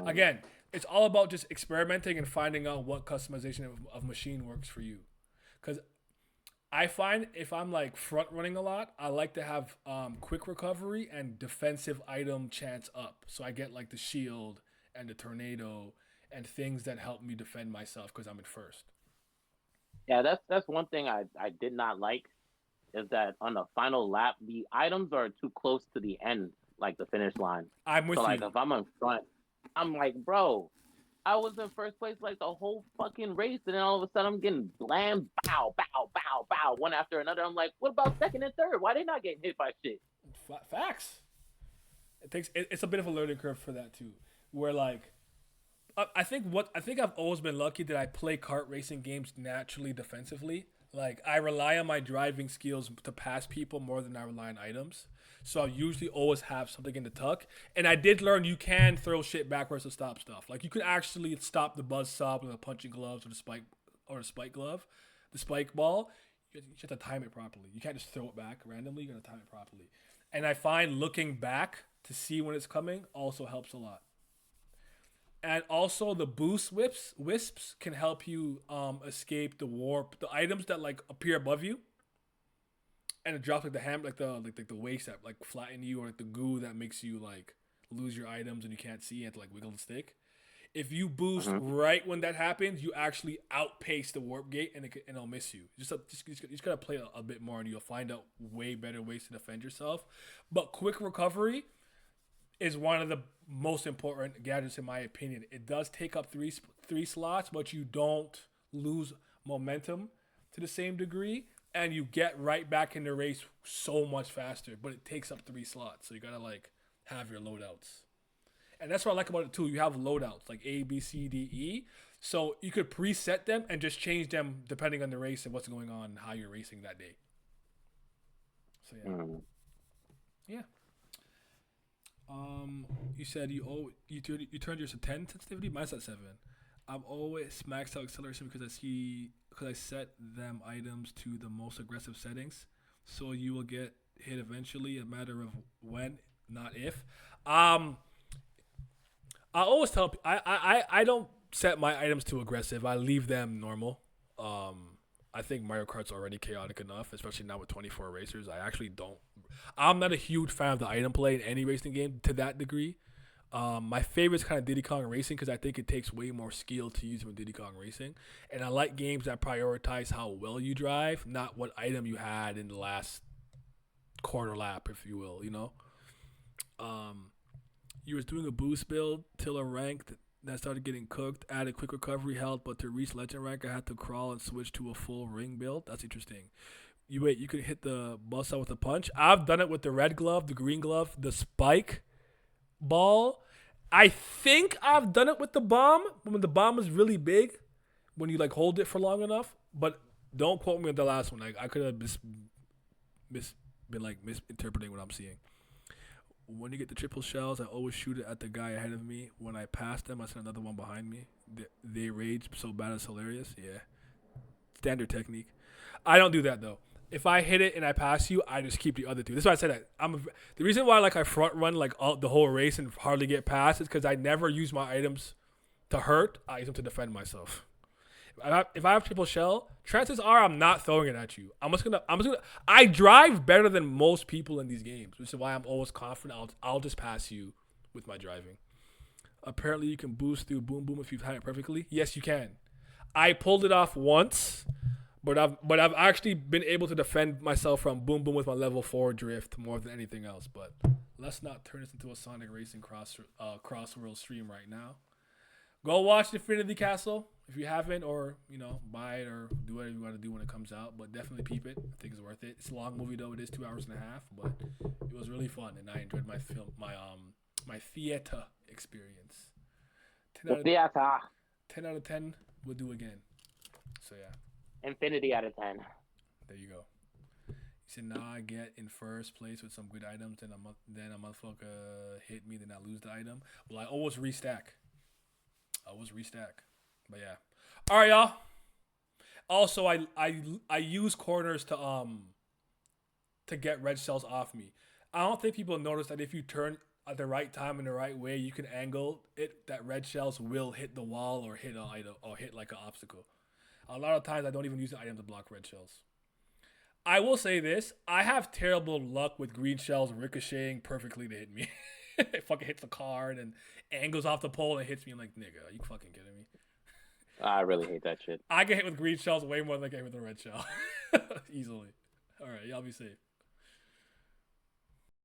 again, it's all about just experimenting and finding out what customization of machine works for you. Because I find if I'm like front running a lot, I like to have quick recovery and defensive item chance up. So I get like the shield and the tornado and things that help me defend myself because I'm in first. Yeah, that's one thing I did not like, is that on the final lap, the items are too close to the end, like the finish line. I'm with So like you. if I'm in front, I'm like, bro, I was in first place like the whole fucking race, and then all of a sudden I'm getting blam, bow, bow, bow, bow, one after another. I'm like, what about second and third? Why they not getting hit by shit? Facts. It's a bit of a learning curve for that too, where like I think I've always been lucky that I play kart racing games naturally defensively. Like I rely on my driving skills to pass people more than I rely on items. So I usually always have something in the tuck. And I did learn you can throw shit backwards to stop stuff. Like you can actually stop the buzz saw with the punching gloves or the spike glove, the spike ball. You have to time it properly. You can't just throw it back randomly. You got to time it properly. And I find looking back to see when it's coming also helps a lot. And also the boost wisps can help you escape the warp, the items that like appear above you, and it drops like the ham, like the waste that like flatten you, or like the goo that makes you like lose your items and you can't see and to like wiggle the stick. If you boost right when that happens, you actually outpace the warp gate and it'll miss you. You just gotta play a bit more and you'll find out way better ways to defend yourself. But quick recovery is one of the most important gadgets in my opinion. It does take up three slots, but you don't lose momentum to the same degree, and you get right back in the race so much faster. But it takes up 3 slots, so you gotta like have your loadouts, and that's what I like about it too. You have loadouts like A, B, C, D, E, so you could preset them and just change them depending on the race and what's going on and how you're racing that day. So yeah. You said you turned yours to 10 sensitivity. Mine's at 7. I'm always maxed out acceleration because I set them items to the most aggressive settings, so you will get hit eventually. A matter of when, not if. I always tell I don't set my items too aggressive. I leave them normal. I think Mario Kart's already chaotic enough, especially now with 24 racers. I'm not a huge fan of the item play in any racing game to that degree. My favorite is kind of Diddy Kong Racing because I think it takes way more skill to use with Diddy Kong Racing, and I like games that prioritize how well you drive, not what item you had in the last quarter lap, if you will. You was doing a boost build till a rank that started getting cooked. Added quick recovery health, but to reach legend rank, I had to crawl and switch to a full ring build. That's interesting. You could hit the bus out with a punch. I've done it with the red glove, the green glove, the spike ball. I think I've done it with the bomb when the bomb is really big, when you like hold it for long enough. But don't quote me on the last one. I could have been like misinterpreting what I'm seeing. When you get the triple shells, I always shoot it at the guy ahead of me. When I pass them, I send another one behind me. They rage so bad it's hilarious. Yeah, standard technique. I don't do that though. If I hit it and I pass you, I just keep the other two. That's why I said that. The reason why I front run the whole race and hardly get past is because I never use my items to hurt. I use them to defend myself. If I have triple shell, chances are I'm not throwing it at you. I drive better than most people in these games, which is why I'm always confident I'll just pass you with my driving. Apparently you can boost through boom boom if you've had it perfectly. Yes, you can. I pulled it off once, but I've actually been able to defend myself from boom boom with my level 4 drift more than anything else. But let's not turn this into a Sonic Racing cross world stream right now. Go watch Infinity Castle if you haven't, or buy it or do whatever you want to do when it comes out. But definitely peep it. I think it's worth it. It's a long movie though. It is 2 hours and a half, but it was really fun and I enjoyed my theater experience. 10 out of 10 we'll do again. So yeah. Infinity out of 10. There you go. He said, "Nah, I get in first place with some good items, then a motherfucker hit me, then I lose the item." Well, I always restack. But yeah. All right, y'all. Also, I use corners to get red shells off me. I don't think people notice that if you turn at the right time in the right way, you can angle it that red shells will hit the wall or hit an item or hit like an obstacle. A lot of times I don't even use the item to block red shells. I will say this, I have terrible luck with green shells ricocheting perfectly to hit me. It fucking hits the car and then angles off the pole and hits me. I'm like, nigga, are you fucking kidding me? I really hate that shit. I get hit with green shells way more than I get hit with a red shell. Easily. All right, y'all be safe.